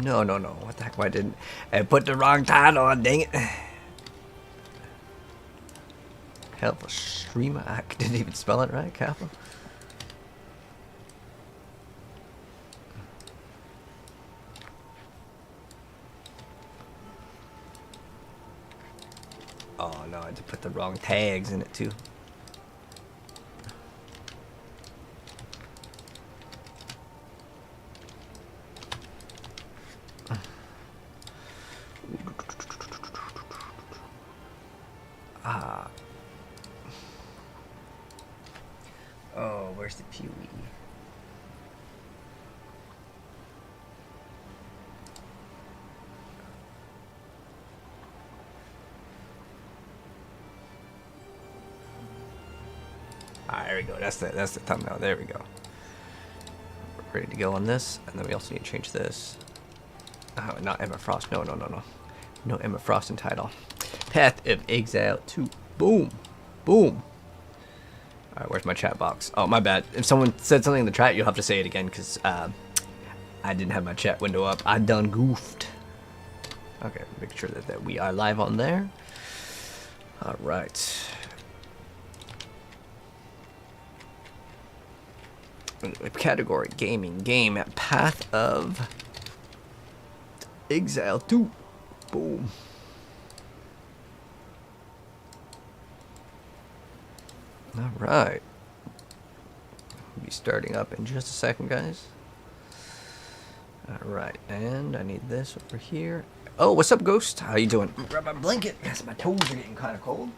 No, no, no. What the heck? Why didn't I put the wrong title on? Dang it. Hell of a streamer. I didn't even spell it right, Kappa. Oh no, I had to put the wrong tags in it too. Oh, where's the PoE? Alright, there we go. That's the thumbnail. There we go. We're ready to go on this, and then we also need to change this. Oh, not Emma Frost. No, no, no, no. No Emma Frost in title. Path of Exile 2. Boom. Boom. Alright, where's my chat box? Oh, my bad. If someone said something in the chat, you'll have to say it again, because I didn't have my chat window up. I done goofed. Okay, make sure that we are live on there. Alright. Category, gaming, game, Path of Exile 2. Boom. Alright. We'll be starting up in just a second, guys. Alright, and I need this over here. Oh, what's up, Ghost? How you doing? Grab my blanket, because my toes are getting kind of cold.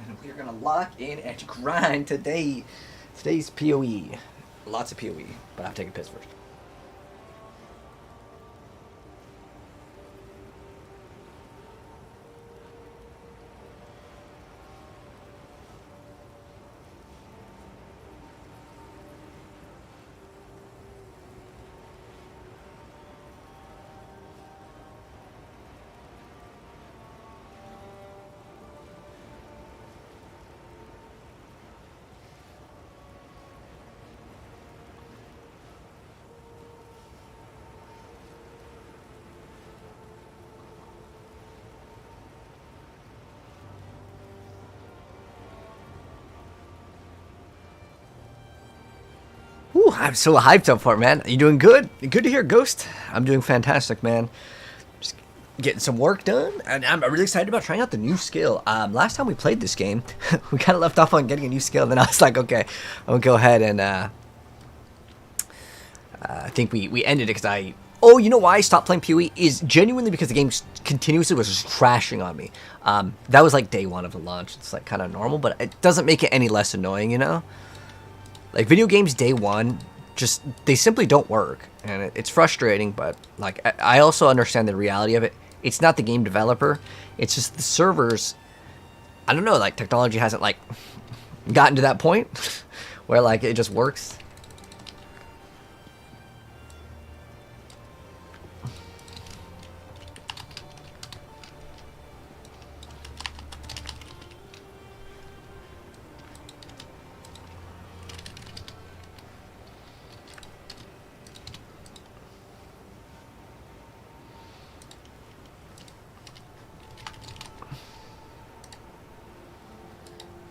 And we're going to lock in and grind today. Today's PoE. Lots of PoE, but I'll take a piss first. Ooh, I'm so hyped up for it, man. You doing good? Good to hear, Ghost. I'm doing fantastic, man. Just getting some work done, and I'm really excited about trying out the new skill. Last time we played this game, we kind of left off on getting a new skill, then I was like, okay, I'm gonna go ahead and I think we ended it because oh, you know why I stopped playing PoE is genuinely because the game continuously was just crashing on me. That was like day one of the launch. It's like kind of normal, but it doesn't make it any less annoying, you know? Like, video games day one, just, they simply don't work. And it's frustrating, but, like, I also understand the reality of it. It's not the game developer. It's just the servers. I don't know, like, technology hasn't, like, gotten to that point where, like, it just works.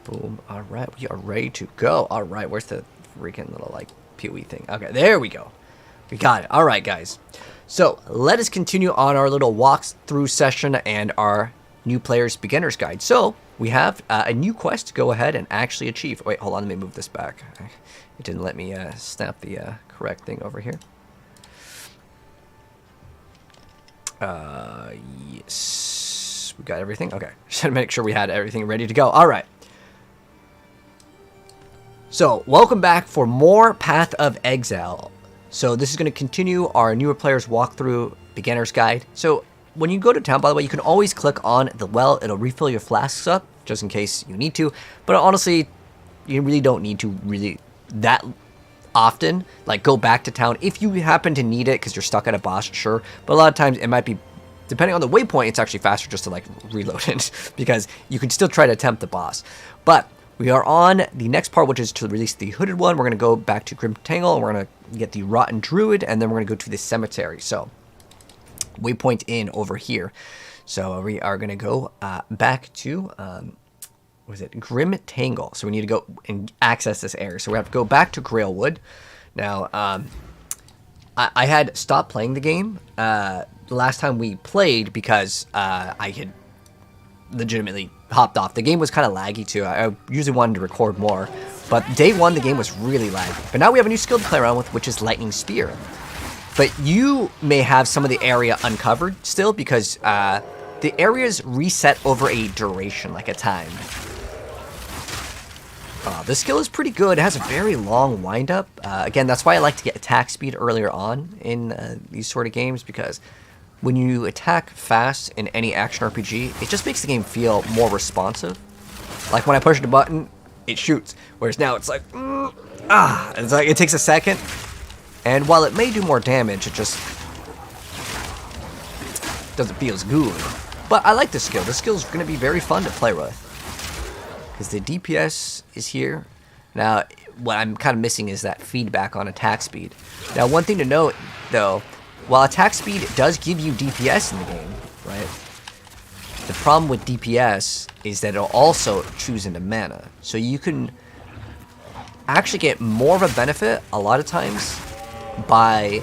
Boom. Alright, we are ready to go. Alright, where's the freaking little, like, PoE thing? Okay, there we go. We got it. Alright, guys. So, let us continue on our little walkthrough session and our new player's beginner's guide. So, we have a new quest to go ahead and actually achieve. Wait, hold on, let me move this back. It didn't let me snap the correct thing over here. Yes. We got everything? Okay. Just to make sure we had everything ready to go. Alright. So, welcome back for more Path of Exile. So, this is going to continue our newer players walkthrough beginner's guide. So, when you go to town, by the way, you can always click on the well. It'll refill your flasks up, just in case you need to. But honestly, you really don't need to really that often. Like, go back to town if you happen to need it because you're stuck at a boss, sure. But a lot of times, it might be, depending on the waypoint, it's actually faster just to, like, reload it. Because you can still try to attempt the boss. But we are on the next part, which is to release the hooded one. We're going to go back to Tangle, and we're going to get the Rotten Druid, and then we're going to go to the cemetery. So, waypoint in over here. So we are going to go back to, what is it, Grim Tangle. So we need to go and access this area. So we have to go back to Grailwood. Now, I had stopped playing the game the last time we played because I had legitimately hopped off. The game was kind of laggy too. I usually wanted to record more, but day one the game was really laggy. But now we have a new skill to play around with, which is Lightning Spear. But you may have some of the area uncovered still because the areas reset over a duration, like a time. This skill is pretty good. It has a very long windup. Again, that's why I like to get attack speed earlier on in these sort of games, because when you attack fast in any action RPG, it just makes the game feel more responsive. Like when I push the button, it shoots. Whereas now it's like, it's like it takes a second. And while it may do more damage, it just doesn't feel as good. But I like this skill. This skill is going to be very fun to play with, because the DPS is here. Now, what I'm kind of missing is that feedback on attack speed. Now, one thing to note, though, while attack speed does give you DPS in the game, right? The problem with DPS is that it'll also choose into mana. So you can actually get more of a benefit a lot of times by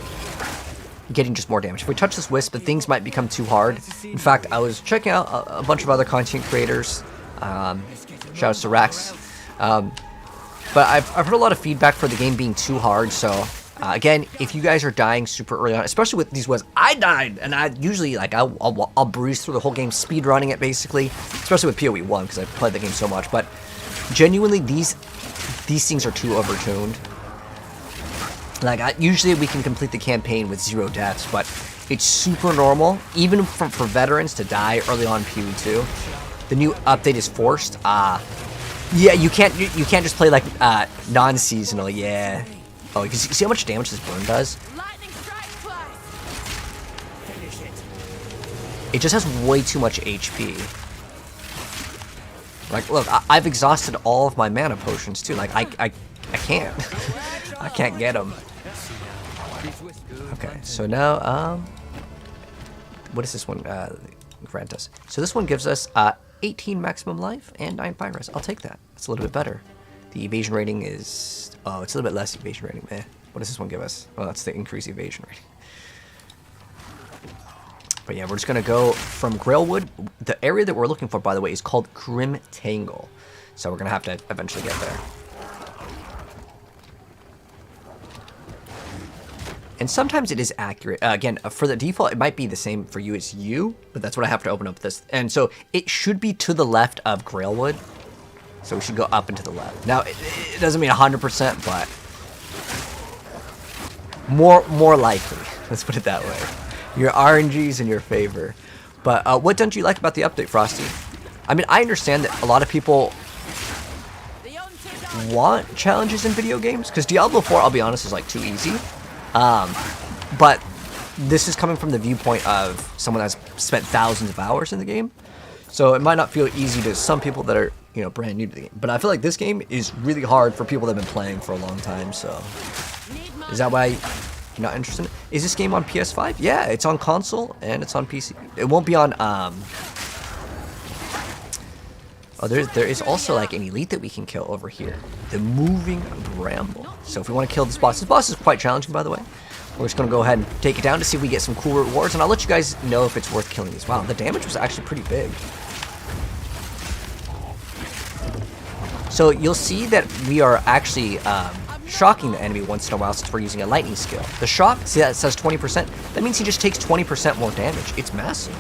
getting just more damage. If we touch this wisp, the things might become too hard. In fact, I was checking out a bunch of other content creators. Shoutouts to Rex. But I've heard a lot of feedback for the game being too hard, so again, if you guys are dying super early on, especially with these ones, I died, and I usually, like, I'll breeze through the whole game, speed running it, basically, especially with PoE 1, because I've played the game so much, but genuinely, these things are too overtuned. Like, usually we can complete the campaign with 0 deaths, but it's super normal, even for veterans, to die early on PoE 2. The new update is forced. Yeah, you can't just play like non-seasonal. Yeah. Oh, you see how much damage this burn does? It just has way too much HP. Like, look, I've exhausted all of my mana potions too. Like, I can't. I can't get them. Okay, so now, what does this one grant us? So this one gives us 18 maximum life and 9 fire res. I'll take that. It's a little bit better. The evasion rating is... Oh, it's a little bit less evasion rating. What does this one give us? Well, that's the increased evasion rating. But yeah, we're just going to go from Grailwood. The area that we're looking for, by the way, is called Grim Tangle. So we're going to have to eventually get there. And sometimes it is accurate. Again, for the default, it might be the same for you as you, but that's what I have to open up this. And so it should be to the left of Grailwood. So we should go up and to the left. Now, it doesn't mean 100%, but more likely. Let's put it that way. Your RNG's in your favor. But what don't you like about the update, Frosty? I mean, I understand that a lot of people want challenges in video games, because Diablo 4, I'll be honest, is like too easy. But this is coming from the viewpoint of someone that's spent thousands of hours in the game. So it might not feel easy to some people that are, you know, brand new to the game. But I feel like this game is really hard for people that have been playing for a long time, so... Is that why you're not interested? Is this game on PS5? Yeah, it's on console and it's on PC. It won't be on, Oh, there is also like an elite that we can kill over here. The Moving Bramble. So if we want to kill this boss is quite challenging, by the way. We're just going to go ahead and take it down to see if we get some cool rewards, and I'll let you guys know if it's worth killing these. Wow, the damage was actually pretty big. So you'll see that we are actually shocking the enemy once in a while since we're using a lightning skill. The shock, see that it says 20%? That means he just takes 20% more damage. It's massive.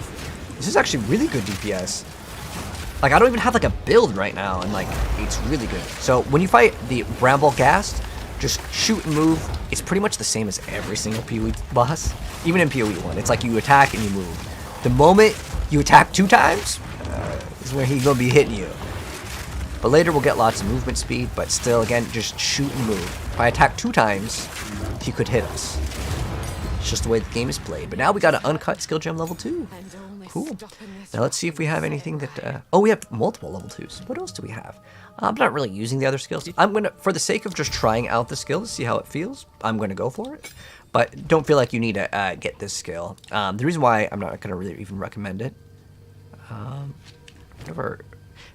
This is actually really good DPS. Like, I don't even have like a build right now, and like, it's really good. So when you fight the Bramble Ghast, just shoot and move. It's pretty much the same as every single PoE boss. Even in PoE 1, it's like you attack and you move. The moment you attack 2 times, is where he's gonna be hitting you. But later we'll get lots of movement speed, but still, again, just shoot and move. If I attack 2 times, he could hit us. It's just the way the game is played. But now we got an uncut skill gem level 2. Cool. Now let's see if we have anything that... oh, we have multiple level 2s. What else do we have? I'm not really using the other skills. I'm going to, for the sake of just trying out the skill to see how it feels, I'm going to go for it. but don't feel like you need to get this skill. The reason why I'm not gonna really even recommend it. I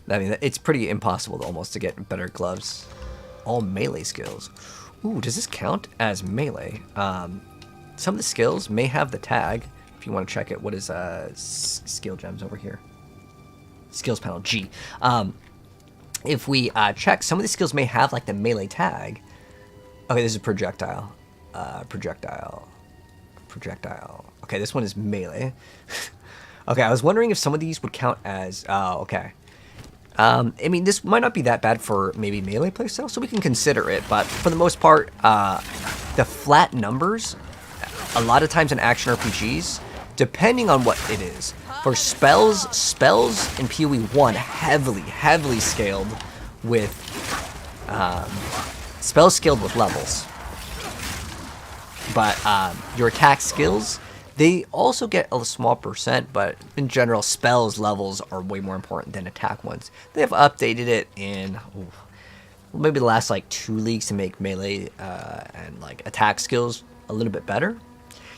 mean, it's pretty impossible almost to get better gloves. All melee skills. Ooh, does this count as melee? Some of the skills may have the tag. If you want to check it, what is skill gems over here? Skills panel G. If we check, some of the skills may have like the melee tag. Okay, this is projectile. Projectile. Okay, this one is melee. Okay, I was wondering if some of these would count as... Oh, okay. I mean, this might not be that bad for maybe melee playstyle, so we can consider it. But for the most part, the flat numbers, a lot of times in action RPGs, depending on what it is, for spells in PoE 1 heavily scaled with spells scaled with levels. But your attack skills, they also get a small percent, but in general, spells levels are way more important than attack ones. They have updated it in maybe the last like 2 leagues to make melee and like attack skills a little bit better.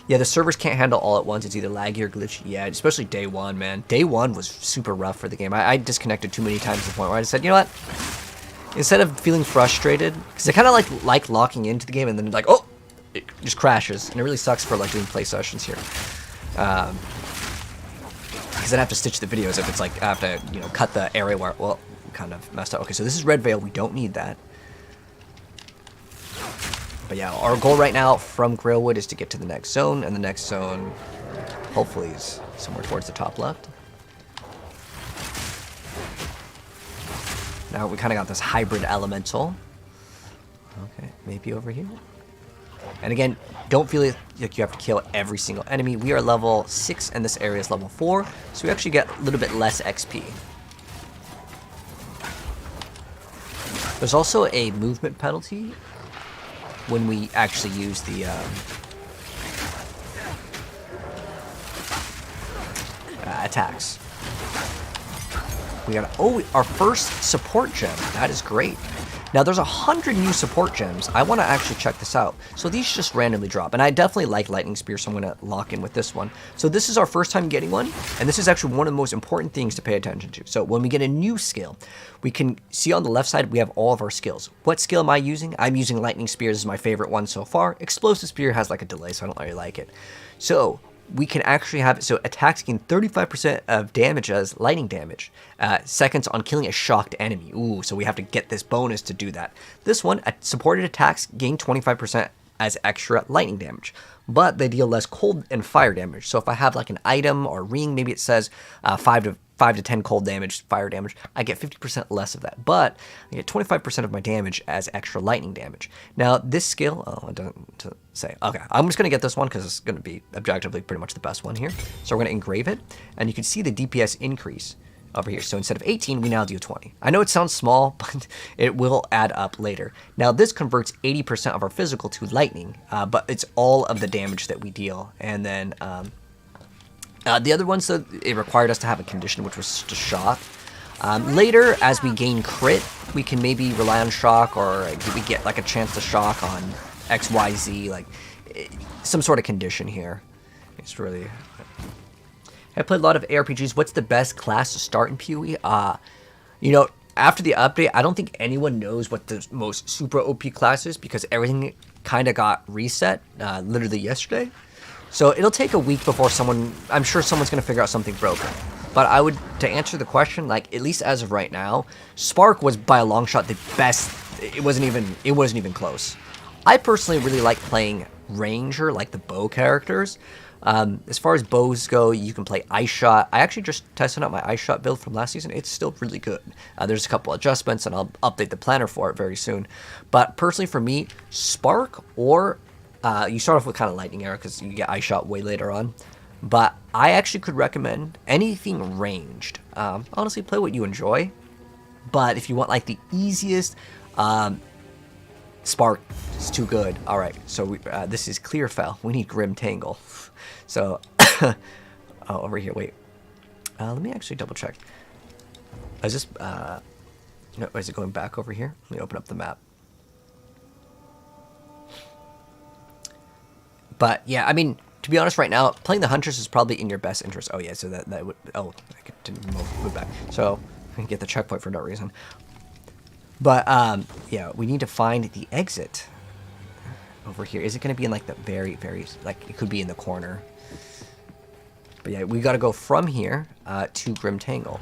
Yeah, the servers can't handle all at once. It's either laggy or glitchy. Yeah, especially day one, man. Day one was super rough for the game. I disconnected too many times to the point where I just said, you know what? Instead of feeling frustrated, because I kind of like locking into the game and then like, oh, it just crashes. And it really sucks for like doing play sessions here. Because I'd have to stitch the videos if it's like, I have to, you know, cut the area where, well, kind of messed up. Okay, so this is Red Veil. We don't need that. But yeah, our goal right now from Grailwood is to get to the next zone, and the next zone hopefully is somewhere towards the top left. Now we kind of got this hybrid elemental. Okay, maybe over here. And again, don't feel like you have to kill every single enemy. We are level 6 and this area is level 4, so we actually get a little bit less XP. There's also a movement penalty when we actually use the attacks. We got our first support gem. That is great. Now there's 100 new support gems. I want to actually check this out. So these just randomly drop, and I definitely like Lightning Spear, so I'm going to lock in with this one. So this is our first time getting one, and this is actually one of the most important things to pay attention to. So when we get a new skill, we can see on the left side we have all of our skills. What skill am I using? I'm using Lightning Spear. This is my favorite one so far. Explosive Spear has like a delay, so I don't really like it. So we can actually have it so attacks gain 35% of damage as lightning damage, seconds on killing a shocked enemy. Ooh, so we have to get this bonus to do that. This one, supported attacks gain 25% as extra lightning damage, but they deal less cold and fire damage. So if I have like an item or ring, maybe it says 5 to 10 cold damage, fire damage, I get 50% less of that, but I get 25% of my damage as extra lightning damage. Now this skill, oh, it doesn't say. Okay, I'm just gonna get this one because it's gonna be objectively pretty much the best one here. So we're gonna engrave it, and you can see the DPS increase over here. So instead of 18, we now do 20. I know it sounds small, but it will add up later. Now this converts 80% of our physical to lightning, but it's all of the damage that we deal, and then the other ones, so it required us to have a condition, which was just shock. Later, as we gain crit, we can maybe rely on shock, or we get like a chance to shock on X, Y, Z, like some sort of condition here. It's really... I played a lot of ARPGs. What's the best class to start in PoE? You know, after the update, I don't think anyone knows what the most super OP class is, because everything kind of got reset literally yesterday. So it'll take a week before I'm sure someone's going to figure out something broken. But I would, to answer the question, like, at least as of right now, Spark was by a long shot the best. It wasn't even close. I personally really like playing Ranger, like the bow characters. As far as bows go, you can play Ice Shot. I actually just tested out my Ice Shot build from last season. It's still really good. There's a couple adjustments, and I'll update the planner for it very soon. But personally for me, Spark or... you start off with kind of Lightning Arrow because you get Ice Shot way later on. But I actually could recommend anything ranged. Honestly, play what you enjoy. But if you want like the easiest, Spark is too good. All right, so this is Clearfell. We need Grim Tangle. So, oh, over here, wait. Let me actually double check. Is this, no, is it going back over here? Let me open up the map. But yeah, I mean, to be honest, right now playing the Huntress is probably in your best interest. Oh yeah, so that would, oh, I didn't move back. So I can get the checkpoint for no reason. But yeah, we need to find the exit over here. Is it going to be in like the very, like it could be in the corner. But yeah, we got to go from here to Grim Tangle.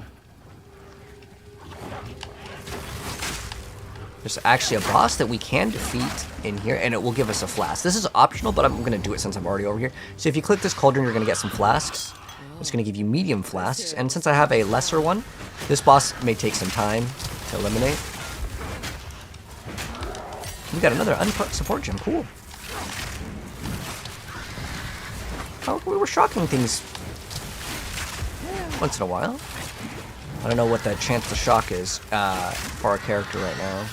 There's actually a boss that we can defeat in here, and it will give us a flask. This is optional, but I'm going to do it since I'm already over here. So if you click this cauldron, you're going to get some flasks. It's going to give you medium flasks, and since I have a lesser one, this boss may take some time to eliminate. We got another uncut support gem. Cool. Oh, we were shocking things once in a while. I don't know what the chance to shock is for our character right now.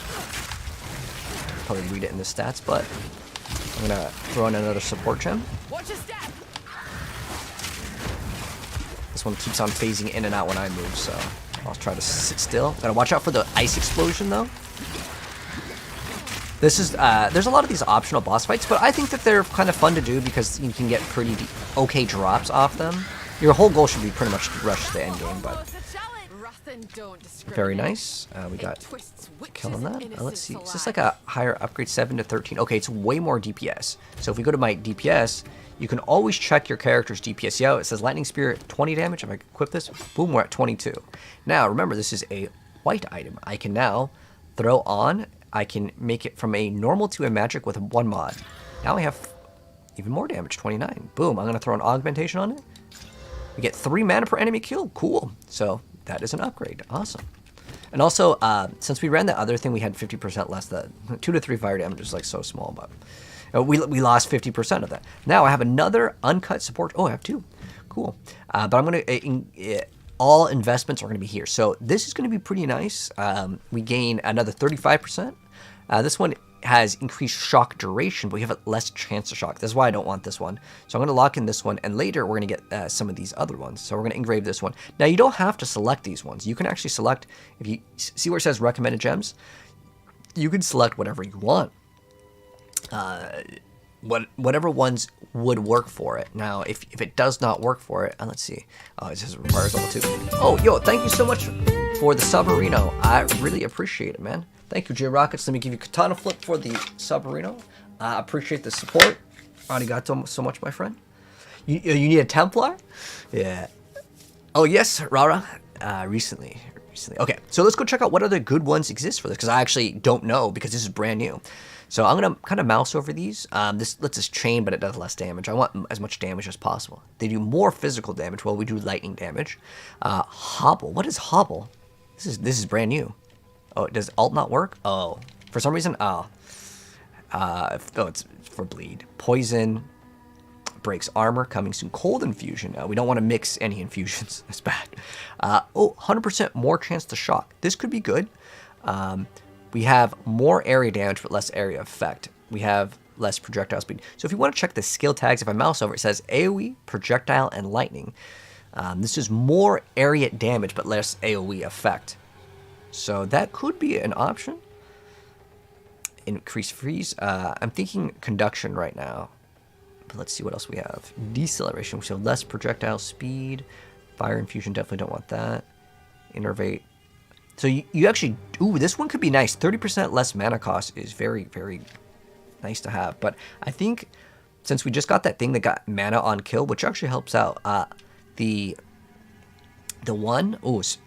Probably read it in the stats, but I'm gonna throw in another support gem. This one keeps on phasing in and out when I move, so I'll try to sit still. Gotta watch out for the ice explosion though. This is there's a lot of these optional boss fights, but I think that they're kind of fun to do because you can get pretty okay drops off them. Your whole goal should be pretty much to rush the end game, but very nice. We got kill on that. Let's see. Is this like a higher upgrade, 7 to 13? Okay, it's way more DPS. So if we go to my DPS, you can always check your character's DPS. Yeah, it says Lightning Spear 20 damage. If I equip this, boom, we're at 22. Now, remember, this is a white item. I can now throw on. I can make it from a normal to a magic with one mod. Now I have even more damage, 29. Boom, I'm going to throw an augmentation on it. We get 3 mana per enemy kill. Cool. So that is an upgrade. Awesome. And also, since we ran the other thing, we had 50% less. The 2 to 3 fire damage is like so small, but we lost 50% of that. Now I have another uncut support. Oh, I have 2. Cool. But I'm going to... all investments are going to be here. So this is going to be pretty nice. We gain another 35%. This one has increased shock duration, but we have a less chance to shock. That's why I don't want this one. So I'm going to lock in this one, and later we're going to get some of these other ones. So we're going to engrave this one. Now, you don't have to select these ones. You can actually select, if you see where it says recommended gems, you can select whatever you want. Whatever ones would work for it. Now, if it does not work for it, let's see. Oh, it just requires level 2. Oh, yo, thank you so much for the Submarino. I really appreciate it, man. Thank you, J Rockets. Let me give you Katana Flip for the Submarino. I appreciate the support. Arigato so much, my friend. You need a Templar? Yeah. Oh, yes, Rara. Recently. Okay, so let's go check out what other good ones exist for this, because I actually don't know, because this is brand new. So I'm going to kind of mouse over these. This lets us chain, but it does less damage. I want as much damage as possible. They do more physical damage, while we do lightning damage. Hobble. What is Hobble? This is brand new. Oh, does alt not work? Oh, for some reason, it's for bleed. Poison, breaks armor, coming soon. Cold infusion. We don't want to mix any infusions. That's bad. 100% more chance to shock. This could be good. We have more area damage, but less area effect. We have less projectile speed. So if you want to check the skill tags, if I mouse over, it says AoE, projectile, and lightning. This is more area damage, but less AoE effect. So that could be an option. Increase freeze. I'm thinking conduction right now. But let's see what else we have. Deceleration, so less projectile speed. Fire infusion, definitely don't want that. Innervate. So you actually... Ooh, this one could be nice. 30% less mana cost is very, very nice to have. But I think since we just got that thing that got mana on kill, which actually helps out, the one,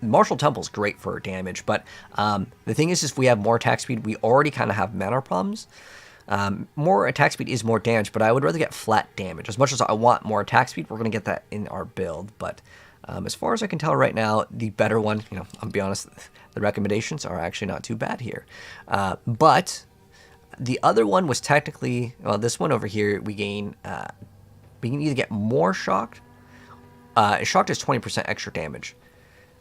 Martial Temple's great for damage, but the thing is if we have more attack speed, we already kind of have mana problems. More attack speed is more damage, but I would rather get flat damage. As much as I want more attack speed, we're going to get that in our build, but as far as I can tell right now, the better one, I'll be honest, the recommendations are actually not too bad here. But the other one was technically, well, this one over here, we can either get more shocked. Shocked is 20% extra damage.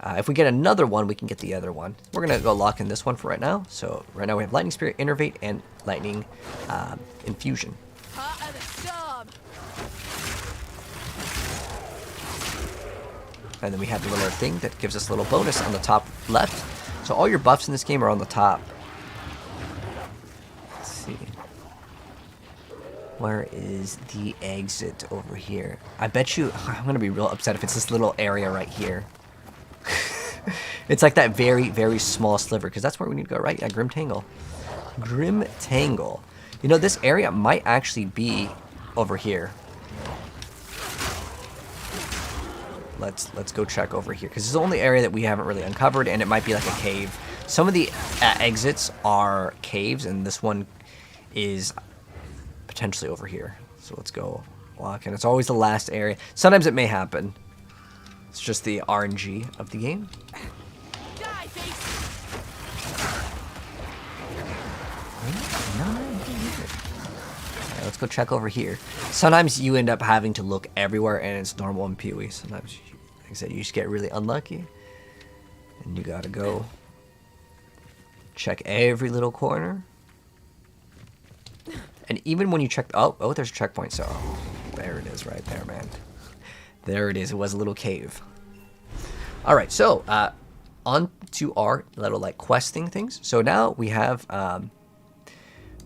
If we get another one, we can get the other one. We're going to go lock in this one for right now. So right now we have Lightning Spirit, Innervate, and Lightning Infusion. And then we have the little thing that gives us a little bonus on the top left. So all your buffs in this game are on the top. Let's see. Where is the exit over here? I bet you, I'm going to be real upset if it's this little area right here. It's like that very, very small sliver, because that's where we need to go, right? Yeah, Grim Tangle. Grim Tangle. You know, this area might actually be over here. Let's go check over here, because it's the only area that we haven't really uncovered, and it might be like a cave. Some of the exits are caves, and this one is potentially over here. So let's go walk, and it's always the last area. Sometimes it may happen. It's just the RNG of the game. Let's go check over here. Sometimes you end up having to look everywhere, and it's normal in PoE. Sometimes, like I said, you just get really unlucky, and you gotta go check every little corner. And even when you check, oh, there's a checkpoint. So there it is, right there, man. There it is. It was a little cave. All right, so on to our little like questing things. So now we have.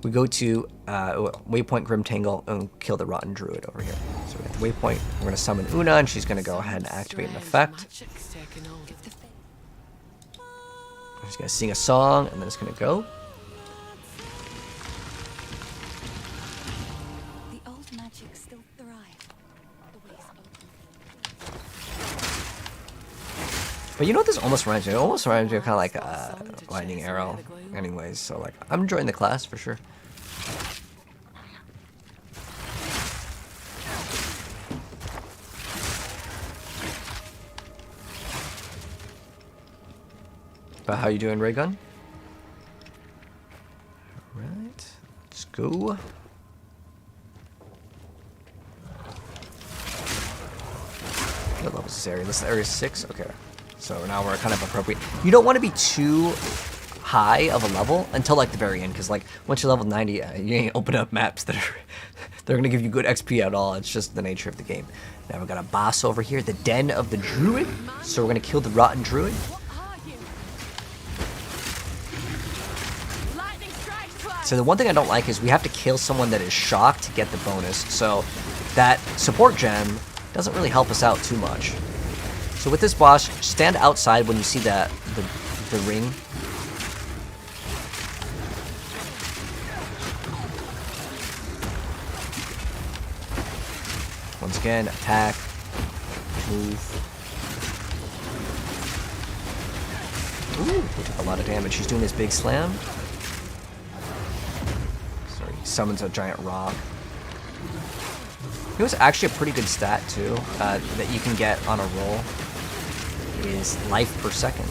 We go to Waypoint Grim Tangle and kill the Rotten Druid over here. So we have the Waypoint. We're going to summon Una, and she's going to go ahead and activate an effect. She's going to sing a song, and then it's going to go. The old magic still thrive. The ways open. But you know what this almost reminds me of? It almost reminds me of kind of like Lightning Arrow anyways. So like, I'm enjoying the class for sure. But how you doing, Ray Gun? Alright, let's go. What level is this area? This area is 6? Okay. So now we're kind of appropriate. You don't want to be too high of a level until like the very end, because like once you're level 90, you ain't open up maps that are they're gonna give you good XP at all. It's just the nature of the game. Now we got a boss over here, the Den of the Druid. So we're gonna kill the Rotten Druid. So the one thing I don't like is we have to kill someone that is shocked to get the bonus. So that support gem doesn't really help us out too much. So with this boss, stand outside when you see the ring. Once again, attack, move. Ooh, we took a lot of damage. He's doing his big slam. So he summons a giant rock. It was actually a pretty good stat too that you can get on a roll. Is life per second.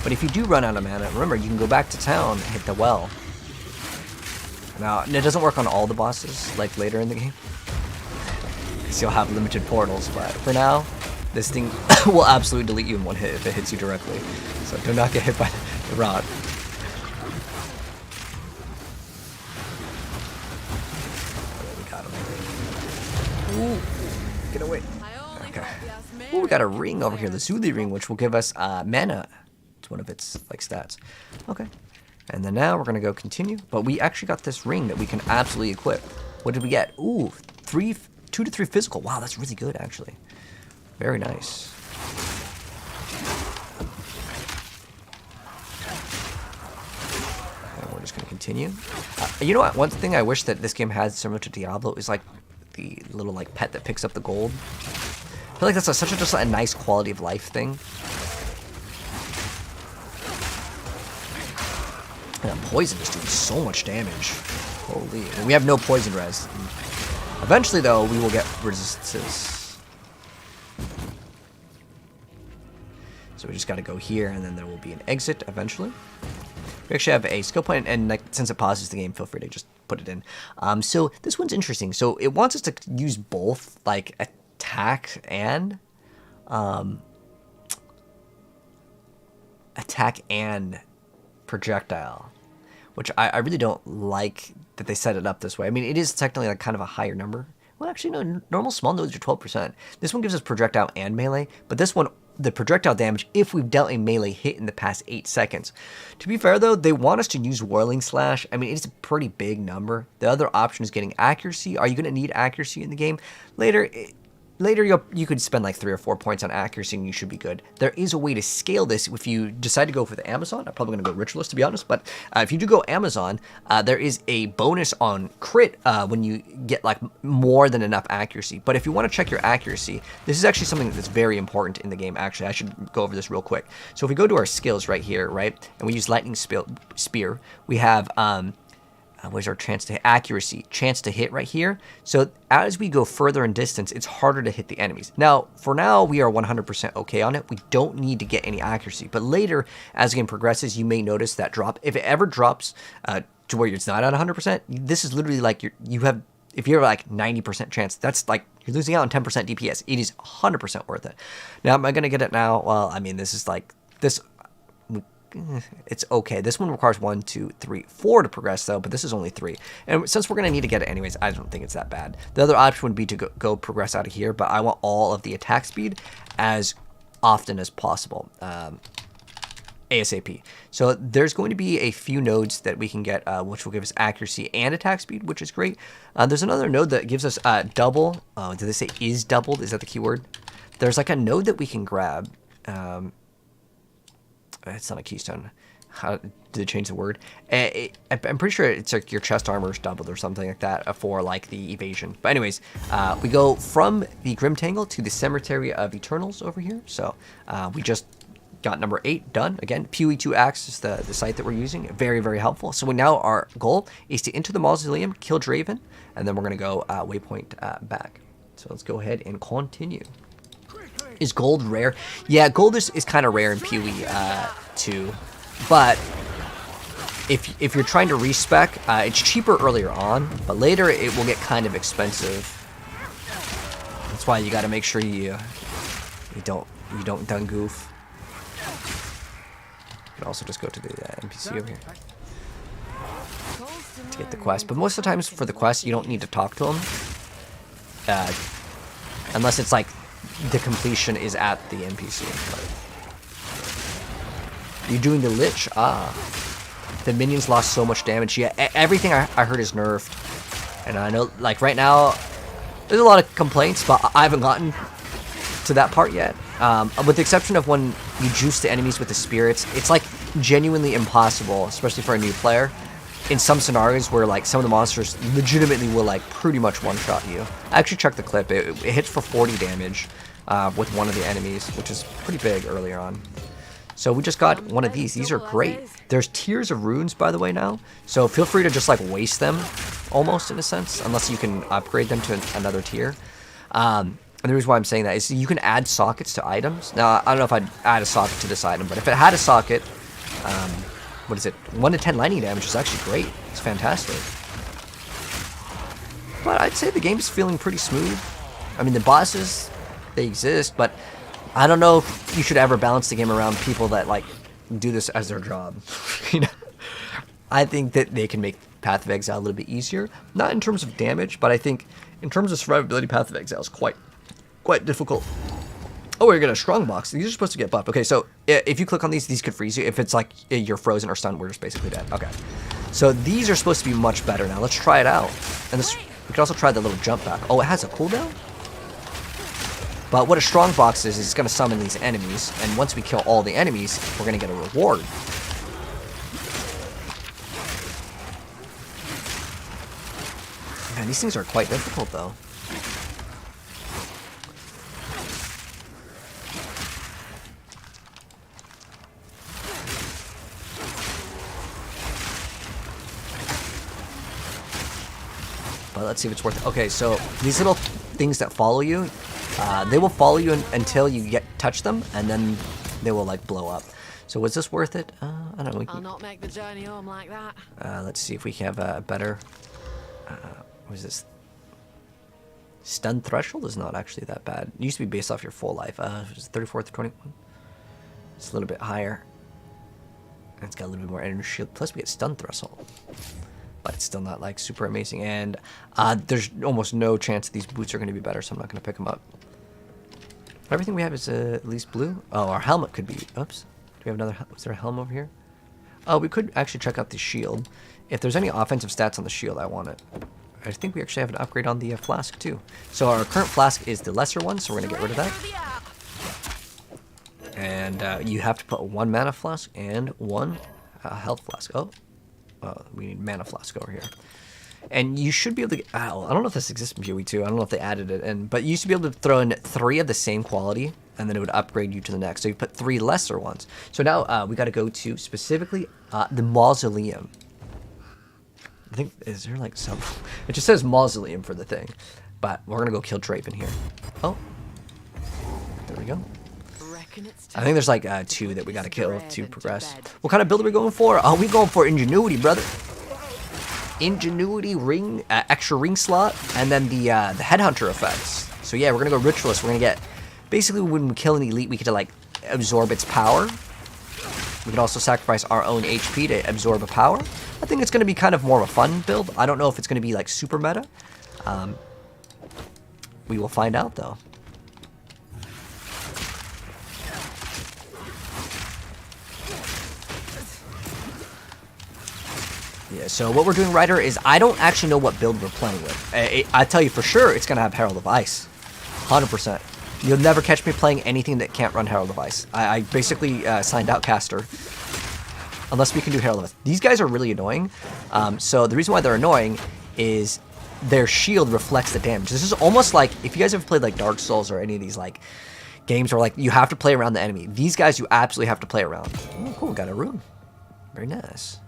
But if you do run out of mana, remember you can go back to town and hit the well. Now it doesn't work on all the bosses like later in the game, because you'll have limited portals. But for now, this thing will absolutely delete you in one hit if it hits you directly. So do not get hit by the rod. Ooh, get away. Okay. Ooh, we got a ring over here, the Zuli ring, which will give us mana. It's one of its like stats. Okay. And then now we're gonna go continue. But we actually got this ring that we can absolutely equip. What did we get? Ooh, 2 to 3 physical. Wow, that's really good actually. Very nice. And we're just gonna continue. You know what? One thing I wish that this game had similar to Diablo is like the little like pet that picks up the gold. I feel like that's such a just a nice quality of life thing. And poison is doing so much damage. Holy! And we have no poison res. Eventually, though, we will get resistances. So we just got to go here, and then there will be an exit eventually. We actually have a skill point, and like, since it pauses the game, feel free to just put it in. So this one's interesting. So it wants us to use both, like attack and projectile, which I really don't like that they set it up this way. I mean, it is technically like kind of a higher number. Well, actually, no. Normal small nodes are 12%. This one gives us projectile and melee, but this one the projectile damage if we've dealt a melee hit in the past 8 seconds. To be fair though, they want us to use Whirling Slash. I mean, it's a pretty big number. The other option is getting accuracy. Are you going to need accuracy in the game? Later, you could spend like 3 or 4 points on accuracy and you should be good. There is a way to scale this if you decide to go for the Amazon. I'm probably going to go Ritualist to be honest, but if you do go Amazon, there is a bonus on crit when you get like more than enough accuracy. But if you want to check your accuracy, this is actually something that's very important in the game. Actually, I should go over this real quick. So if we go to our skills right here, right, and we use Lightning Spear, we have where's our chance to hit? Accuracy, chance to hit right here. So as we go further in distance, it's harder to hit the enemies. Now, for now, we are 100% okay on it. We don't need to get any accuracy. But later, as the game progresses, you may notice that drop. If it ever drops to where it's not at 100%, this is literally like if you're like 90% chance, that's like you're losing out on 10% DPS. It is 100% worth it. Now, am I going to get it now? Well, I mean, this is like this. It's okay. This one requires 1, 2, 3, 4 to progress though, but this is only 3. And since we're going to need to get it anyways, I don't think it's that bad. The other option would be to go progress out of here, but I want all of the attack speed as often as possible. ASAP. So there's going to be a few nodes that we can get, which will give us accuracy and attack speed, which is great. There's another node that gives us double. Did they say is doubled? Is that the keyword? There's like a node that we can grab. It's not a keystone. How did they change the word? I'm pretty sure it's like your chest armor is doubled or something like that for like the evasion. But anyways, we go from the Grim Tangle to the Cemetery of Eternals over here. So we just got number 8 done. Again, PoE2 Axe is the site that we're using. Very, very helpful. So now our goal is to enter the Mausoleum, kill Draven, and then we're going to go waypoint back. So let's go ahead and continue. Is gold rare? Yeah, gold is kind of rare in PoE 2, but if you're trying to respec, it's cheaper earlier on, but later it will get kind of expensive. That's why you got to make sure you don't done goof. You can also just go to the NPC over here to get the quest. But most of the times for the quest, you don't need to talk to them, unless it's like the completion is at the NPC. You're doing the Lich? The minions lost so much damage. Yeah, everything I heard is nerfed. And I know, like, right now, there's a lot of complaints, but I haven't gotten to that part yet. With the exception of when you juice the enemies with the spirits, it's, like, genuinely impossible, especially for a new player, in some scenarios where, like, some of the monsters legitimately will, like, pretty much one-shot you. I actually checked the clip. It hits for 40 damage with one of the enemies, which is pretty big earlier on. So we just got one of these. These are great. There's tiers of runes, by the way, now. So feel free to just, like, waste them, almost, in a sense, unless you can upgrade them to another tier. And the reason why I'm saying that is you can add sockets to items. Now, I don't know if I'd add a socket to this item, but if it had a socket, what is it? 1 to 10 lightning damage is actually great. It's fantastic. But I'd say the game is feeling pretty smooth. I mean, the bosses, they exist, but I don't know if you should ever balance the game around people that, like, do this as their job. You know, I think that they can make Path of Exile a little bit easier. Not in terms of damage, but I think in terms of survivability, Path of Exile is quite difficult. Oh, we're getting a strong box. These are supposed to get buffed. Okay, so if you click on these could freeze you. If it's like you're frozen or stunned, we're just basically dead. Okay. So these are supposed to be much better now. Let's try it out. And this, we can also try the little jump back. Oh, it has a cooldown? But what a strong box is it's going to summon these enemies. And once we kill all the enemies, we're going to get a reward. Man, these things are quite difficult, though. But let's see if it's worth it. Okay, so these little things that follow you, they will follow you until you touch them, and then they will, like, blow up. So was this worth it? I don't know. I'll not make the journey home like that. Let's see if we can have a better... what is this? Stun threshold is not actually that bad. It used to be based off your full life. It was 34 to 21. It's a little bit higher. And it's got a little bit more energy shield. Plus we get stun threshold. But it's still not, like, super amazing. And there's almost no chance that these boots are going to be better, so I'm not going to pick them up. Everything we have is at least blue. Oh, our helmet could be. Oops. Do we have another? Was there a helm over here? Oh, we could actually check out the shield. If there's any offensive stats on the shield, I want it. I think we actually have an upgrade on the flask too. So our current flask is the lesser one, so we're gonna get rid of that. And you have to put 1 mana flask and 1 health flask. Oh, we need mana flask over here. And you should be able to get, I don't know if this exists in PoE 2. I don't know if they added it in, but you used to be able to throw in 3 of the same quality, and then it would upgrade you to the next. So you put 3 lesser ones. So now we got to go to specifically the Mausoleum. I think, is there like some, it just says Mausoleum for the thing, but we're going to go kill Draven here. Oh, there we go. I think there's like 2 that we got to kill to progress. What kind of build are we going for? Oh, we going for Ingenuity, brother. Ingenuity ring, extra ring slot, and then the headhunter effects. So yeah, we're gonna go ritualist. We're gonna get, basically when we kill an elite, we get to like absorb its power. We can also sacrifice our own HP to absorb a power. I think it's gonna be kind of more of a fun build. I don't know if it's gonna be like super meta. We will find out though. Yeah, so what we're doing, Ryder, is I don't actually know what build we're playing with. I tell you for sure it's going to have Herald of Ice. 100%. You'll never catch me playing anything that can't run Herald of Ice. I basically signed out caster. Unless we can do Herald of Ice. These guys are really annoying. So the reason why they're annoying is their shield reflects the damage. This is almost like, if you guys ever played like Dark Souls or any of these like games where like you have to play around the enemy. These guys you absolutely have to play around. Oh, cool. Got a rune. Very nice.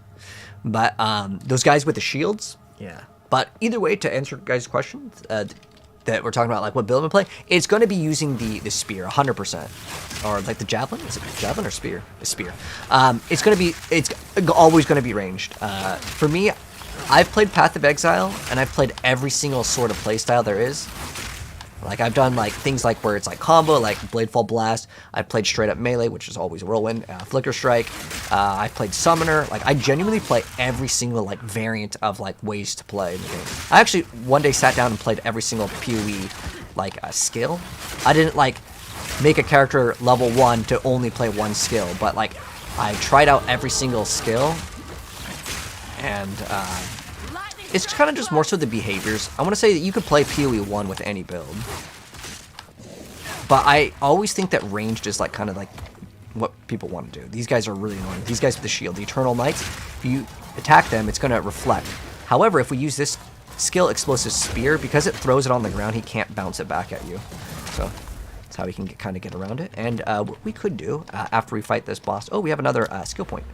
But those guys with the shields, yeah. But either way, to answer guys' questions that we're talking about, like what build I'm playing, it's going to be using the spear, 100%, or like the javelin. Is it javelin or spear? A spear. It's always going to be ranged. For me, I've played Path of Exile, and I've played every single sort of playstyle there is. Like, I've done, like, things like where it's, like, combo, like Bladefall Blast. I've played straight-up melee, which is always Whirlwind. Flicker Strike. I've played Summoner. Like, I genuinely play every single, like, variant of, like, ways to play in the game. I actually, one day, sat down and played every single PoE, like, skill. I didn't, like, make a character level 1 to only play one skill. But, like, I tried out every single skill. And, it's kind of just more so the behaviors. I want to say that you could play PoE 1 with any build. But I always think that ranged is like kind of like what people want to do. These guys are really annoying. These guys with the shield, the Eternal Knights, if you attack them, it's going to reflect. However, if we use this skill, Explosive Spear, because it throws it on the ground, he can't bounce it back at you. So that's how we can kind of get around it. And what we could do after we fight this boss, oh, we have another skill point.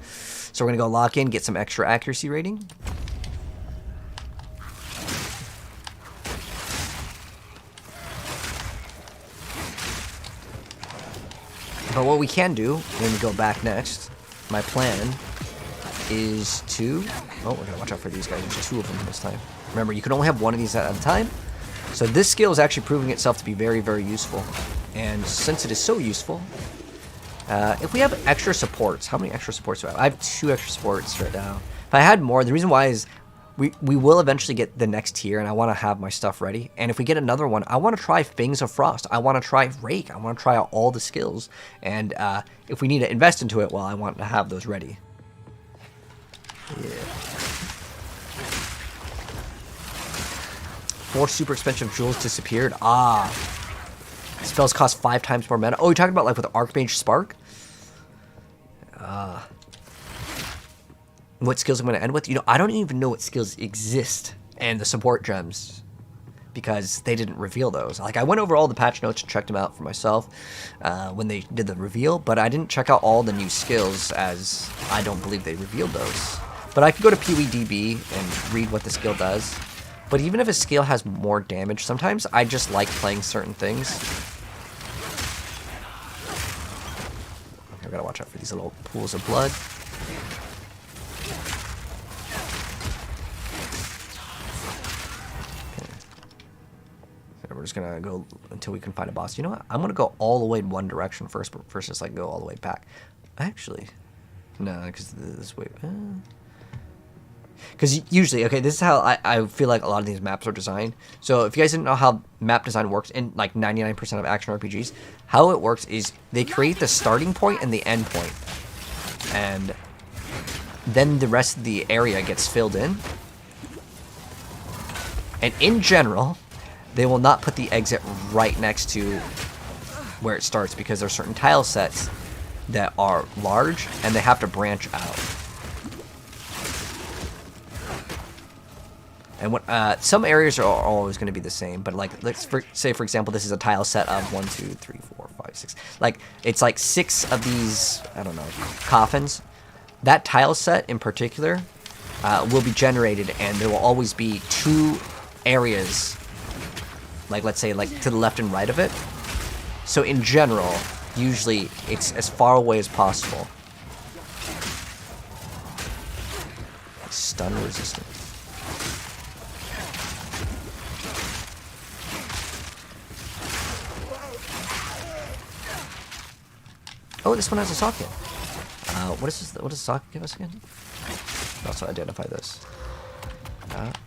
So we're going to go lock in, get some extra accuracy rating. But what we can do when we go back next, my plan is to... Oh, we're going to watch out for these guys. There's 2 of them this time. Remember, you can only have 1 of these at a time. So this skill is actually proving itself to be very, very useful. And since it is so useful, if we have extra supports... How many extra supports do I have? I have 2 extra supports right now. If I had more, the reason why is... We will eventually get the next tier, and I want to have my stuff ready. And if we get another one, I want to try Fangs of Frost. I want to try Rake. I want to try out all the skills. And if we need to invest into it, well, I want to have those ready. Yeah. 4 super expensive jewels disappeared. Ah. Spells cost 5 times more mana. Oh, you're talking about like with Archmage Spark? What skills I'm going to end with? You know, I don't even know what skills exist and the support gems because they didn't reveal those. Like, I went over all the patch notes and checked them out for myself when they did the reveal, but I didn't check out all the new skills as I don't believe they revealed those. But I could go to PoEDB and read what the skill does. But even if a skill has more damage, sometimes I just like playing certain things. I've got to watch out for these little pools of blood. We're just gonna go until we can find a boss. You know what? I'm gonna go all the way in one direction first, but first just like go all the way back. Actually, no, because this way. Because usually, okay, this is how I feel like a lot of these maps are designed. So if you guys didn't know how map design works in like 99% of action RPGs, how it works is they create the starting point and the end point. And then the rest of the area gets filled in. And in general, they will not put the exit right next to where it starts because there's certain tile sets that are large and they have to branch out. And what some areas are always going to be the same, but like let's say for example this is a tile set of 1, 2, 3, 4, 5, 6. Like it's like 6 of these, I don't know, coffins. That tile set in particular will be generated, and there will always be 2 areas, like let's say like to the left and right of it. So in general, usually it's as far away as possible. Stun resistant. Oh, this one has a socket. What is this? What does the socket give us again? Also identify this.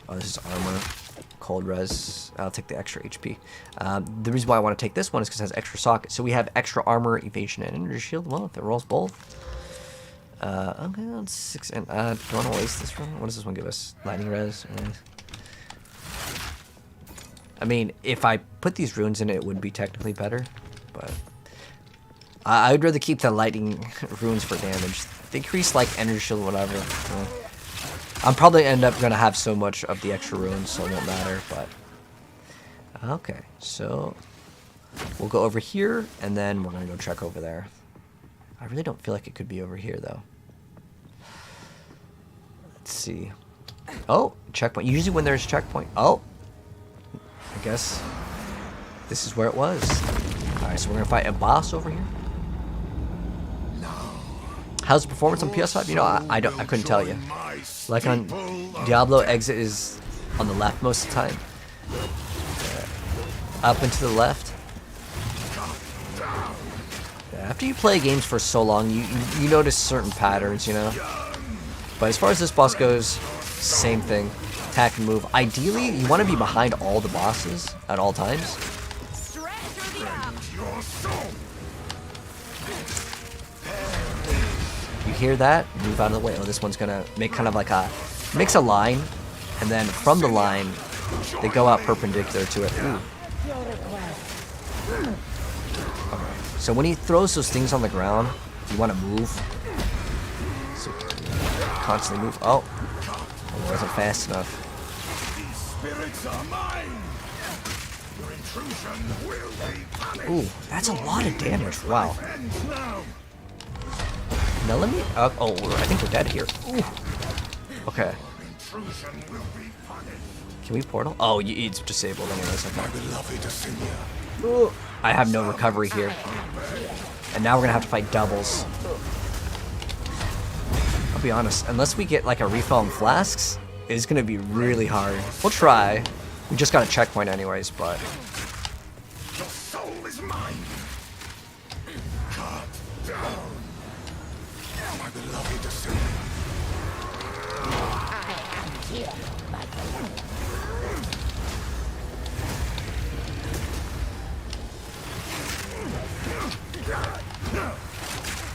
Oh, this is armor. Cold res. I'll take the extra HP. The reason why I want to take this one is because it has extra socket. So we have extra armor, evasion, and energy shield. Well, if it rolls both. Okay, that's 6. And do I want to waste this one? What does this one give us? Lightning res. I mean, if I put these runes in, it would be technically better, but I would rather keep the lightning runes for damage. They increase like energy shield, whatever. I'm probably end up gonna have so much of the extra runes, so it won't matter. But okay, so we'll go over here, and then we're gonna go check over there. I really don't feel like it could be over here though. Let's see. Oh, checkpoint. Usually when there's checkpoint. Oh, I guess this is where it was. All right, so we're gonna fight a boss over here. How's the performance on PS5? You know, I couldn't tell you. Like on Diablo, exit is on the left most of the time. Up and to the left. Yeah, after you play games for so long, you notice certain patterns, you know. But as far as this boss goes, same thing. Attack and move. Ideally, you want to be behind all the bosses at all times. You hear that? Move out of the way. Oh, this one's gonna make kind of like makes a line, and then from the line, they go out perpendicular to it. Ooh. Okay. So when he throws those things on the ground, you want to move. So constantly move. Oh, it wasn't fast enough. Ooh, that's a lot of damage. Wow. Now let me. Oh, I think we're dead here. Ooh. Okay. Can we portal? Oh, it's disabled anyways. Okay. Ooh. I have no recovery here. And now we're gonna have to fight doubles. I'll be honest, unless we get like a refill on flasks, it's gonna be really hard. We'll try. We just got a checkpoint anyways, but. Your soul is mine. Cut down. My beloved Assyrian. I am here, my beloved.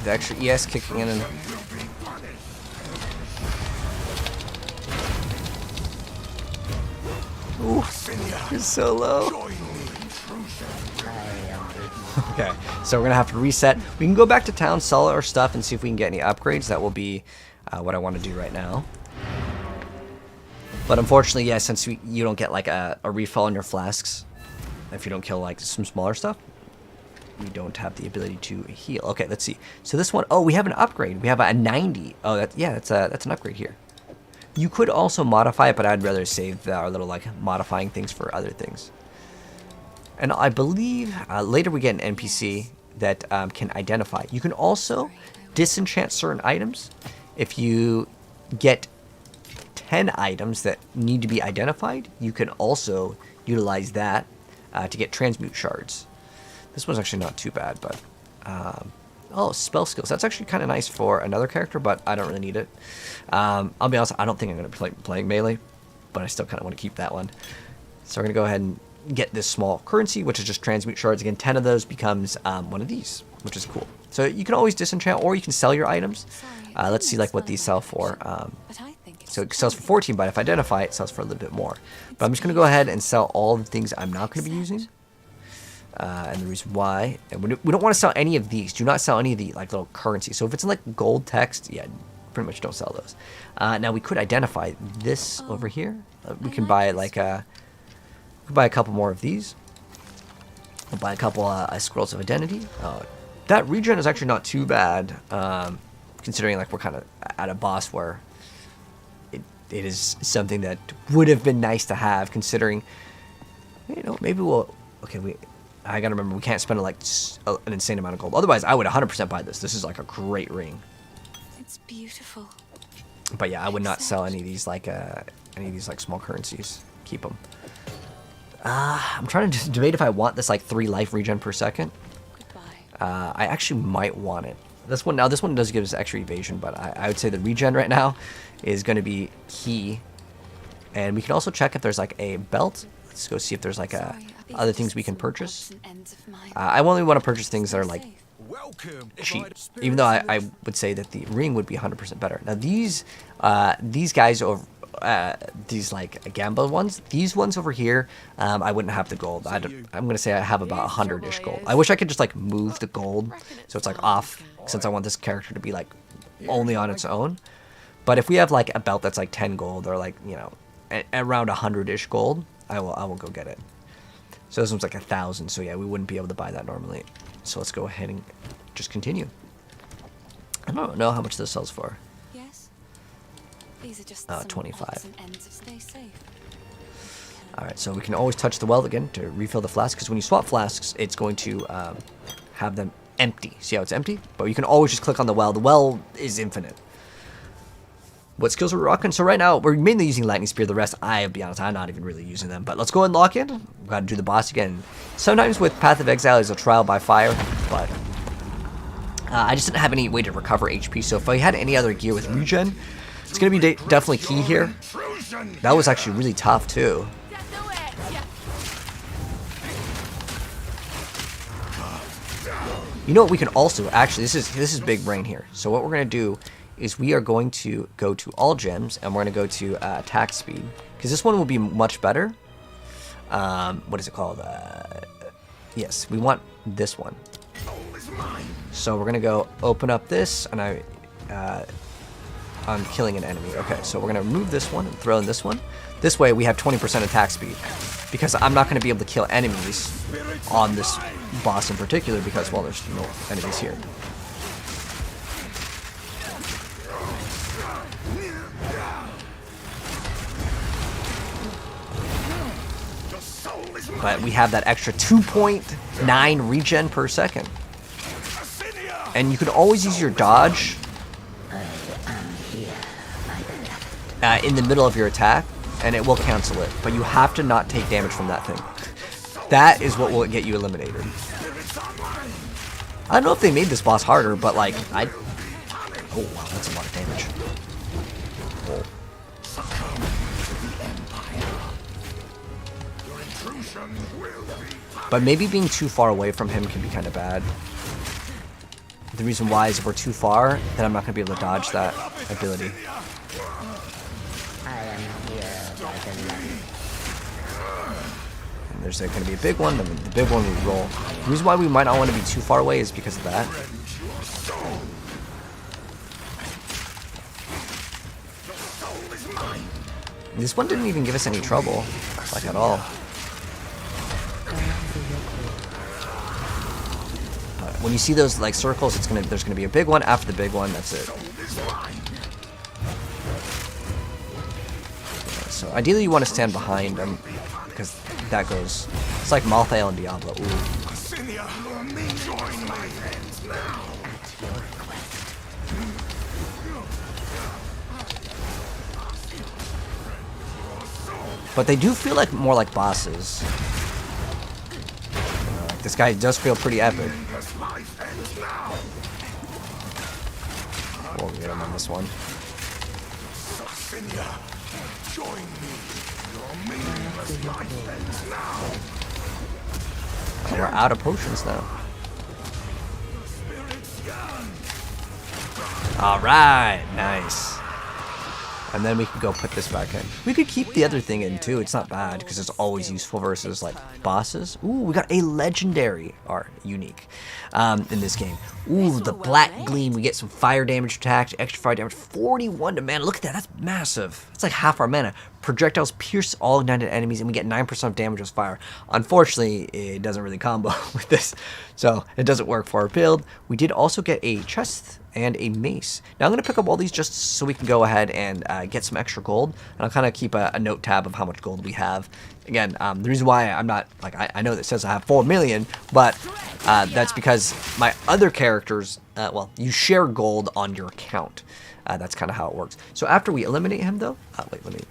The extra ES kicking in and. Ooh, you're so low. Okay, so we're gonna have to reset. We can go back to town, sell our stuff, and see if we can get any upgrades. That will be what I want to do right now. But unfortunately, yeah, since you don't get like a refill on your flasks, if you don't kill like some smaller stuff, we don't have the ability to heal. Okay, let's see. So this one, oh, we have an upgrade. We have a 90. Oh, that's an upgrade here. You could also modify it, but I'd rather save our little like modifying things for other things. And I believe later we get an NPC that can identify. You can also disenchant certain items. If you get 10 items that need to be identified, you can also utilize that to get transmute shards. This one's actually not too bad, but Oh, spell skills. That's actually kind of nice for another character, but I don't really need it. I'll be honest, I don't think I'm going to be playing melee, but I still kind of want to keep that one. So we're going to go ahead and get this small currency, which is just transmute shards. Again, 10 of those becomes one of these, which is cool. So you can always disenchant, or you can sell your items. Let's see like what these sell for. So it sells for 14, but if I identify, it sells for a little bit more. But I'm just going to go ahead and sell all the things I'm not going to be using. And the reason why, and we don't want to sell any of these. Do not sell any of the like little currency. So if it's in like gold text, yeah, pretty much don't sell those. Now we could identify this over here. We can buy like we can buy a couple more of these. We'll buy a couple scrolls of identity. That regen is actually not too bad, considering like we're kind of at a boss where it is something that would have been nice to have. Considering, you know, maybe we'll I gotta remember we can't spend like an insane amount of gold. Otherwise, I would 100% buy this. This is like a great ring. It's beautiful. But yeah, I would not sell any of these like small currencies. Keep them. I'm trying to debate if I want this like 3 life regen per second. Goodbye. I actually might want it. This one does give us extra evasion, but I would say the regen right now is going to be key. And we can also check if there's like a belt. Let's go see if there's like other things we can purchase. I only want to purchase things that are like cheap, even though I would say that the ring would be 100% better. Now these guys over these like Gamba ones, these ones over here, I wouldn't have the gold. I'm gonna say I have about 100-ish gold. I wish I could just like move the gold so it's like off, since I want this character to be like only on its own. But if we have like a belt that's like 10 gold, or like, you know, around 100-ish gold, I will go get it. So this one's like 1,000, so yeah, we wouldn't be able to buy that normally. So let's go ahead and just continue. I don't know how much this sells for. Yes. These are just 25. Stay safe. Alright, so we can always touch the well again to refill the flask, because when you swap flasks, it's going to have them empty. See how it's empty? But you can always just click on the well. The well is infinite. What skills are we rocking? So right now, we're mainly using Lightning Spear. The rest, I'll be honest, I'm not even really using them. But let's go ahead and lock in. We've got to do the boss again. Sometimes with Path of Exile is a trial by fire, but I just didn't have any way to recover HP. So if I had any other gear with regen, it's going to be definitely key here. That was actually really tough too. You know what we can also, actually, this is big brain here. So what we're going to do is we are going to go to all gems, and we're going to go to attack speed, because this one will be much better. What is it called? Yes, we want this one. So we're going to go open up this, and I'm killing an enemy. Okay, so we're going to remove this one and throw in this one. This way we have 20% attack speed, because I'm not going to be able to kill enemies on this boss in particular, because, well, there's no enemies here. But we have that extra 2.9 regen per second. And you can always use your dodge in the middle of your attack, and it will cancel it. But you have to not take damage from that thing. That is what will get you eliminated. I don't know if they made this boss harder, but like, oh wow, that's a lot of damage. Oh. But maybe being too far away from him can be kind of bad. The reason why is if we're too far, then I'm not going to be able to dodge that ability. And there's going to be a big one, then the big one we roll. The reason why we might not want to be too far away is because of that. This one didn't even give us any trouble, like at all. When you see those like circles, there's gonna be a big one. After the big one, that's it. Yeah, so ideally, you want to stand behind them, because that goes. It's like Malthael and Diablo. Ooh. But they do feel like more like bosses. This guy does feel pretty epic. We'll get him on this one. Sophia, join me. Your meaningless life ends now. And we're out of potions now. Spirit's gone. Alright, nice. And then we can go put this back in. We could keep the other thing in too. It's not bad because it's always useful versus like bosses. Ooh, we got a legendary or unique in this game. Ooh, the black gleam. We get some fire damage attack, extra fire damage, 41 to mana. Look at that. That's massive. That's like half our mana. Projectiles pierce all ignited enemies, and we get 9% of damage with fire. Unfortunately, it doesn't really combo with this, so it doesn't work for our build. We did also get a chest and a mace. Now I'm going to pick up all these just so we can go ahead and get some extra gold, and I'll kind of keep a note tab of how much gold we have. Again, the reason why I'm not, like, I know that says I have 4 million, but that's because my other characters, well, you share gold on your account. That's kind of how it works. So after we eliminate him, though, wait, let me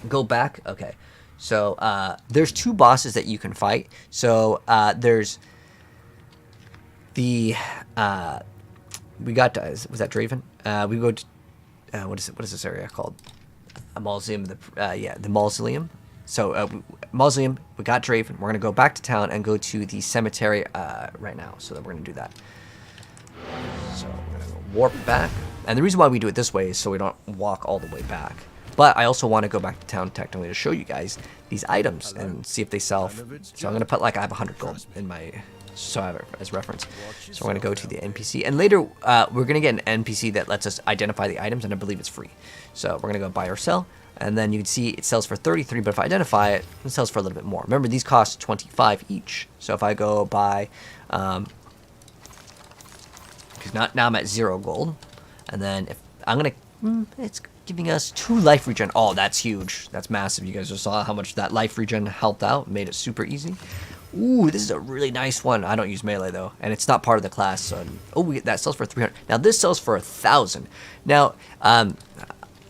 go back. Okay, so there's 2 bosses that you can fight. So there's the we got was that Draven? We go to what is this area called? A Mausoleum. The Mausoleum. So Mausoleum. We got Draven. We're gonna go back to town and go to the cemetery right now. So that we're gonna do that. So we're gonna warp back. And the reason why we do it this way is so we don't walk all the way back. But I also want to go back to town technically to show you guys these items and see if they sell. So I'm gonna put like I have 100 gold in my. So I have it as reference. So we're going to go to the NPC. And later, we're going to get an NPC that lets us identify the items, and I believe it's free. So we're going to go buy or sell. And then you can see it sells for 33, but if I identify it, it sells for a little bit more. Remember, these cost 25 each. So if I go buy... because now I'm at 0 gold. And then if I'm going to... it's giving us 2 life regen. Oh, that's huge. That's massive. You guys just saw how much that life regen helped out. Made it super easy. Ooh, this is a really nice one. I don't use melee though, and it's not part of the class. So, that sells for 300. Now this sells for 1,000. Now, I'm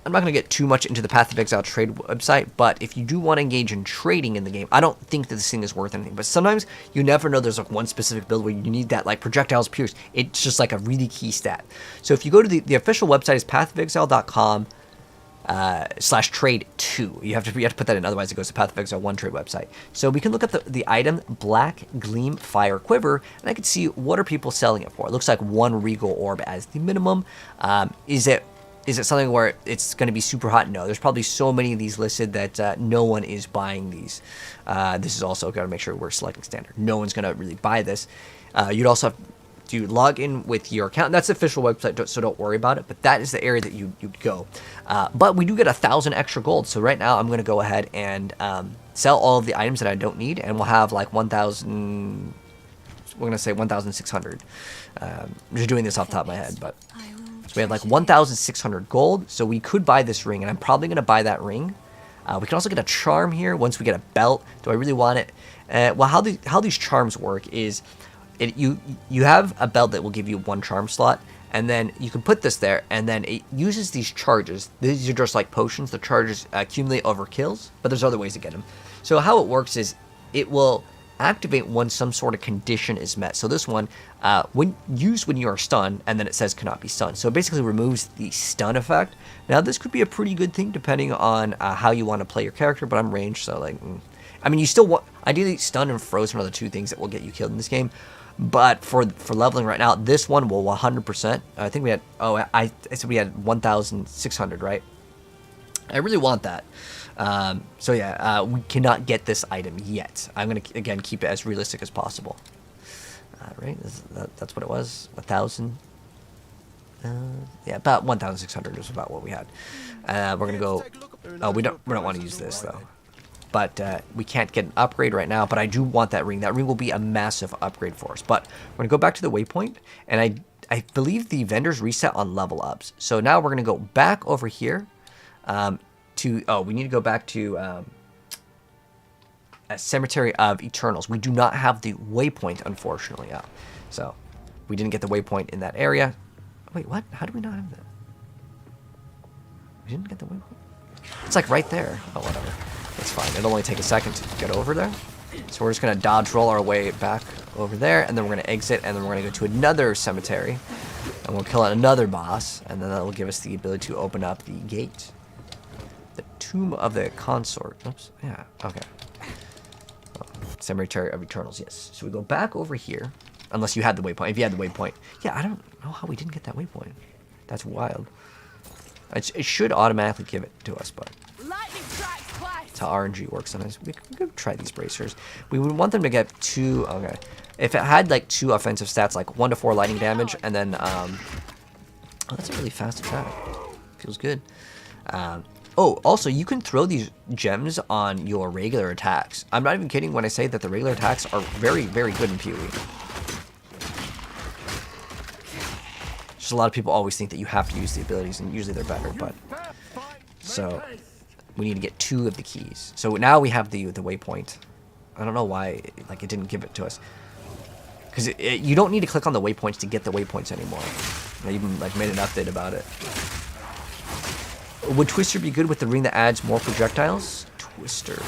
not gonna get too much into the Path of Exile trade website, but if you do want to engage in trading in the game, I don't think that this thing is worth anything. But sometimes you never know. There's like one specific build where you need that like projectiles pierce. It's just like a really key stat. So if you go to the official website is pathofexile.com. /trade 2. You have to put that in, otherwise it goes to Path of Exile 1 trade website. So we can look at the item Black Gleam Fire Quiver, and I can see what are people selling it for. It looks like 1 Regal Orb as the minimum. Is it something where it's going to be super hot? No, there's probably so many of these listed that no one is buying these. This is also got to make sure we're selecting standard. No one's going to really buy this. You'd also have to log in with your account. That's the official website, so don't worry about it, but that is the area that you'd go. But we do get 1,000 extra gold, so right now I'm going to go ahead and sell all of the items that I don't need, and we'll have like 1,000, we're going to say 1,600. I'm just doing this off the top of my head, but so we have like 1,600 gold, so we could buy this ring, and I'm probably going to buy that ring. We can also get a charm here once we get a belt. Do I really want it? Well, how these charms work is you have a belt that will give you 1 charm slot, and then you can put this there, and then it uses these charges. These are just like potions. The charges accumulate over kills, but there's other ways to get them. So how it works is it will activate when some sort of condition is met. So this one, when you are stunned, and then it says cannot be stunned. So it basically removes the stun effect. Now this could be a pretty good thing depending on how you want to play your character, but I'm ranged, so like, I mean, you still want, ideally stun and frozen are the 2 things that will get you killed in this game. But for leveling right now, this one will 100%. I think we had, I said we had 1,600, right? I really want that. So yeah, we cannot get this item yet. I'm going to, again, keep it as realistic as possible. Right, that's what it was, 1,000. Yeah, about 1,600 is about what we had. We're going to go, we don't want to use this though. But we can't get an upgrade right now, but I do want that ring. That ring will be a massive upgrade for us. But we're going to go back to the waypoint, and I believe the vendors reset on level ups. So now we're going to go back over here we need to go back to a Cemetery of Eternals. We do not have the waypoint, unfortunately. So we didn't get the waypoint in that area. Wait, what? How do we not have that? We didn't get the waypoint? It's like right there. Oh, whatever. It's fine. It'll only take a second to get over there. So we're just going to dodge roll our way back over there, and then we're going to exit, and then we're going to go to another cemetery. And we'll kill another boss, and then that will give us the ability to open up the gate. The Tomb of the Consort. Oops. Yeah. Okay. Oh, Cemetery of Eternals. Yes. So we go back over here, unless you had the waypoint. If you had the waypoint, yeah. I don't know how we didn't get that waypoint. That's wild. It should automatically give it to us, but Lightning strikes twice. that's how RNG works sometimes. We could try these bracers. We would want them to get 2. Okay. If it had like 2 offensive stats, like 1 to 4 lightning damage, and then oh, that's a really fast attack. Feels good. Oh, also, you can throw these gems on your regular attacks. I'm not even kidding when I say that the regular attacks are very, very good in PoE. Just a lot of people always think that you have to use the abilities, and usually they're better, but... So, we need to get 2 of the keys. So now we have the waypoint. I don't know why like it didn't give it to us. Because you don't need to click on the waypoints to get the waypoints anymore. They even like made an update about it. Would Twister be good with the ring that adds more projectiles? Twister.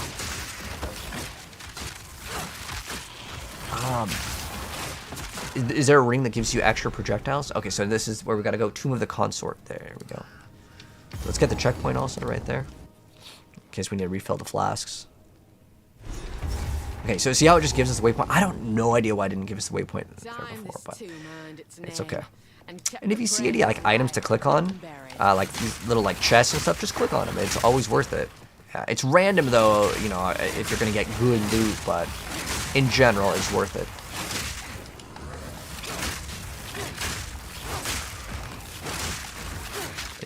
Is there a ring that gives you extra projectiles? Okay, so this is where we gotta go. Tomb of the Consort. There we go. Let's get the checkpoint also right there. In case we need to refill the flasks. Okay, so see how it just gives us the waypoint? I don't no idea why it didn't give us the waypoint there before, but it's okay. And if you see any like items to click on, like these little like chests and stuff, just click on them. It's always worth it. Yeah, it's random though, you know, if you're gonna get good loot, but in general, it's worth it.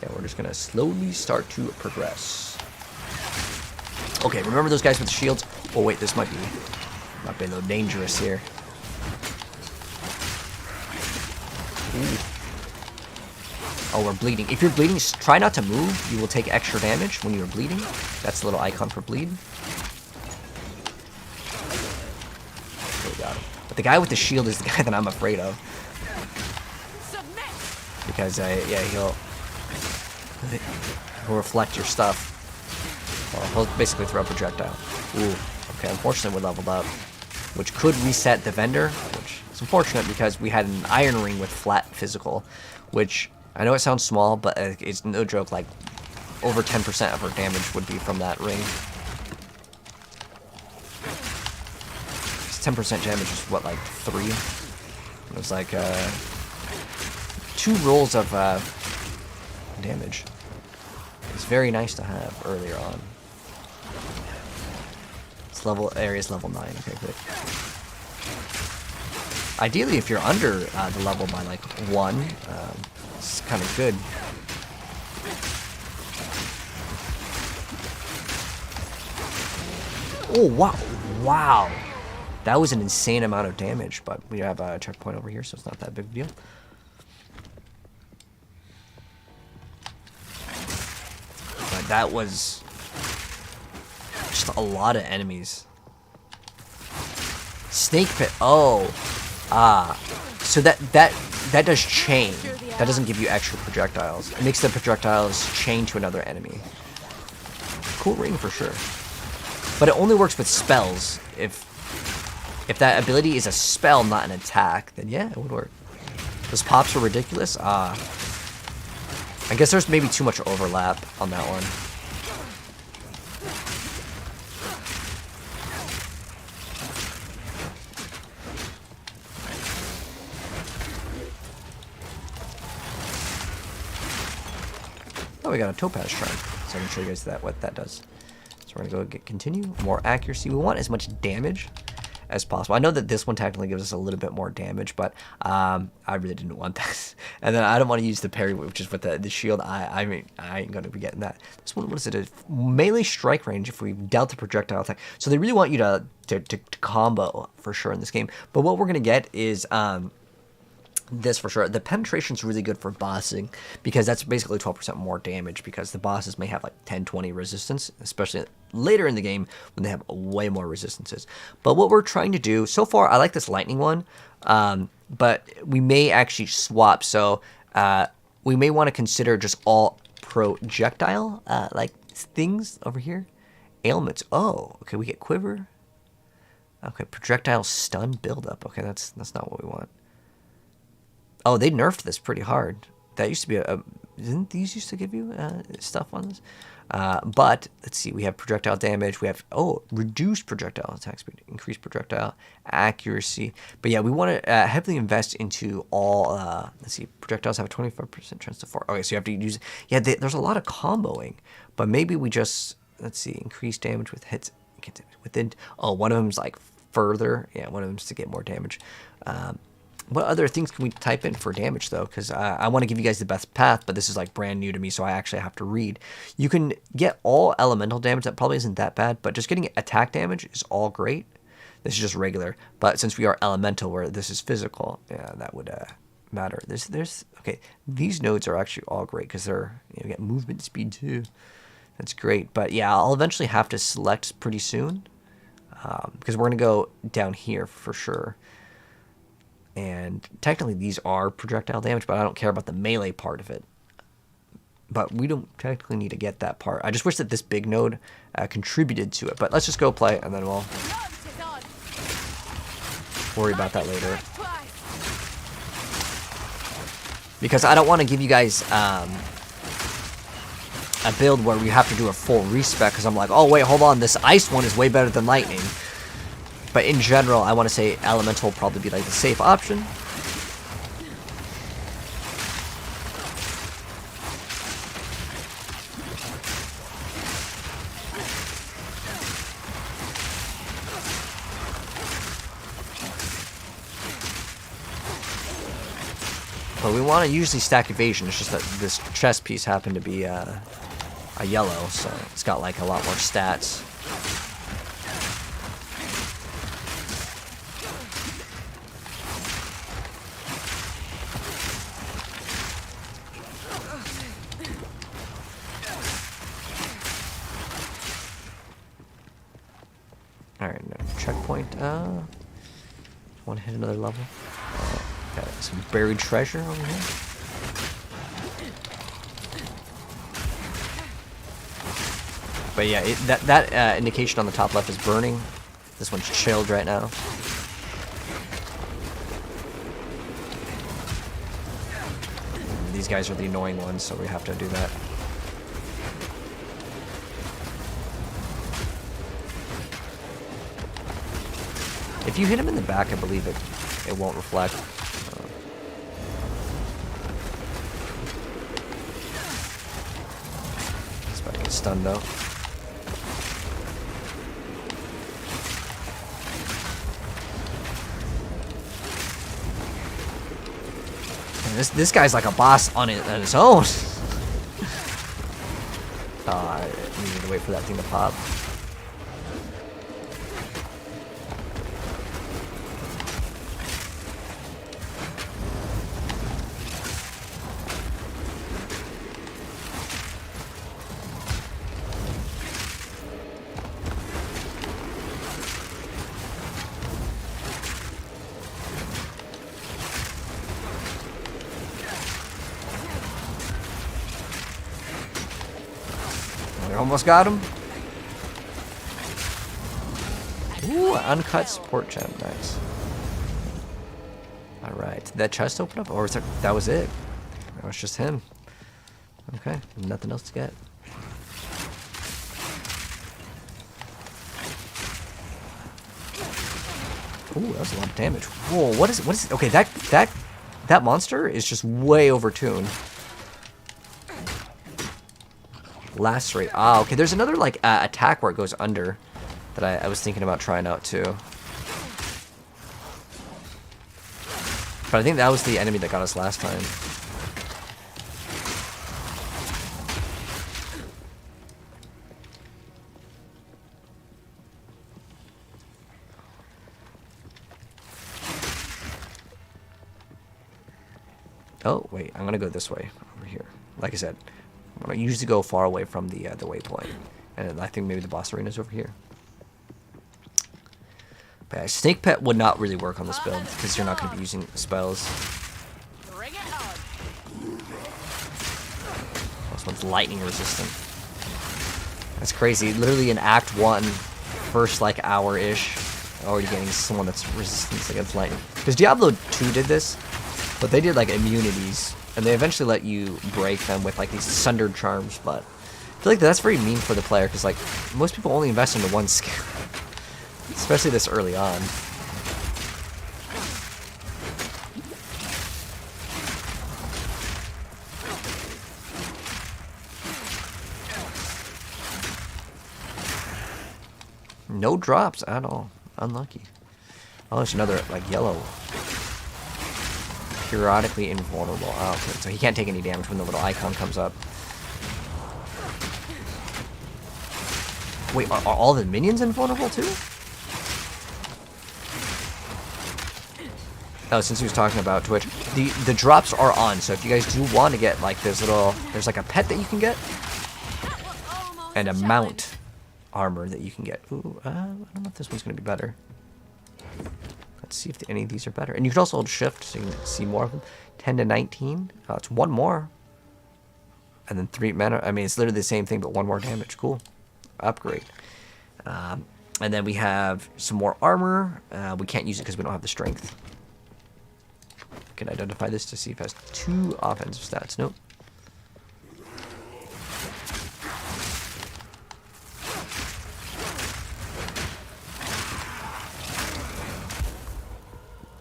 Yeah, we're just gonna slowly start to progress. Okay, remember those guys with the shields? Oh wait, this might be a little dangerous here. Ooh. Oh, we're bleeding. If you're bleeding, try not to move. You will take extra damage when you're bleeding. That's the little icon for bleed. Okay, we got him. But the guy with the shield is the guy that I'm afraid of. Because, yeah, he'll reflect your stuff. Well, he'll basically throw a projectile. Ooh. Okay, unfortunately we leveled up. Which could reset the vendor, which is unfortunate because we had an iron ring with flat physical, which I know it sounds small, but it's no joke, like over 10% of our damage would be from that ring. 10% damage is what, like 3? It was like 2 rolls of damage. It's very nice to have earlier on. Area's level 9. Okay, good. Ideally, if you're under the level by like 1, it's kind of good. Oh wow, wow! That was an insane amount of damage, but we have a checkpoint over here, so it's not that big of a deal. But that was just a lot of enemies. Snake pit. Oh, so that does chain. That doesn't give you extra projectiles. It makes the projectiles chain to another enemy. Cool ring for sure. But it only works with spells. If that ability is a spell, not an attack, then yeah, it would work. Those pops are ridiculous. I guess there's maybe too much overlap on that one. Oh, we got a topaz shrine, so I can show you guys what that does. So we're gonna go continue. More accuracy. We want as much damage as possible. I know that this one technically gives us a little bit more damage, but I really didn't want this. And then I don't want to use the parry, which is with the shield. I mean, I ain't gonna be getting that. This one, what is it? A melee strike range if we dealt the projectile attack. So they really want you to combo for sure in this game. But what we're gonna get is this for sure. The penetration's really good for bossing because that's basically 12% more damage because the bosses may have like 10-20 resistance, especially later in the game when they have way more resistances. But what we're trying to do so far, I like this lightning one, but we may actually swap. So we may want to consider just all projectile like things over here. Ailments. Oh, okay, we get quiver. Okay, projectile stun buildup. Okay, that's not what we want. Oh, they nerfed this pretty hard. That used to be didn't these used to give you stuff on this? But let's see, we have projectile damage. We have reduced projectile attack speed, increased projectile accuracy. But yeah, we want to heavily invest into all. Let's see, projectiles have a 25% chance to fire. Okay, so you have to use. Yeah, there's a lot of comboing, but maybe we just let's see, increase damage with hits within. Oh, one of them's like further. Yeah, one of them's to get more damage. What other things can we type in for damage, though? Because I want to give you guys the best path, but this is like brand new to me, so I actually have to read. You can get all elemental damage. That probably isn't that bad, but just getting attack damage is all great. This is just regular. But since we are elemental, where this is physical, yeah, that would matter. Okay, these nodes are actually all great because they're, you get movement speed too. That's great. But yeah, I'll eventually have to select pretty soon because we're going to go down here for sure. And technically these are projectile damage, but I don't care about the melee part of it. But we don't technically need to get that part. I just wish that this big node contributed to it. But let's just go play, and then we'll worry about that later. Because I don't want to give you guys a build where we have to do a full respec, because I'm like, oh wait, hold on, this ice one is way better than lightning. But in general, I want to say elemental will probably be like the safe option. But we want to usually stack evasion. It's just that this chest piece happened to be a yellow, so it's got like a lot more stats. Alright, no checkpoint. Want to hit another level? Got some buried treasure over here. But yeah, that indication on the top left is burning. This one's chilled right now. And these guys are the annoying ones, so we have to do that. If you hit him in the back, I believe it won't reflect. He's about to get stunned though. And this guy's like a boss on his own. I needed to wait for that thing to pop. Almost got him. Ooh, uncut support gem. Nice. Alright. Did that chest open up? Or was that was it? That was just him. Okay. Nothing else to get. Ooh, that was a lot of damage. Whoa, what is okay, that monster is just way overtuned. Lacerate. Ah, okay. There's another like attack where it goes under that I was thinking about trying out too. But I think that was the enemy that got us last time. Oh, wait. I'm going to go this way over here. Like I said, I usually go far away from the waypoint. And I think maybe the boss arena is over here. But yeah, Snake Pet would not really work on this build because you're not going to be using spells. This one's lightning resistant. That's crazy. Literally in Act 1, first like hour-ish, already getting someone that's resistant against lightning. Because Diablo 2 did this. But they did like immunities, and they eventually let you break them with like these sundered charms. But I feel like that's very mean for the player, because like most people only invest into one skill, especially this early on. No drops at all. Unlucky. Oh, there's another, like, yellow. Periodically invulnerable. Oh, okay. So he can't take any damage when the little icon comes up. Wait, are all the minions invulnerable too? Oh, since he was talking about Twitch, the drops are on. So if you guys do want to get, like, this little... There's, like, a pet that you can get. And a mount armor that you can get. Ooh, I don't know if this one's going to be better. Let's see if any of these are better. And you can also hold shift so you can see more of them. 10 to 19. Oh, it's one more. And then 3 mana. I mean, it's literally the same thing, but 1 more damage. Cool. Upgrade. And then we have some more armor. We can't use it because we don't have the strength. Can identify this to see if it has 2 offensive stats. Nope.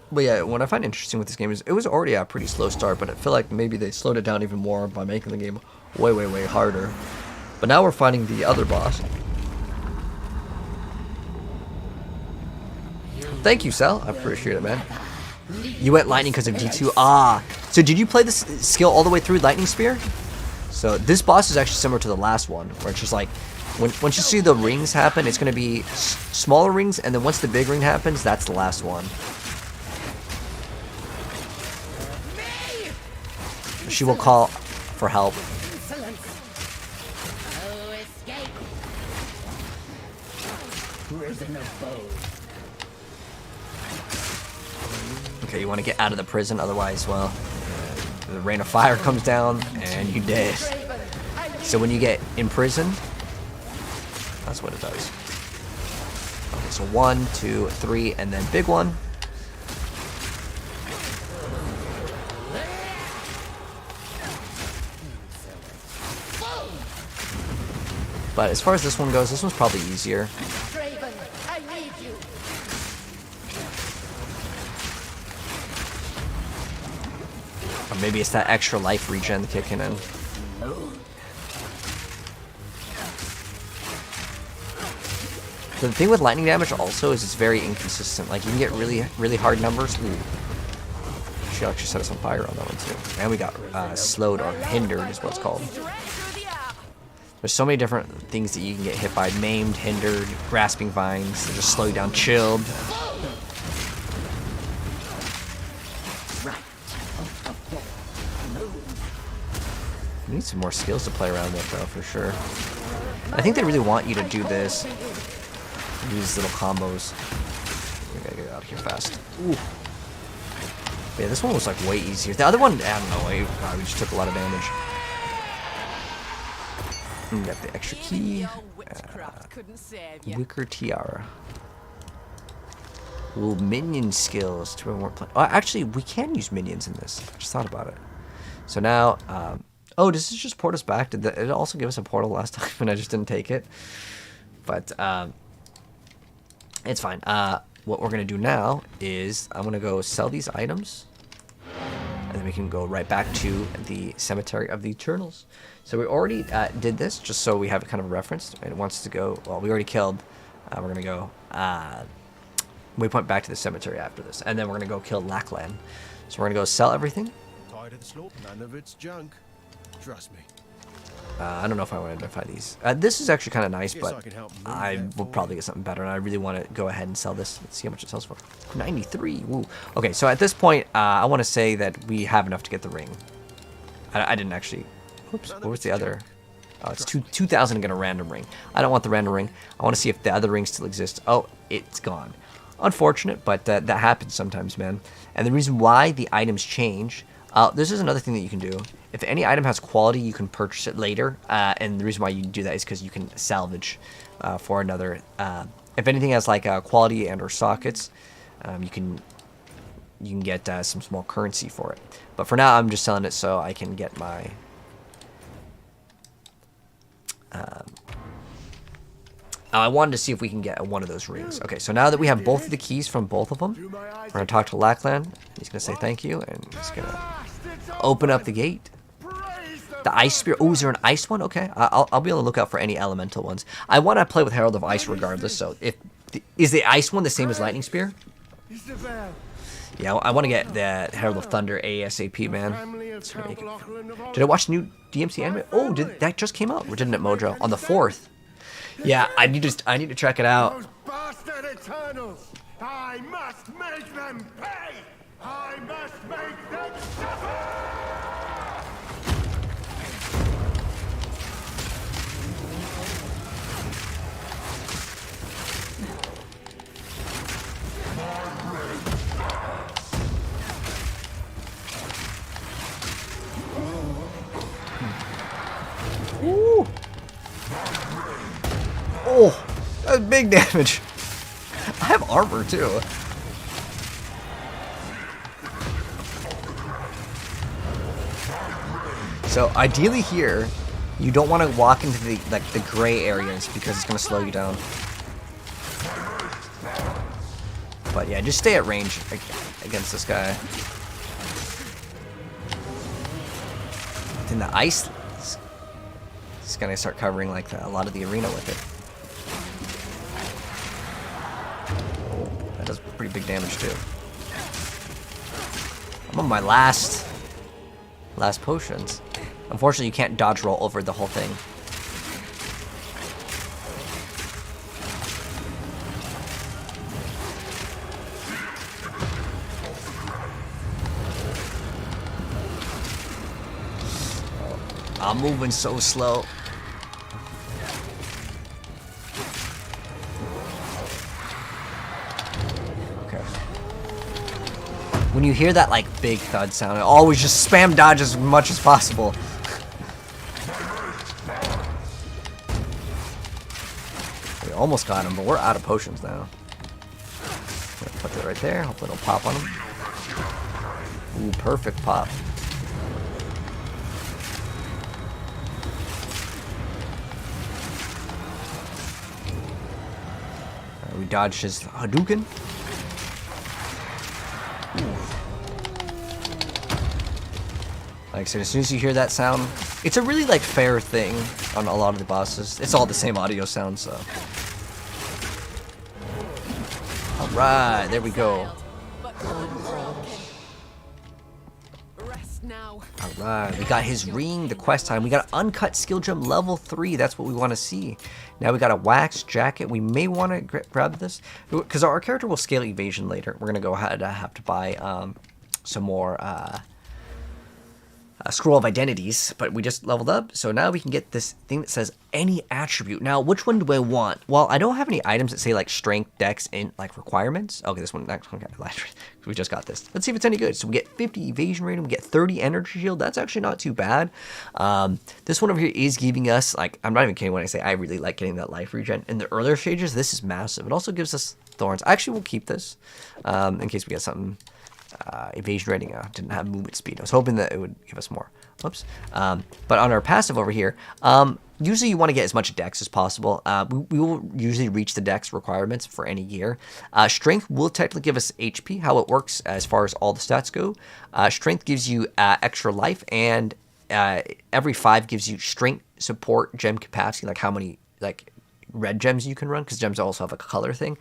But yeah, what I find interesting with this game is it was already a pretty slow start, but I feel like maybe they slowed it down even more by making the game way, way, way harder. But now we're fighting the other boss. Thank you, Sal. I appreciate it, man. You went lightning because of D2. Ah. So did you play this skill all the way through Lightning Spear? So this boss is actually similar to the last one, where it's just like, once you see the rings happen, it's going to be smaller rings, and then once the big ring happens, that's the last one. She will call for help. Okay, you want to get out of the prison, otherwise, well, the rain of fire comes down and you dead. So when you get in prison, that's what it does. Okay, so 1, 2, 3, and then big one. But as far as this one goes, this one's probably easier. Or maybe it's that extra life regen kicking in. So the thing with lightning damage also is it's very inconsistent. Like, you can get really, really hard numbers. Ooh. She actually set us on fire on that one too. And we got slowed or hindered is what it's called. There's so many different things that you can get hit by. Maimed, hindered, grasping vines. They just slow you down. Chilled. You need some more skills to play around with, though, for sure. I think they really want you to do this. Do these little combos. We gotta get out of here fast. Ooh. Yeah, this one was like way easier. The other one, I don't know. We just took a lot of damage. We got the extra key. Wicker Tiara. Ooh, minion skills to more play. Oh, actually, we can use minions in this. I just thought about it. So now, oh, does this just port us back? Did it also give us a portal last time and I just didn't take it? But it's fine. What we're gonna do now is I'm gonna go sell these items, and then we can go right back to the Cemetery of the Eternals. So we already did this, just so we have it kind of referenced. And it wants to go, well, we already killed. We're going to go, we went back to the cemetery after this. And then we're going to go kill Lackland. So we're going to go sell everything. Tired of the slaughter, none of it's junk. Trust me. I don't know if I want to identify these. This is actually kind of nice, but I will probably get something better. And I really want to go ahead and sell this. Let's see how much it sells for. 93. Woo. Okay, so at this point, I want to say that we have enough to get the ring. I didn't actually... Oops, what was the other? Oh, it's 2,000 to get a random ring. I don't want the random ring. I want to see if the other ring still exists. Oh, it's gone. Unfortunate, but that happens sometimes, man. And the reason why the items change, this is another thing that you can do. If any item has quality, you can purchase it later. And the reason why you do that is because you can salvage for another. If anything has like quality and or sockets, you can you can get some small currency for it. But for now, I'm just selling it so I can get my... I wanted to see if we can get one of those rings. Okay, so now that we have both of the keys from both of them, we're going to talk to Lackland. He's going to say thank you, and he's going to open up the gate. The ice spear. Oh, is there an ice one? Okay, I'll be on the lookout for any elemental ones. I want to play with Herald of Ice regardless, so is the ice one the same as Lightning Spear? Yeah, I want to get the Herald of Thunder ASAP, man. Did I watch new DMC anime? Oh, that just came out? Or didn't it, Mojo? On the 4th. Yeah, I need to check it out. Those bastard Eternals! I must make them pay! I must make them suffer! Ooh. Oh, that's big damage. I have armor too. So ideally here, you don't want to walk into the gray areas because it's going to slow you down. But yeah, just stay at range against this guy. Then the ice is going to start covering like a lot of the arena with it. Oh, that does pretty big damage too. I'm on my last potions. Unfortunately, you can't dodge roll over the whole thing. I'm moving so slow. Okay. When you hear that like big thud sound, always just spam dodge as much as possible. We almost got him, but we're out of potions now. Put that right there. Hopefully it'll pop on him. Ooh, perfect pop. We dodged his Hadouken. Like I said, as soon as you hear that sound, it's a really like fair thing on a lot of the bosses. It's all the same audio sound, so. Alright, there we go. Alright, we got his ring, the quest time. We got an uncut skill gem level 3. That's what we want to see. Now we got a wax jacket. We may want to grab this because our character will scale evasion later. We're going to go ahead and have to buy some more scroll of identities, but we just leveled up. So now we can get this thing that says any attribute. Now, which one do I want? Well, I don't have any items that say like strength, dex, and like requirements. Okay, this one, next one, we just got this. Let's see if it's any good. So we get 50 evasion rating, we get 30 energy shield. That's actually not too bad. This one over here is giving us like, I'm not even kidding when I say I really like getting that life regen. In the earlier stages, this is massive. It also gives us thorns. Actually, we'll keep this in case we get something. Evasion rating didn't have movement speed. I was hoping that it would give us more. Whoops. But on our passive over here, usually you want to get as much dex as possible. We will usually reach the dex requirements for any gear. Strength will technically give us HP. How it works as far as all the stats go. Strength gives you extra life, and every 5 gives you strength, support, gem capacity, like how many like red gems you can run, because gems also have a color thing.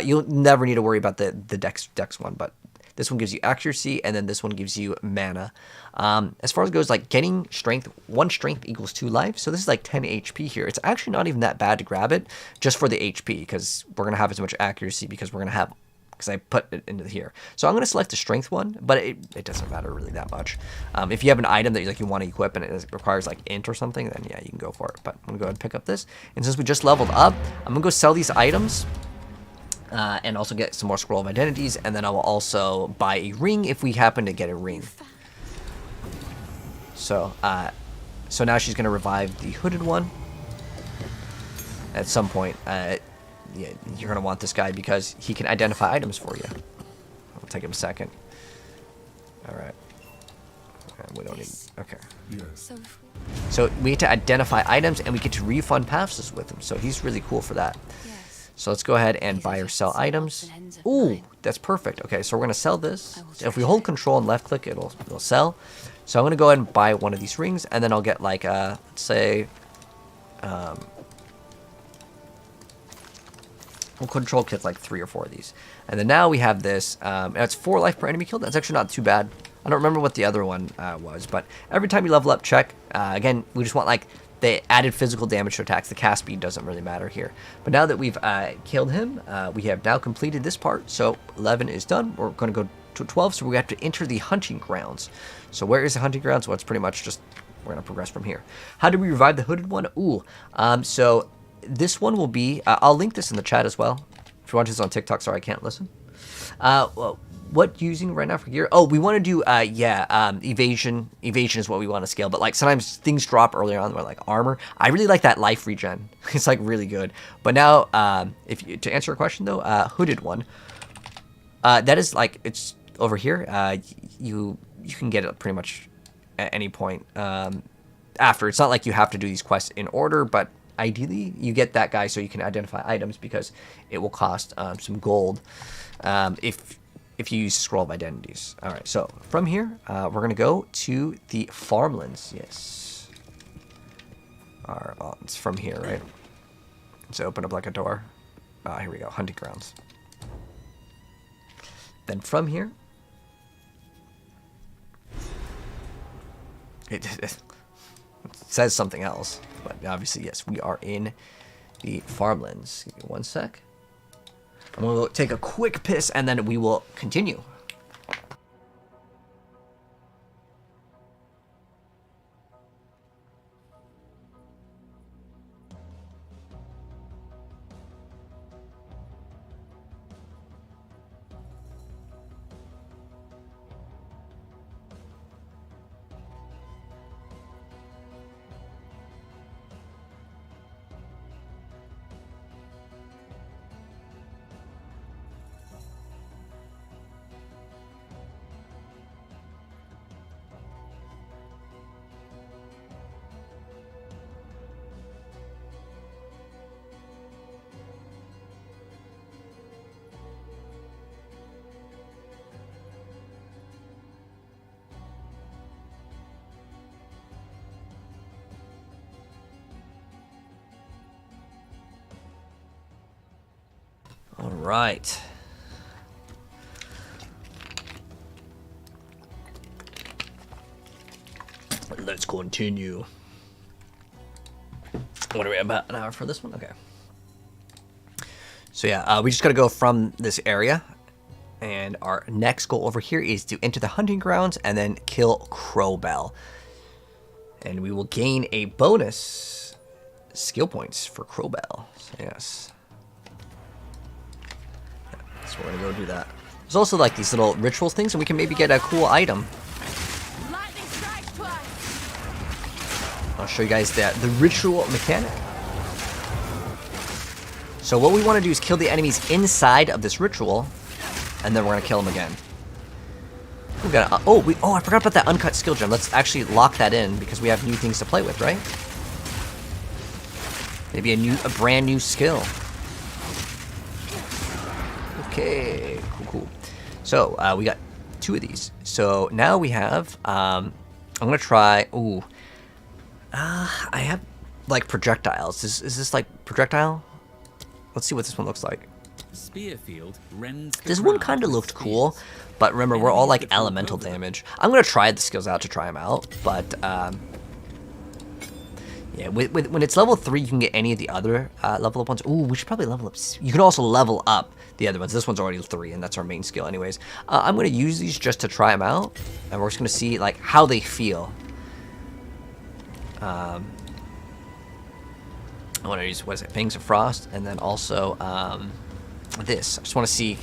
You'll never need to worry about the dex one, but this one gives you accuracy, and then this one gives you mana. As far as it goes, like getting strength, 1 strength equals 2 life. So this is like 10 HP here. It's actually not even that bad to grab it just for the HP, because we're going to have as much accuracy because we're going to have, because I put it into here. So I'm going to select the strength one, but it doesn't matter really that much. If you have an item that you want to equip and it requires like int or something, then yeah, you can go for it. But I'm going to go ahead and pick up this. And since we just leveled up, I'm going to go sell these items. And also get some more scroll of identities, and then I will also buy a ring if we happen to get a ring. So now she's gonna revive the hooded one. At some point, yeah, you're gonna want this guy because he can identify items for you. It'll take him a second. All right. We don't need. Okay. So So we get to identify items and we get to refund passes with him. So he's really cool for that. yes. So let's go ahead and buy or sell items. Ooh, that's perfect. Okay, so we're gonna sell this. If we hold control and left click, it'll sell. So I'm gonna go ahead and buy one of these rings, and then I'll get like let's say, we'll control kit like 3 or 4 of these, and then now we have this. And it's 4 life per enemy killed. That's actually not too bad. I don't remember what the other one was, but every time you level up, check. Again, we just want like the added physical damage to attacks. The cast speed doesn't really matter here. But now that we've killed him, we have now completed this part. So 11 is done. We're going to go to 12, so we have to enter the hunting grounds. So where is the hunting grounds? Well, it's pretty much just, we're going to progress from here. How do we revive the hooded one? Ooh, so this one will be, I'll link this in the chat as well. If you watch this on TikTok, sorry, I can't listen. Well, what using right now for gear? Oh, we want to do, evasion. Evasion is what we want to scale, but like sometimes things drop earlier on, like armor. I really like that life regen. It's like really good. But now, to answer your question though, hooded one, that is like, it's over here. You can get it pretty much at any point after. It's not like you have to do these quests in order, but ideally you get that guy so you can identify items, because it will cost some gold if you use scroll of identities. All right, so from here we're gonna go to the farmlands. Yes. All right, well, it's from here, right? So open up like a door. Here we go, hunting grounds. Then from here, it says something else, but obviously, yes, we are in the farmlands. Give me 1 sec. I'm gonna take a quick piss, and then we will continue. All right. Let's continue. What are we, about an hour for this one? Okay. So yeah, we just gotta go from this area, and our next goal over here is to enter the hunting grounds and then kill Crowbell, and we will gain a bonus skill points for Crowbell. So yes. So we're gonna go do that. There's also like these little ritual things, and we can maybe get a cool item. Lightning strikes twice. I'll show you guys the ritual mechanic. So what we want to do is kill the enemies inside of this ritual, and then we're gonna kill them again. We got I forgot about that uncut skill gem. Let's actually lock that in, because we have new things to play with, right? Maybe a brand new skill. Okay, cool. So we got 2 of these. So now we have. I'm gonna try. Ooh, I have like projectiles. Is this like projectile? Let's see what this one looks like. Spearfield rends the This one ground kind of with looked cool, spears. but remember, we're all like Enemies that fall elemental over them. damage. I'm gonna try the skills out to try them out, but yeah, when it's level 3, you can get any of the other level up ones. Ooh, we should probably level up. You can also level up the other ones. This one's already 3, and that's our main skill anyways. I'm gonna use these just to try them out, and we're just gonna see like how they feel. I want to use, what is it, Fangs of Frost, and then also this. I just want to see,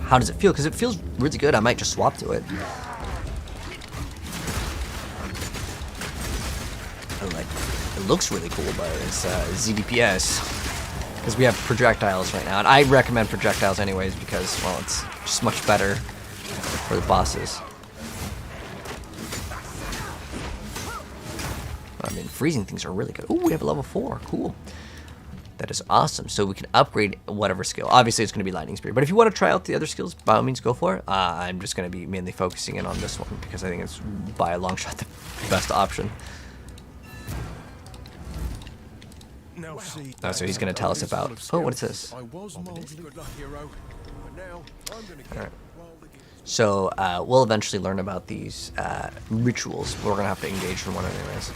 how does it feel, because it feels really good. I might just swap to it. It looks really cool, but it's ZDPS, because we have projectiles right now, and I recommend projectiles anyways, because, well, it's just much better for the bosses. freezing things are really good. Ooh, we have a level 4. Cool. That is awesome. So we can upgrade whatever skill. Obviously, it's going to be Lightning Spear. But if you want to try out the other skills, by all means, go for it. I'm just going to be mainly focusing in on this one because I think it's by a long shot the best option. Oh, so he's going to tell us about... Oh, what is this? Alright. So we'll eventually learn about these rituals. We're going to have to engage in one anyways.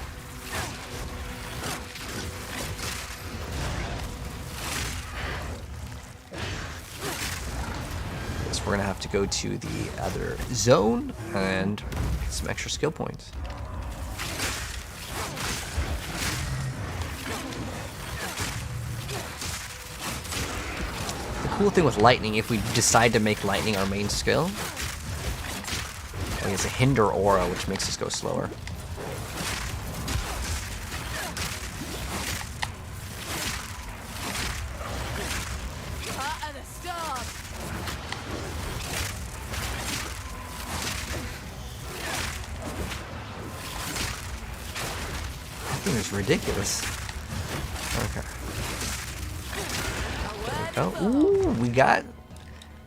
We're going to have to go to the other zone and get some extra skill points. The cool thing with lightning, if we decide to make lightning our main skill, it's a hinder aura, which makes us go slower. It's ridiculous. Okay. There we go. Ooh, we got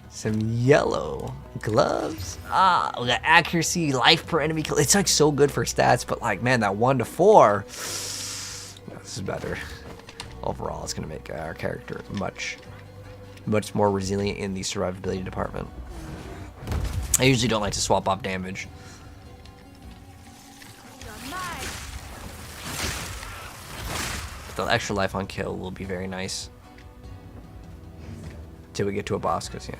some yellow gloves. Ah, we got accuracy, life per enemy kill. It's like so good for stats, but like, man, that 1 to 4. This is better. Overall, it's gonna make our character much more resilient in the survivability department. I usually don't like to swap off damage. The extra life on kill will be very nice till we get to a boss, because yeah.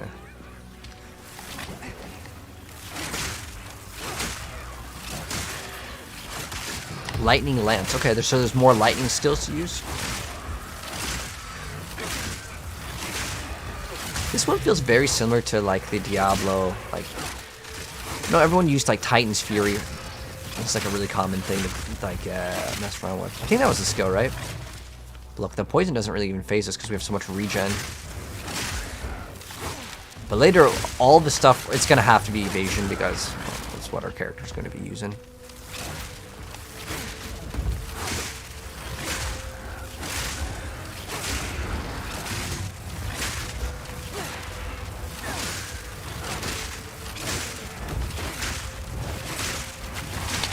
Lightning lance. Okay, so there's more lightning skills to use. This one feels very similar to like the Diablo. Like, no, everyone used like Titan's Fury. It's like a really common thing to like mess around with. I think that was the skill, right? Look, the poison doesn't really even phase us because we have so much regen. But later, all the stuff, it's going to have to be evasion because well, that's what our character's going to be using.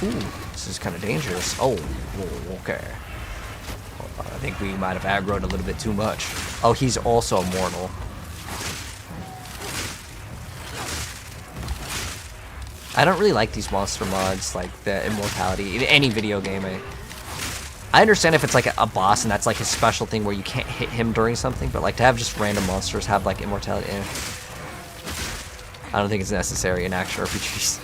Ooh, this is kind of dangerous. Oh, okay. I think we might have aggroed a little bit too much. Oh, he's also immortal. I don't really like these monster mods, like the immortality in any video game. I understand if it's like a boss and that's like his special thing where you can't hit him during something, but like to have just random monsters have like immortality, I don't think it's necessary in action RPGs.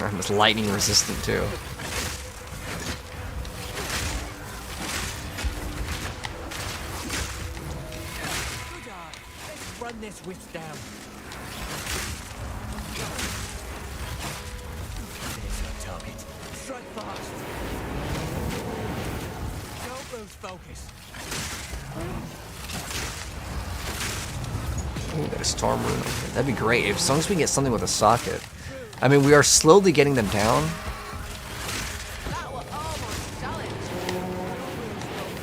I'm just lightning resistant too. Run this witch down. There's your target. Strike fast. Don't lose focus. Ooh, got a storm rune. That'd be great as long as we can get something with a socket. I mean, we are slowly getting them down.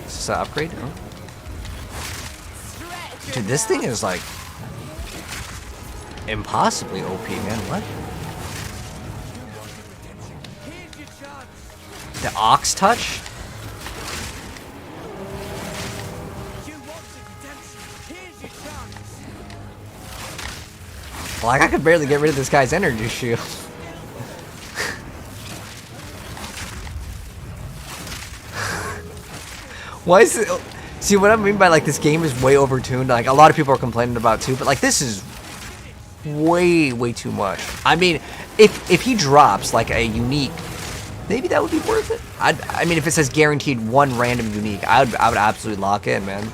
Is this an upgrade? Oh. Dude, this thing is like impossibly OP, man. What? The Ox Touch? Like, I could barely get rid of this guy's energy shield. Why is it... See, what I mean by, like, this game is way overtuned. Like, a lot of people are complaining about, too. But, like, this is way too much. I mean, if he drops, like, a unique... Maybe that would be worth it. I mean, if it says guaranteed one random unique, I would absolutely lock in, man.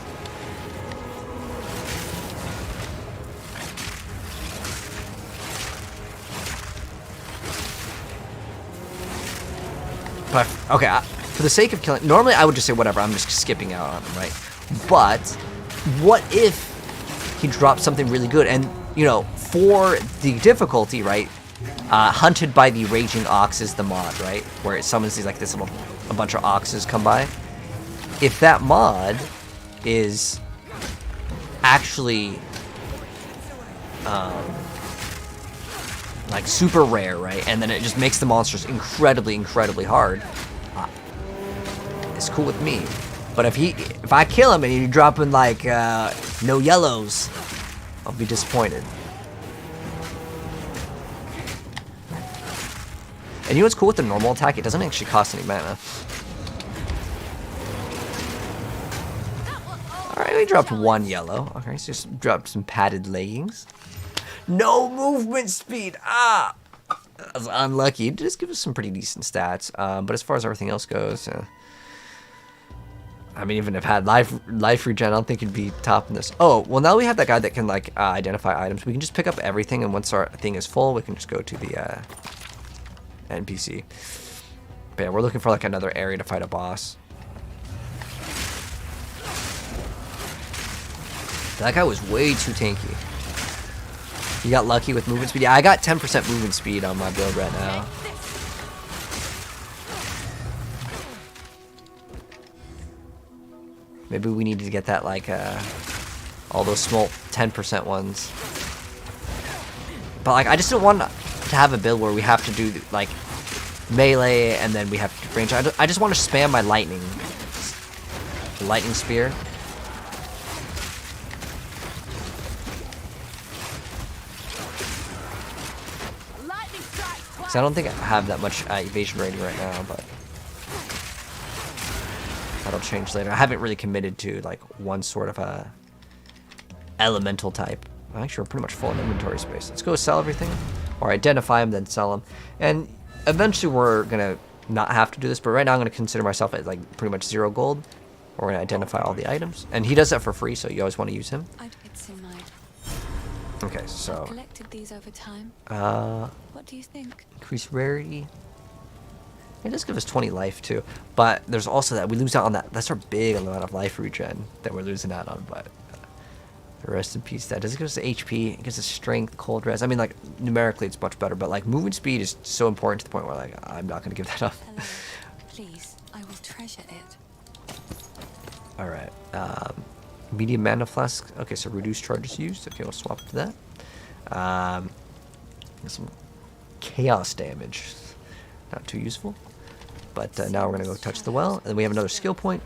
But, okay, for the sake of killing... Normally, I would just say, whatever, I'm just skipping out on him, right? But, what if he drops something really good? And, you know, for the difficulty, right, Hunted by the Raging Ox is the mod, right? Where it summons these, like, this little, a bunch of oxes come by. If that mod is actually, like, super rare, right? And then it just makes the monsters incredibly, incredibly hard. It's cool with me. But if I kill him and he's dropping, like, no yellows, I'll be disappointed. And you know what's cool with the normal attack? It doesn't actually cost any mana. Alright, we dropped 1 yellow. Okay, so just dropped some padded leggings. No movement speed! Ah! That was unlucky. It just gives us some pretty decent stats. But as far as everything else goes, I mean, even if I had life regen, I don't think it'd be topping this. Oh, well, now we have that guy that can, like, identify items. We can just pick up everything, and once our thing is full, we can just go to the NPC. But yeah, we're looking for, like, another area to fight a boss. That guy was way too tanky. You got lucky with movement speed? Yeah, I got 10% movement speed on my build right now. Maybe we needed to get that, like, all those small 10% ones. But, like, I just don't want to have a build where we have to do, like, melee and then we have to range. I just want to spam my lightning spear. Because I don't think I have that much evasion rating right now, but that'll change later. I haven't really committed to, like, one sort of a elemental type. Actually, we're pretty much full in inventory space. Let's go sell everything, or identify them, then sell them. And eventually we're going to not have to do this, but right now I'm going to consider myself at, like, pretty much 0 gold. We're going to identify all the items. And he does that for free, so you always want to use him. It's in mind. Okay, so... I've collected these over time. What do you think? Increase rarity. It does give us 20 life, too. But there's also that we lose out on that. That's our big amount of life regen that we're losing out on, but... Rest in peace. That does give us HP. It gives us strength, cold res. I mean, like, numerically it's much better, but, like, movement speed is so important to the point where, like, I'm not going to give that up. Hello. Please, I will treasure it. Alright. Medium mana flask. Okay, so reduce charges used. Okay, we'll swap to that. Some chaos damage. Not too useful. But now we're going to go touch the well. And then we have another skill point.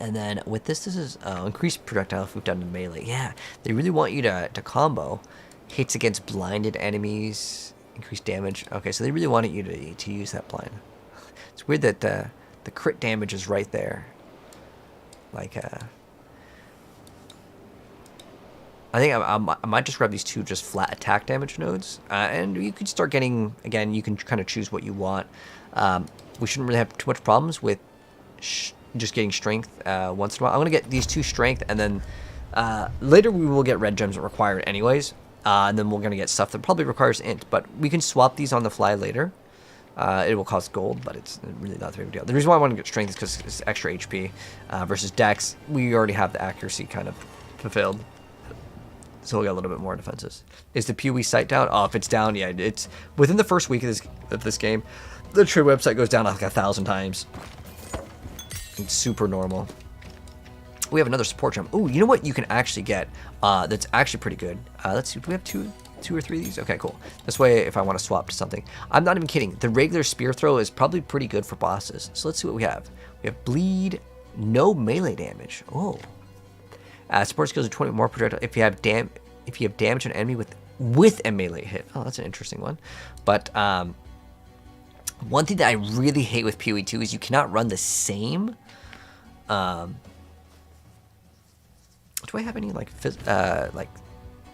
And then with this is increased projectile if we've done the melee. Yeah, they really want you to combo hits against blinded enemies, increase damage. Okay, so they really wanted you to use that blind. It's weird that the crit damage is right there. Like, I think I might just grab these 2 just flat attack damage nodes. And you can start getting, again, you can kind of choose what you want. We shouldn't really have too much problems with just getting strength once in a while. I'm going to get these 2 strength, and then later we will get red gems that require it anyways. And then we're going to get stuff that probably requires int. But we can swap these on the fly later. It will cost gold, but it's really not a big deal. The reason why I want to get strength is because it's extra HP versus dex. We already have the accuracy kind of fulfilled. So we'll get a little bit more defenses. Is the PoE site down? Oh, if it's down, yeah, it's within the first week of this game, the trade website goes down like 1,000 times. It's super normal. We have another support gem. Oh, you know what you can actually get that's actually pretty good? Let's see, do we have two or 3 of these? Okay, cool. This way, if I want to swap to something. I'm not even kidding. The regular spear throw is probably pretty good for bosses. So let's see what we have. We have bleed, no melee damage. Oh. Support skills are 20 more projectile if you have damage an enemy with a melee hit. Oh, that's an interesting one. But one thing that I really hate with PoE 2 is you cannot run the same. Do I have any like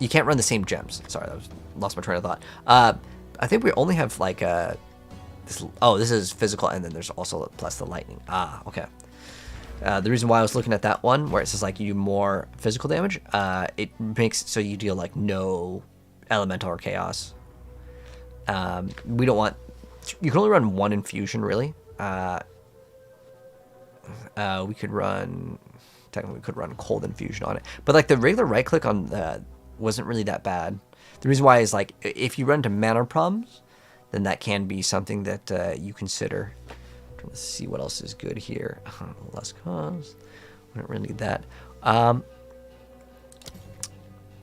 you can't run the same gems? Sorry, lost my train of thought. I think we only have like this. Oh, this is physical, and then there's also plus the lightning. Ah, okay. The reason why I was looking at that one, where it says like you do more physical damage, it makes so you deal like no elemental or chaos. We don't want. You can only run 1 infusion, really. We could run. Technically, we could run cold infusion on it, but like the regular right click on the wasn't really that bad. The reason why is like if you run into mana problems, then that can be something that you consider. Let's see what else is good here. Less cost. We don't really need that.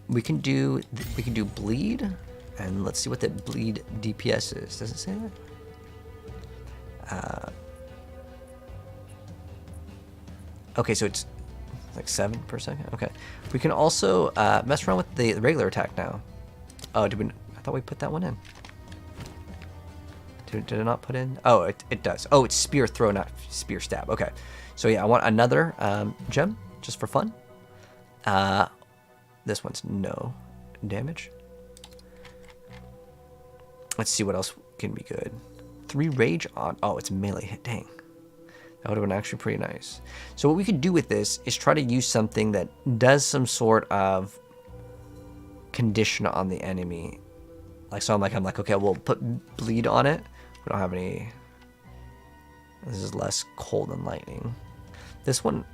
We can do bleed, and let's see what the bleed DPS is. Does it say that? Okay, so it's like 7 per second. Okay, we can also mess around with the regular attack now. Oh, did we? I thought we put that one in. Did it not put in? Oh, it does. Oh, it's spear throw, not spear stab. Okay, so yeah, I want another gem just for fun. This one's no damage. Let's see what else can be good. 3 rage on. Oh, it's melee hit. Dang. That would have been actually pretty nice. So what we could do with this is try to use something that does some sort of condition on the enemy. Like, so I'm like, okay, we'll put bleed on it. We don't have any. This is less cold than lightning. This one,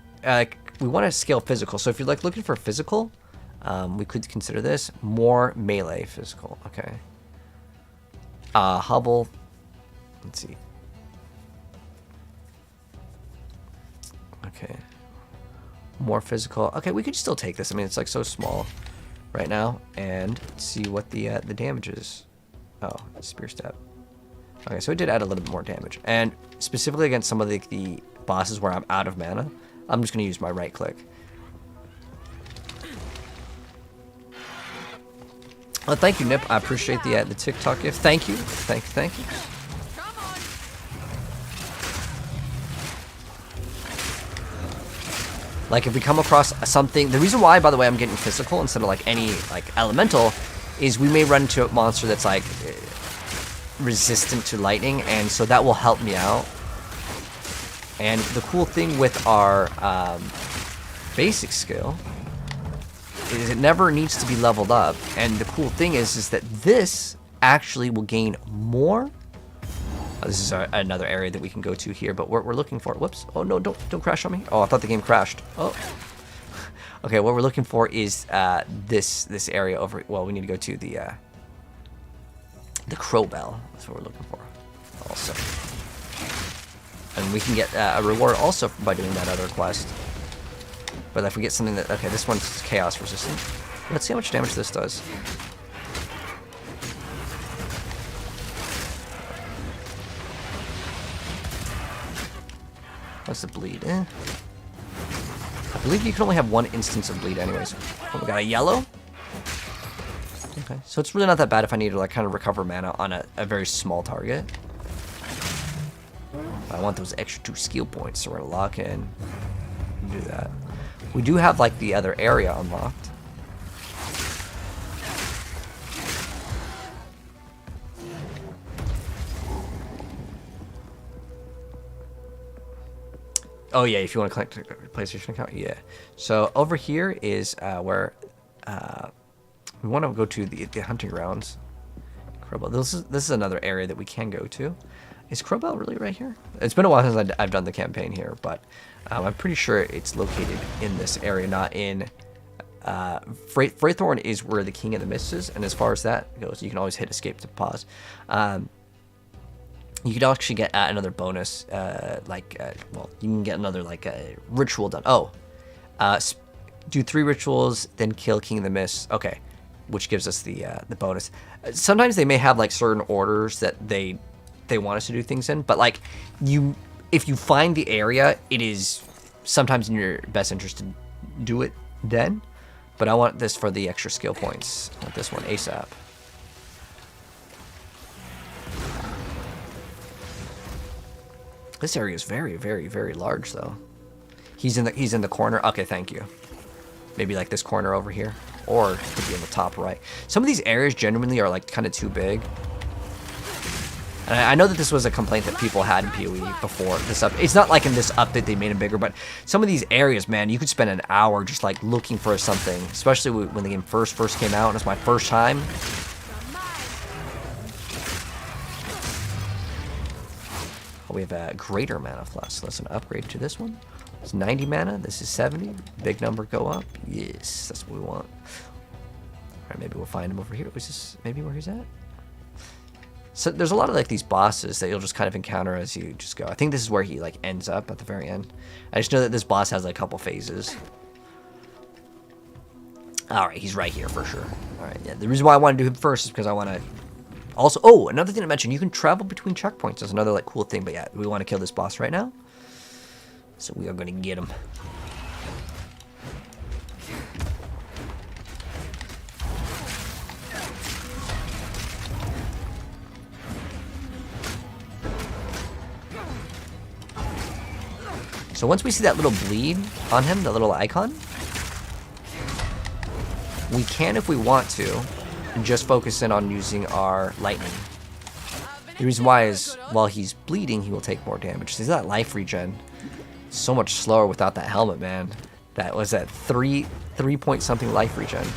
we want to scale physical. So if you're like looking for physical, we could consider this more melee physical. Okay. Hubble. Let's see. Okay. More physical. Okay, we could still take this. I mean, it's like so small right now, and see what the damage is. Oh, spear stab. Okay, so it did add a little bit more damage, and specifically against some of the bosses where I'm out of mana, I'm just gonna use my right click. Oh, thank you, Nip. I appreciate the TikTok gift. Thank you, thank you. Like if we come across something, the reason why, by the way, I'm getting physical instead of like any like elemental, is we may run into a monster that's like resistant to lightning, and so that will help me out. And the cool thing with our basic skill is it never needs to be leveled up, and the cool thing is that this actually will gain more. This is another area that we can go to here, but we're looking for. Whoops! Oh no! Don't crash on me! Oh, I thought the game crashed. Oh. Okay, what we're looking for is this area over. Well, we need to go to the Crow Bell. That's what we're looking for. Also, and we can get a reward also by doing that other quest. But if we get something that, okay, this one's chaos resistant. Let's see how much damage this does. What's the bleed? I believe you can only have 1 instance of bleed anyways. Oh, we got a yellow? Okay, so it's really not that bad if I need to like kind of recover mana on a very small target. I want those extra 2 skill points, so we're gonna lock in and do that. We do have like the other area unlocked. Oh yeah, if you want to collect a PlayStation account, yeah. So over here is where we want to go to the hunting grounds. Crowbell. This is another area that we can go to. Is Crowbell really right here? It's been a while since I've done the campaign here, but I'm pretty sure it's located in this area, not in. Freythorn is where the King of the Mist is, and as far as that goes, you can always hit escape to pause. You could actually get another bonus, well, you can get another like ritual done. Oh, do 3 rituals, then kill King of the Mist. Okay, which gives us the bonus. Sometimes they may have like certain orders that they want us to do things in, but like if you find the area, it is sometimes in your best interest to do it then. But I want this for the extra skill points. I want this one ASAP. This area is very, very, very large, though. He's in the corner. Okay, thank you. Maybe like this corner over here, or it could be in the top right. Some of these areas genuinely are like kind of too big. And I know that this was a complaint that people had in PoE before this up. It's not like in this update they made them bigger, but some of these areas, man, you could spend an hour just like looking for something, especially when the game first came out, and it's my first time. We have a greater mana flux. So let's upgrade to this one. It's 90 mana. This is 70. Big number go up. Yes, that's what we want. All Alright, maybe we'll find him over here. Was this maybe where he's at? So there's a lot of like these bosses that you'll just kind of encounter as you just go. I think this is where he like ends up at the very end. I just know that this boss has like a couple phases. Alright, he's right here for sure. Alright, yeah. The reason why I want to do him first is because I want to also... Oh, another thing to mention. You can travel between checkpoints. That's another like cool thing. But yeah, we want to kill this boss right now. So we are going to get him. So once we see that little bleed on him, the little icon, we can, if we want to, just focus in on using our lightning. The reason why is, while he's bleeding, he will take more damage. See that life regen? So much slower without that helmet, man. That was at 3 point something life regen.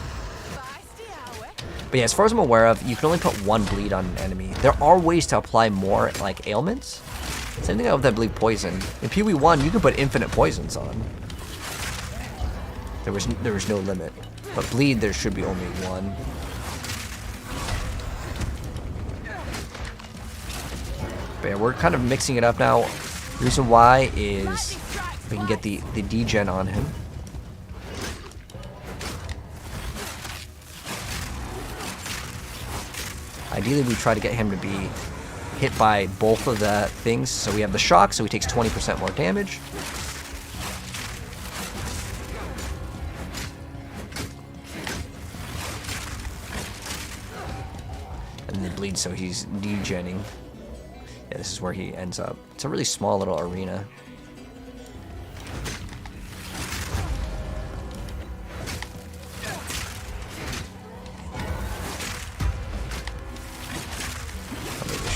But yeah, as far as I'm aware of, you can only put 1 bleed on an enemy. There are ways to apply more, like, ailments. Same thing with, I believe, poison. In PvE1, you can put infinite poisons on. There was no limit. But bleed, there should be only 1. But yeah, we're kind of mixing it up now. The reason why is we can get the degen on him. Ideally, we try to get him to be hit by both of the things. So we have the shock, so he takes 20% more damage. And then bleed, so he's degenning. Yeah, this is where he ends up. It's a really small little arena.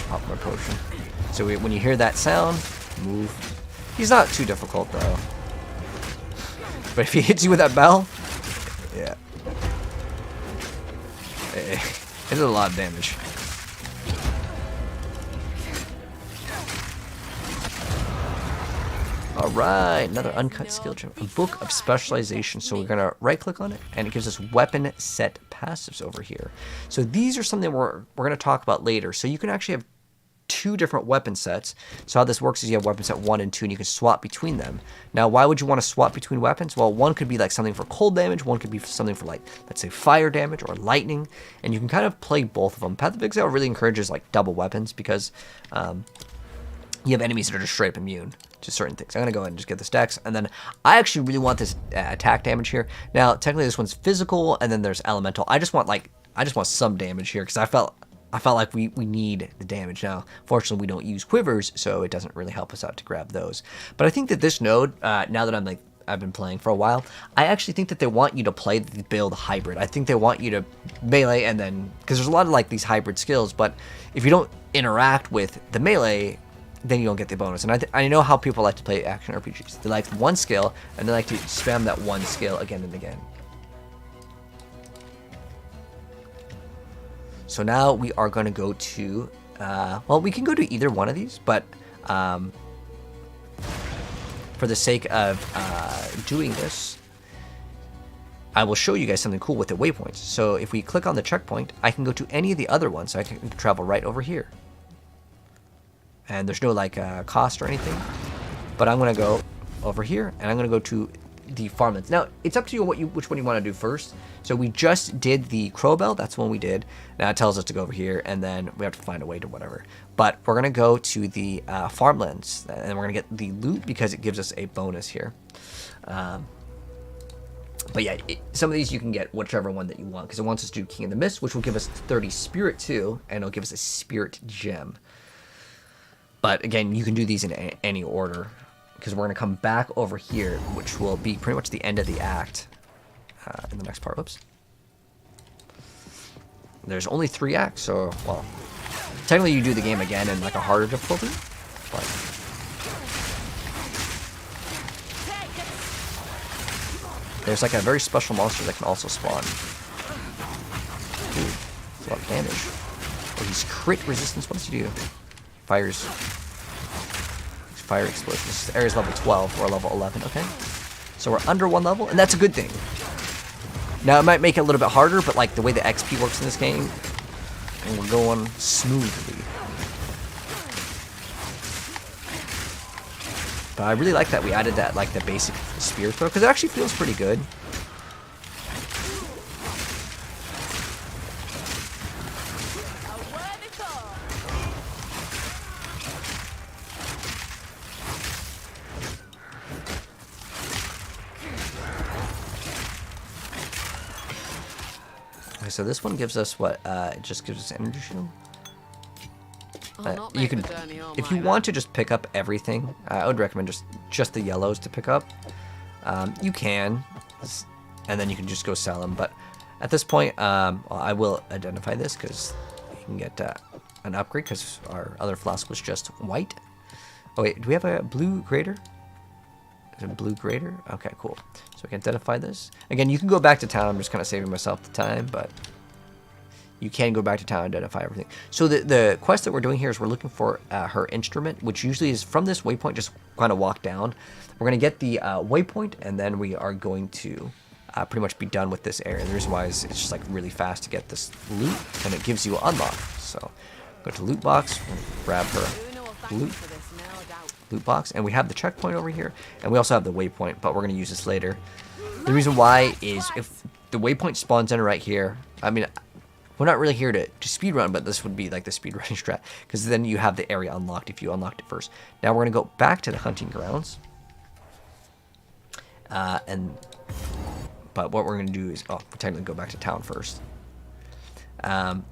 Pop my potion. So when you hear that sound, move. He's not too difficult though. But if he hits you with that bell, yeah. It does a lot of damage. Alright, another uncut skill gem. A book of specialization. So we're going to right click on it and it gives us weapon set passives over here. So these are something we're going to talk about later. So you can actually have 2 different weapon sets. So how this works is you have weapon set 1 and 2 and you can swap between them. Now why would you want to swap between weapons? Well, one could be like something for cold damage, one could be something for like, let's say fire damage or lightning, and you can kind of play both of them. Path of Exile really encourages like double weapons because you have enemies that are just straight up immune to certain things. I'm going to go ahead and just get the stacks, and then I actually really want this attack damage here. Now technically this one's physical and then there's elemental. I just want some damage here because I felt like we need the damage. Now, fortunately, we don't use quivers, so it doesn't really help us out to grab those. But I think that this node, now that I've been playing for a while, I actually think that they want you to play the build hybrid. I think they want you to melee and then, because there's a lot of like these hybrid skills, but if you don't interact with the melee, then you don't get the bonus. And I know how people like to play action RPGs. They like one skill, and they like to spam that one skill again and again. So now we are going to go to, well, we can go to either one of these, but for the sake of doing this, I will show you guys something cool with the waypoints. So if we click on the checkpoint, I can go to any of the other ones. So I can travel right over here. And there's no like cost or anything, but I'm going to go over here and I'm going to go to the farmlands. Now it's up to you which one you want to do first. So we just did the Crowbell, that's one we did. Now it tells us to go over here and then we have to find a way to whatever. But we're gonna go to the farmlands and we're gonna get the loot because it gives us a bonus here. But yeah, some of these you can get whichever one that you want because it wants us to do King of the Mist, which will give us 30 spirit too, and it'll give us a spirit gem. But again, you can do these in any order, because we're going to come back over here, which will be pretty much the end of the act in the next part. Whoops. There's only 3 acts, so, well, technically you do the game again in like a harder difficulty, but... There's like a very special monster that can also spawn. Dude, that's a lot of damage. Oh, he's crit resistance. What does he do? Fires... Fire explosion. This area is level 12 or level 11. Okay, so we're under 1 level, and that's a good thing. Now, it might make it a little bit harder, but like the way the XP works in this game, and we're going smoothly. But I really like that we added that, like the basic spear throw, because it actually feels pretty good. Okay, so this one gives us what? It just gives us energy shield. You can, if you want to just pick up everything, I would recommend just the yellows to pick up. You can, and then you can just go sell them. But at this point, well, I will identify this because you can get an upgrade because our other flask was just white. Oh wait, do we have a blue grader? Is it a blue grader? Okay, cool. So we can identify this. Again, you can go back to town. I'm just kind of saving myself the time, but you can go back to town and identify everything. So the quest that we're doing here is we're looking for her instrument, which usually is from this waypoint, just kind of walk down. We're going to get the waypoint, and then we are going to pretty much be done with this area. The reason why is it's just like really fast to get this loot, and it gives you unlock. So go to loot box, grab her loot box, and we have the checkpoint over here, and we also have the waypoint, but we're going to use this later. The reason why is if the waypoint spawns in right here, I mean, we're not really here to speedrun, but this would be like the speedrunning strat, because then you have the area unlocked if you unlocked it first. Now we're going to go back to the hunting grounds. But what we're going to do is, we'll technically go back to town first. We're going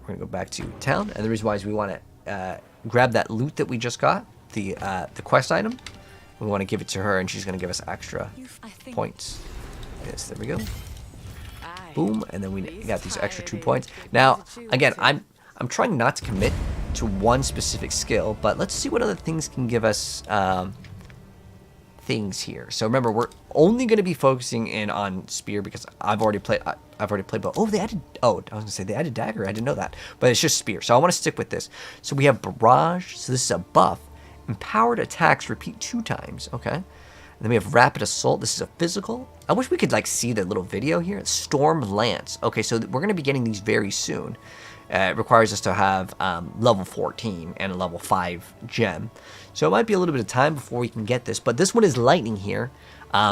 to go back to town, and the reason why is we want to grab that loot that we just got, the quest item. We want to give it to her, and she's going to give us extra points. Yes, there we go. Boom, and then we got these extra 2 points. Now, again, I'm trying not to commit to one specific skill, but let's see what other things can give us things here. So remember, we're only going to be focusing in on spear because I've already played. But they added. Oh, I was going to say they added dagger. I didn't know that, but it's just spear. So I want to stick with this. So we have barrage. So this is a buff. Empowered attacks repeat 2 times. Okay. And then we have rapid assault. This is a physical. I wish we could like see the little video here. Storm lance. Okay, so we're going to be getting these very soon. It requires us to have level 14 and a level 5 gem. So it might be a little bit of time before we can get this. But this one is lightning here.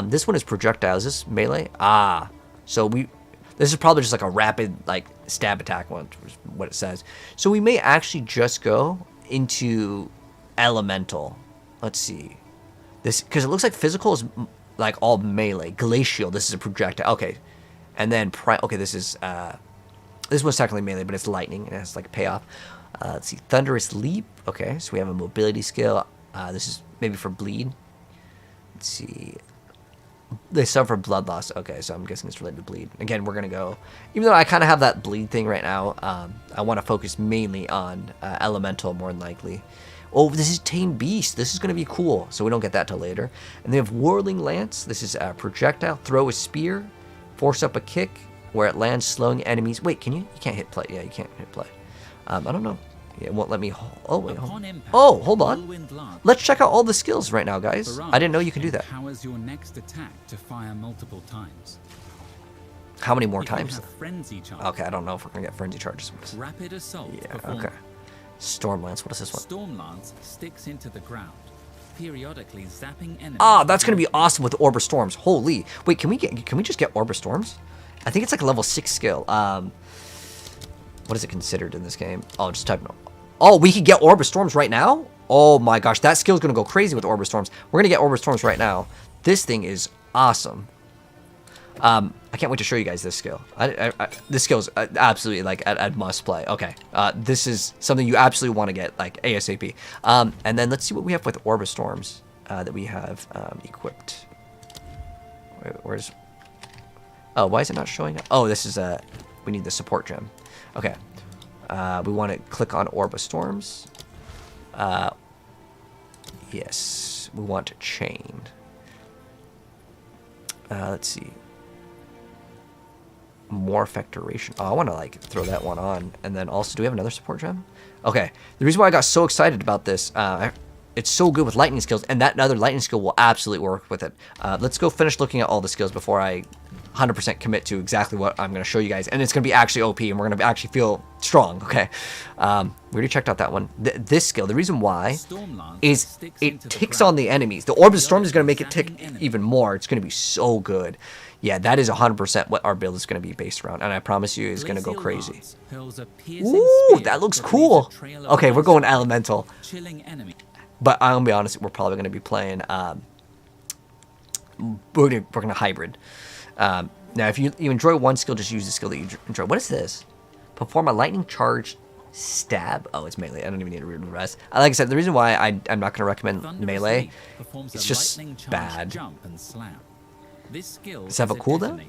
This one is projectile. Is this melee? So this is probably just like a rapid like stab attack one, what it says. So we may actually just go into elemental. Let's see. This, because it looks like physical is like all melee. Glacial, this is a projectile. Okay. And then, okay, this one's technically melee, but it's lightning. And it has like a payoff. Let's see. Thunderous leap. Okay, so we have a mobility skill. This is maybe for bleed. Let's see. They suffer blood loss. Okay, so I'm guessing it's related to bleed. Again, we're going to go, even though I kind of have that bleed thing right now, I want to focus mainly on elemental more than likely. Oh, this is Tame Beast. This is going to be cool. So we don't get that till later. And they have Whirling Lance. This is a projectile. Throw a spear. Force up a kick where it lands, slowing enemies. Wait, can you? You can't hit play. Yeah, you can't hit play. I don't know. It won't let me. Oh, wait. Hold on. Let's check out all the skills right now, guys. I didn't know you could do that. Powers your next attack to fire multiple times. How many more times? Frenzy charges. Okay, I don't know if we're going to get frenzy charges. Rapid assault. Yeah, okay. Storm Lance, what is this one? Storm Lance sticks into the ground, periodically zapping enemies. That's gonna be awesome with Orb of Storms. Holy! Wait, can we just get Orb of Storms? I think it's like a level 6 skill. What is it considered in this game? Oh, just type no. Oh, we can get Orb of Storms right now? Oh my gosh, that skill's gonna go crazy with Orb of Storms. We're gonna get Orb of Storms right now. This thing is awesome. I can't wait to show you guys this skill. This skill is absolutely like a must play. Okay, this is something you absolutely want to get like ASAP. And then let's see what we have with Orb of Storms that we have equipped. Where's? Oh, why is it not showing up? Oh, this is we need the support gem. Okay, we want to click on Orb of Storms. Yes, we want chain. Let's see. More effect duration. Oh, I want to like throw that one on. And then also, do we have another support gem? Okay. The reason why I got so excited about this, it's so good with lightning skills, and that other lightning skill will absolutely work with it. Let's go finish looking at all the skills before I 100% commit to exactly what I'm going to show you guys, and it's going to be actually OP, and we're going to actually feel strong. Okay, we already checked out that one. This skill, the reason why is it ticks on the enemies. The Orb of Storm is going to make it tick even more. It's going to be so good. Yeah, that is 100% what our build is going to be based around, and I promise you it's going to go crazy. Ooh, that looks cool. Okay, we're going elemental, but I'm going to be honest, we're probably going to be playing we're gonna hybrid. Now, if you enjoy one skill, just use the skill that you enjoy. What is this? Perform a lightning charge stab. Oh, it's melee. I don't even need to read the rest. Like I said, the reason why I'm not gonna recommend melee, it's just bad. This skill does it have a cooldown?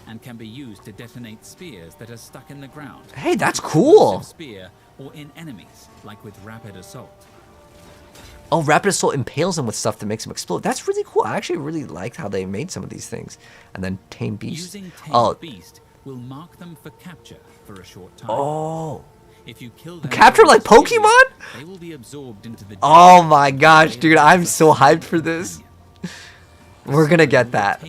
And can be used to detonate spears that are stuck in the ground. Hey, that's cool. Spear or in enemies, like with rapid assault. Oh, Rapid Assault impales him with stuff that makes him explode. That's really cool. I actually really liked how they made some of these things. And then Tame Beast. Using Tame Beast will mark them for capture for a short time. Oh. If you kill them capture like Pokemon? They will be absorbed into the oh my gosh, dude. I'm so hyped for this. We're going to get that.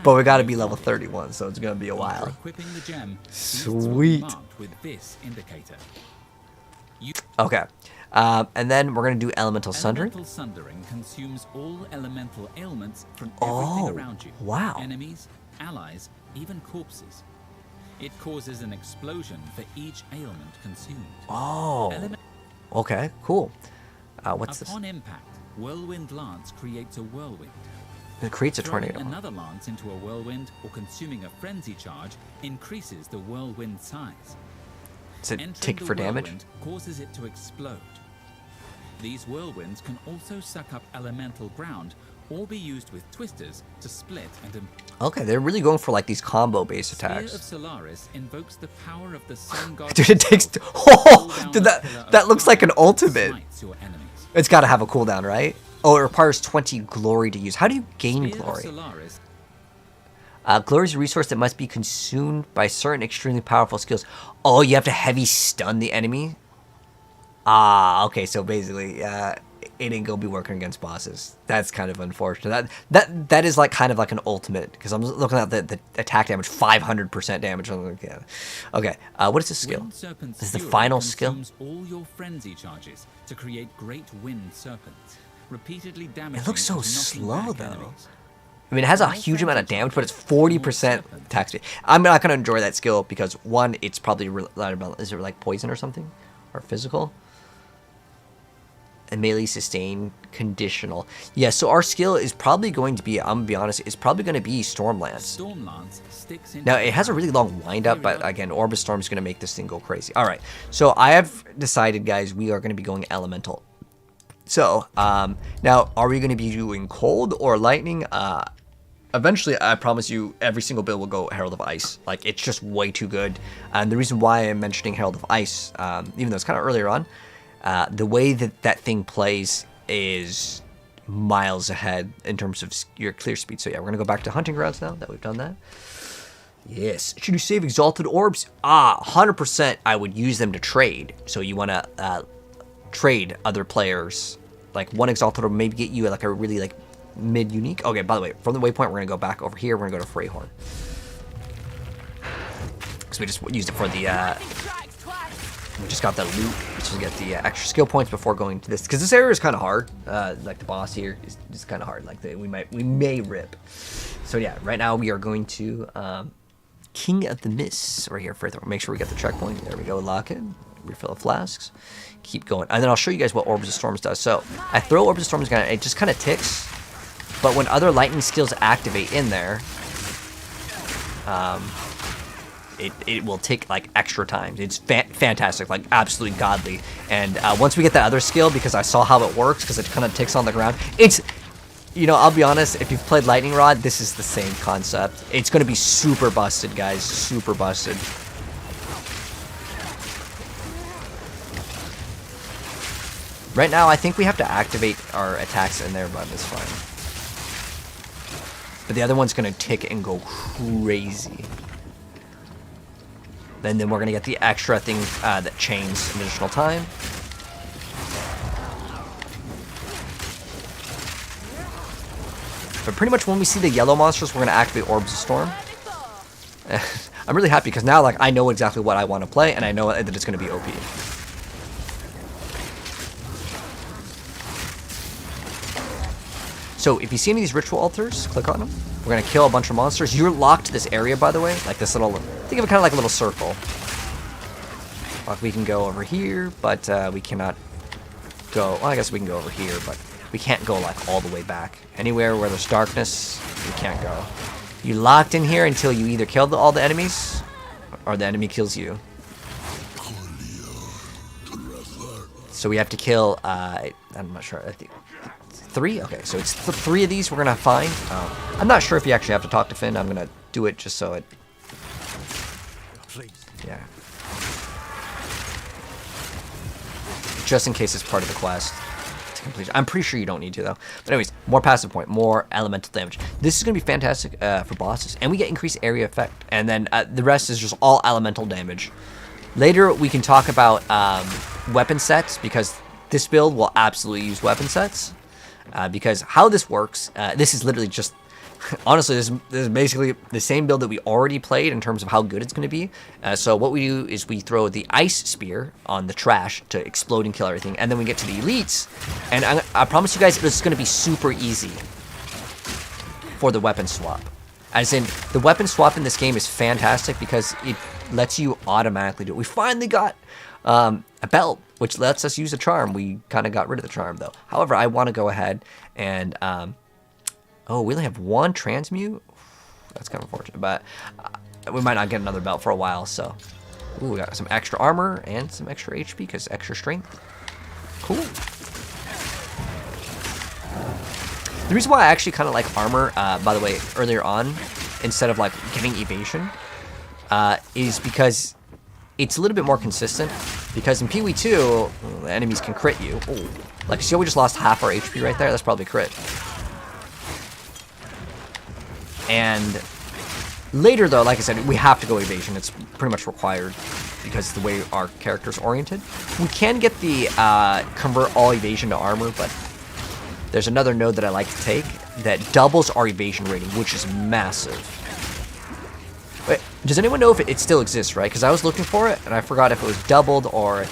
But we got to be level 31, so it's going to be a while. Equipping the gem, sweet. With this indicator. Okay. And then we're going to do Elemental Sundering. Elemental Sundering consumes all elemental ailments from everything around you. Wow. Enemies, allies, even corpses. It causes an explosion for each ailment consumed. Oh. Okay, cool. What's this? Upon impact, Whirlwind Lance creates a whirlwind. It creates a tornado. Throwing another lance into a whirlwind or consuming a frenzy charge increases the whirlwind size. Does it tick for damage? Causes it to explode. These whirlwinds can also suck up elemental ground or be used with twisters to split and... Okay, they're really going for like these combo-based attacks. Spear of Solaris invokes the power of the sun god. Dude, it takes... Oh, dude, that looks like an ultimate. It's got to have a cooldown, right? Oh, it requires 20 glory to use. How do you gain glory? Glory is a resource that must be consumed by certain extremely powerful skills. Oh, you have to heavy stun the enemy? Ah, okay, so basically, it ain't gonna be working against bosses. That's kind of unfortunate. That is like kind of like an ultimate, because I'm looking at the attack damage, 500% damage. Okay, what is this skill? This is the final skill. All your frenzy charges to create great wind serpents, repeatedly damaging. It looks so slow though. Enemies. I mean, it has a huge amount of damage, but it's 40% attack speed. I'm not gonna enjoy that skill because one, it's probably is it like poison or something, or physical? And melee sustain conditional. Yeah, so our skill is probably going to be, I'm gonna be honest, it's probably going to be Stormlance. Now, it has a really long windup, but again, Orb of Storm is going to make this thing go crazy. All right, so I have decided, guys, we are going to be going Elemental. So, now, are we going to be doing Cold or Lightning? Eventually, I promise you, every single build will go Herald of Ice. Like, it's just way too good. And the reason why I'm mentioning Herald of Ice, even though it's kind of earlier on, the way that thing plays is miles ahead in terms of your clear speed. So yeah, we're going to go back to Hunting Grounds now that we've done that. Yes. Should you save Exalted Orbs? 100% I would use them to trade. So you want to trade other players. Like one Exalted Orb maybe get you like a really like mid-unique. Okay, by the way, from the waypoint, we're going to go back over here. We're going to go to Freyhorn. Because we just used it for the... we just got the loot, just to get the extra skill points before going to this, because this area is kind of hard. Like the boss here is just kind of hard. Like we may rip. So yeah, right now we are going to King of the Mists right here. Further, make sure we get the checkpoint. There we go. Lock it. Refill the flasks. Keep going, and then I'll show you guys what Orbs of Storms does. So I throw Orbs of Storms down. It just kind of ticks, but when other lightning skills activate in there, it will take like extra times. It's fantastic, like absolutely godly. And once we get that other skill, because I saw how it works, because it kind of ticks on the ground. It's, you know, I'll be honest, if you've played Lightning Rod, this is the same concept. It's going to be super busted, guys, super busted. Right now, I think we have to activate our attacks in there, but it's fine. But the other one's going to tick and go crazy. Then we're going to get the extra thing that chains additional time. But pretty much when we see the yellow monsters, we're going to activate Orbs of Storm. I'm really happy because now like I know exactly what I want to play, and I know that it's going to be OP. So if you see any of these ritual altars, click on them. We're going to kill a bunch of monsters. You're locked to this area, by the way, like this little, think of it kind of like a little circle. Like we can go over here, but we cannot go, well, I guess we can go over here, but we can't go like all the way back. Anywhere where there's darkness, we can't go. You locked in here until you either kill all the enemies, or the enemy kills you. So we have to kill, I'm not sure, I think 3? Okay, so it's 3 of these we're gonna find. I'm not sure if you actually have to talk to Finn. I'm gonna do it just so it, yeah. Just in case it's part of the quest to complete. I'm pretty sure you don't need to though. But anyways, more passive point, more elemental damage. This is gonna be fantastic for bosses, and we get increased area effect, and then the rest is just all elemental damage. Later we can talk about weapon sets, because this build will absolutely use weapon sets. Because how this works, this is literally just, honestly, this is basically the same build that we already played in terms of how good it's going to be. So what we do is we throw the ice spear on the trash to explode and kill everything, and then we get to the elites, and I promise you guys, it's going to be super easy for the weapon swap. As in, the weapon swap in this game is fantastic because it lets you automatically do it. We finally got a belt, which lets us use a charm. We kind of got rid of the charm, though. However, I want to go ahead and... oh, we only have 1 transmute? That's kind of unfortunate, but we might not get another belt for a while, so... Ooh, we got some extra armor and some extra HP, because extra strength. Cool. The reason why I actually kind of like armor, by the way, earlier on, instead of like getting evasion, is because it's a little bit more consistent. Because in PoE 2, the enemies can crit you. Ooh. Like, see how we just lost half our HP right there? That's probably crit. And later, though, like I said, we have to go evasion. It's pretty much required because of the way our character's oriented. We can get the convert all evasion to armor, but there's another node that I like to take that doubles our evasion rating, which is massive. Wait, does anyone know if it still exists, right? Because I was looking for it, and I forgot if it was doubled or...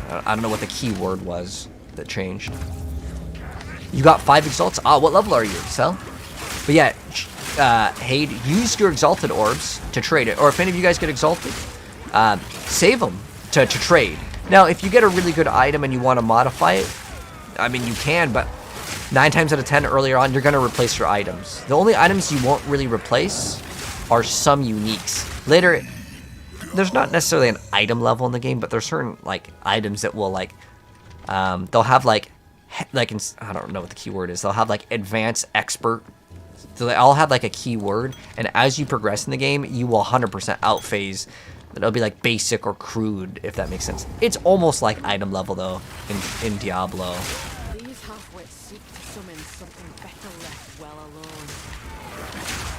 I don't know what the keyword was that changed. You got 5 exalts? Ah, what level are you, Cell? But yeah, Hade, use your exalted orbs to trade it. Or if any of you guys get exalted, save them to trade. Now, if you get a really good item and you want to modify it, I mean, you can, but 9 times out of 10 earlier on, you're going to replace your items. The only items you won't really replace are some uniques. Later, there's not necessarily an item level in the game, but there's certain like items that will like, they'll have like I don't know what the keyword is. They'll have like advanced expert. So they all have like a keyword, and as you progress in the game, you will 100% outphase. It'll be like basic or crude, if that makes sense. It's almost like item level though in Diablo. These half-wits seek to summon something better left well alone.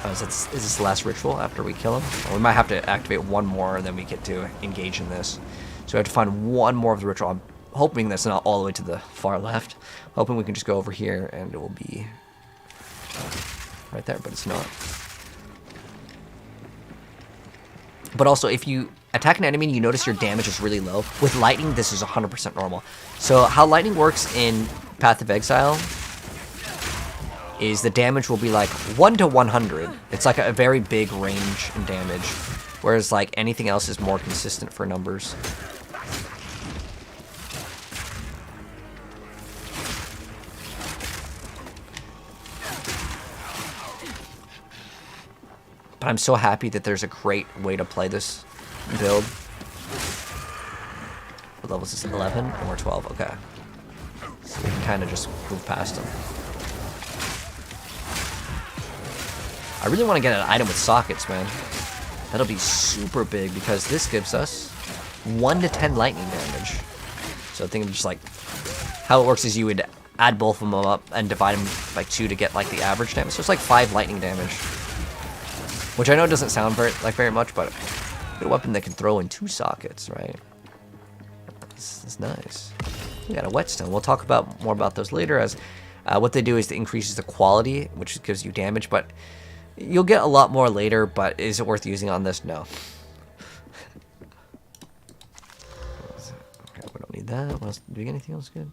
Oh, is this the last ritual after we kill him? Well, we might have to activate 1 more, and then we get to engage in this. So we have to find 1 more of the ritual. I'm hoping that's not all the way to the far left. Hoping we can just go over here, and it will be right there, but it's not. But also, if you attack an enemy and you notice your damage is really low, with lightning, this is 100% normal. So how lightning works in Path of Exile is the damage will be like 1 to 100. It's like a very big range in damage, whereas like anything else is more consistent for numbers. But I'm so happy that there's a great way to play this build. What level is this? 11? And we're 12. Okay. So we can kind of just move past them. I really want to get an item with sockets, man. That'll be super big because this gives us 1 to 10 lightning damage. So I think just like how it works is you would add both of them up and divide them by 2 to get like the average damage. So it's like 5 lightning damage. Which I know doesn't sound very much, but a weapon that can throw in 2 sockets, right? That's nice. We got a whetstone. We'll talk more about those later, as what they do is it increases the quality, which gives you damage, but You'll get a lot more later, but is it worth using on this? No. Okay, we don't need that. What else? Do we get anything else good?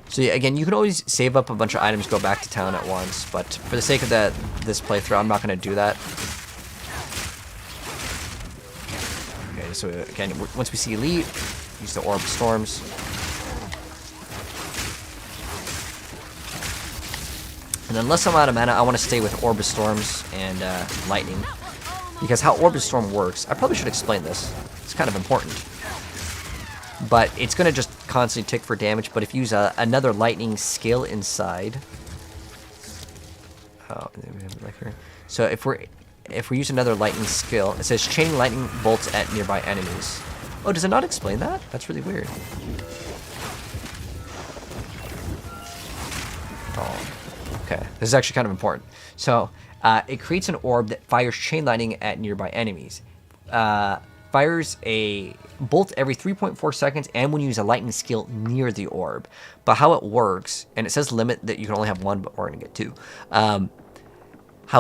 So yeah, again, you can always save up a bunch of items, go back to town at once, but for the sake of this playthrough, I'm not going to do that. Okay, so again, once we see Elite, use the Orb of Storms. And unless I'm out of mana, I want to stay with Orb of Storms and Lightning. Because how Orb of Storm works, I probably should explain this. It's kind of important. But it's going to just constantly tick for damage, but if you use another Lightning skill inside... Oh, we have it right here. So if we use another Lightning skill, it says chaining Lightning bolts at nearby enemies. Oh, does it not explain that? That's really weird. Oh. Okay, this is actually kind of important. So, it creates an orb that fires chain lightning at nearby enemies. Fires a bolt every 3.4 seconds and when you use a lightning skill near the orb. But how it works, and it says limit that you can only have one, but we're going to get two. How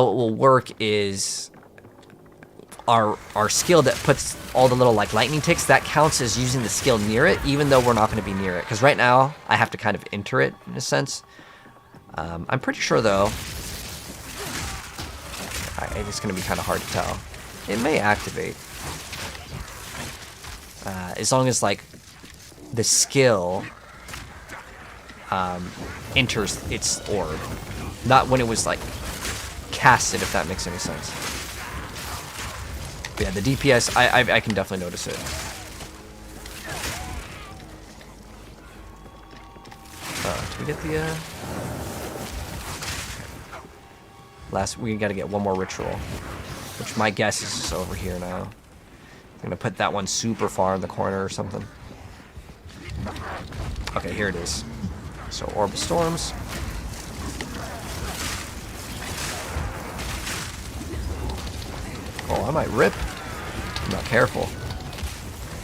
it will work is our skill that puts all the little like lightning ticks, that counts as using the skill near it, even though we're not going to be near it. Because right now, I have to kind of enter it in a sense. I'm pretty sure, though, it's going to be kind of hard to tell. It may activate. As long as, like, the skill enters its orb. Not when it was, like, casted, if that makes any sense. But yeah, the DPS, I can definitely notice it. Did we get the, we gotta get one more ritual, which my guess is just over here now. I'm gonna put that one super far in the corner or something. Okay, here it is. So Orb of Storms. Oh, I might rip. I'm not careful.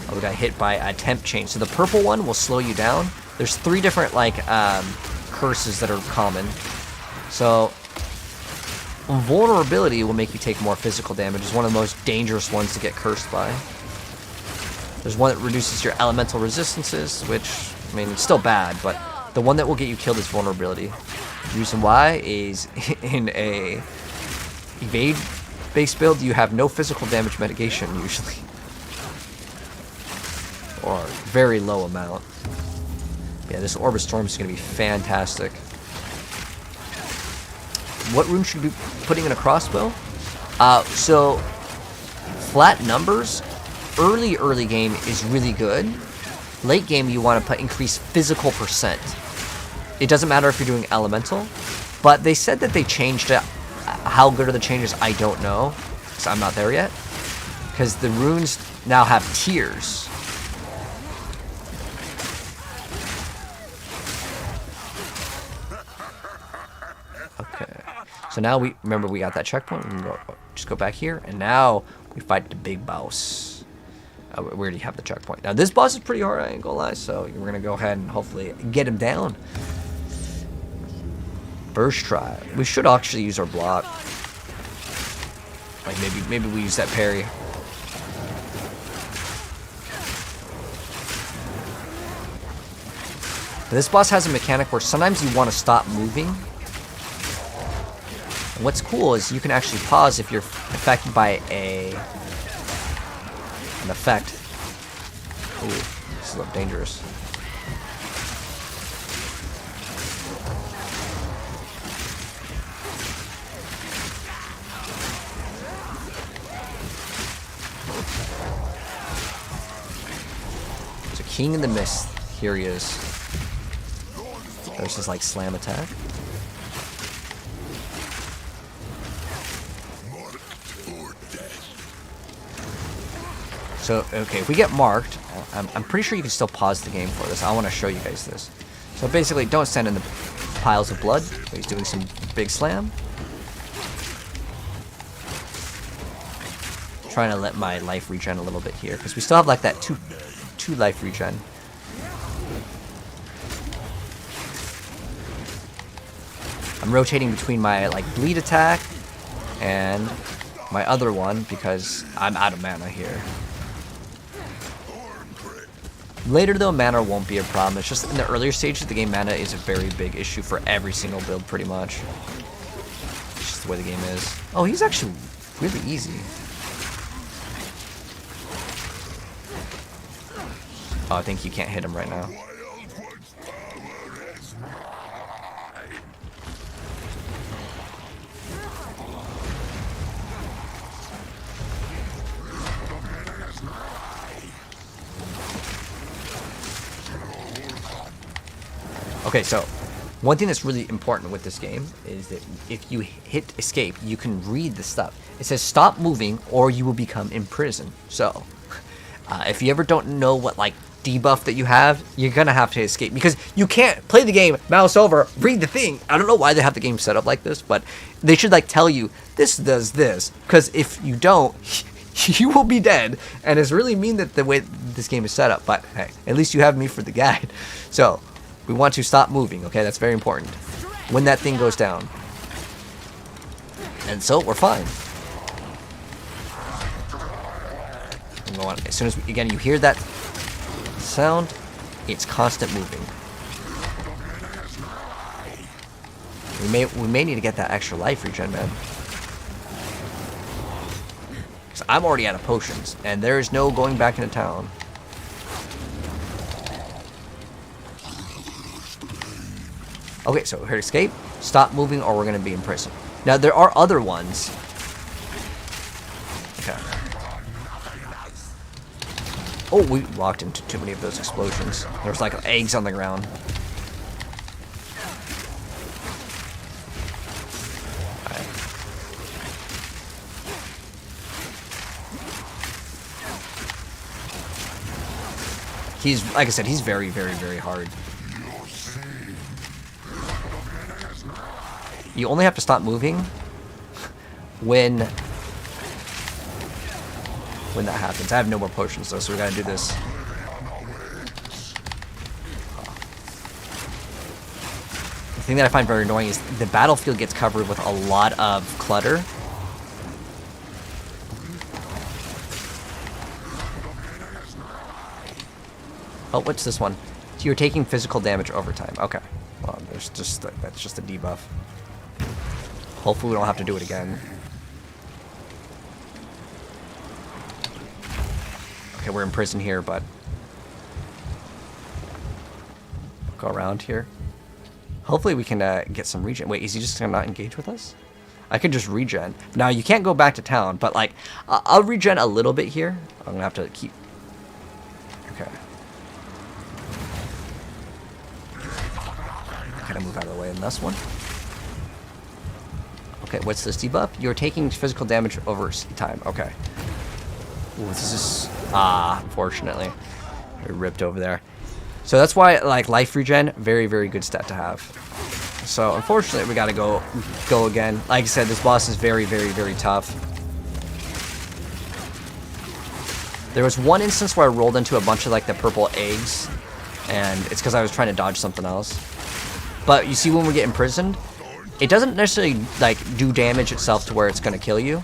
Oh, we got hit by a temp chain. So the purple one will slow you down. There's 3 different like curses that are common. So vulnerability will make you take more physical damage. It's one of the most dangerous ones to get cursed by. There's one that reduces your elemental resistances, which, I mean, it's still bad, but the one that will get you killed is vulnerability. The reason why is in a evade-based build, you have no physical damage mitigation, usually. Or very low amount. Yeah, this Orb of Storm is going to be fantastic. What rune should we be putting in a crossbow? So, flat numbers, early game is really good. Late game, you want to put increased physical percent. It doesn't matter if you're doing elemental, but they said that they changed it. How good are the changes? I don't know, because I'm not there yet. Because the runes now have tiers. So now we got that checkpoint. We can just go back here, and now we fight the big boss. We already have the checkpoint. Now this boss is pretty hard, I ain't gonna lie. So we're gonna go ahead and hopefully get him down. First try. We should actually use our block. Like maybe we use that parry. This boss has a mechanic where sometimes you want to stop moving. What's cool is you can actually pause if you're affected by an effect. Ooh, this is a little dangerous. So King in the Mist, here he is. There's his like slam attack. So, okay, if we get marked, I'm pretty sure you can still pause the game for this. I want to show you guys this. So basically, don't stand in the piles of blood. He's doing some big slam. Trying to let my life regen a little bit here, because we still have like that two life regen. I'm rotating between my like bleed attack and my other one because I'm out of mana here. Later though, mana won't be a problem. It's just in the earlier stages of the game, mana is a very big issue for every single build pretty much. It's just the way the game is. Oh, he's actually really easy. Oh, I think you can't hit him right now. Okay, so one thing that's really important with this game is that if you hit escape, you can read the stuff. It says stop moving or you will become imprisoned. So if you ever don't know what like debuff that you have, you're gonna have to escape because you can't play the game, mouse over, read the thing. I don't know why they have the game set up like this, but they should like tell you this does this, because if you don't, you will be dead. And it's really mean that the way this game is set up, but hey, at least you have me for the guide. So we want to stop moving, okay? That's very important. When that thing goes down. And so we're fine. And go on. As soon as, again, you hear that sound, it's constant moving. We may need to get that extra life regen, man. Because I'm already out of potions, and there is no going back into town. Okay, so here to escape, stop moving, or we're going to be in prison. Now, there are other ones. Okay. Oh, we walked into too many of those explosions. There's like eggs on the ground. Alright. He's, like I said, he's very, very, very hard. You only have to stop moving when that happens. I have no more potions though, so we gotta do this. The thing that I find very annoying is the battlefield gets covered with a lot of clutter. Oh, what's this one? So you're taking physical damage over time. Okay. Well, there's just that's just a debuff. Hopefully we don't have to do it again. Okay, we're in prison here, but go around here. Hopefully we can get some regen. Wait, is he just gonna not engage with us? I could just regen. Now you can't go back to town, but like I'll regen a little bit here. I'm gonna have to keep. Okay. Kind of move out of the way in this one. Okay, what's this debuff? You're taking physical damage over time. Okay. Ooh, this is... unfortunately. We ripped over there. So that's why, like, life regen, very, very good stat to have. So, unfortunately, we gotta go again. Like I said, this boss is very, very, very tough. There was one instance where I rolled into a bunch of, like, the purple eggs. And it's because I was trying to dodge something else. But you see when we get imprisoned, it doesn't necessarily like do damage itself to where it's going to kill you.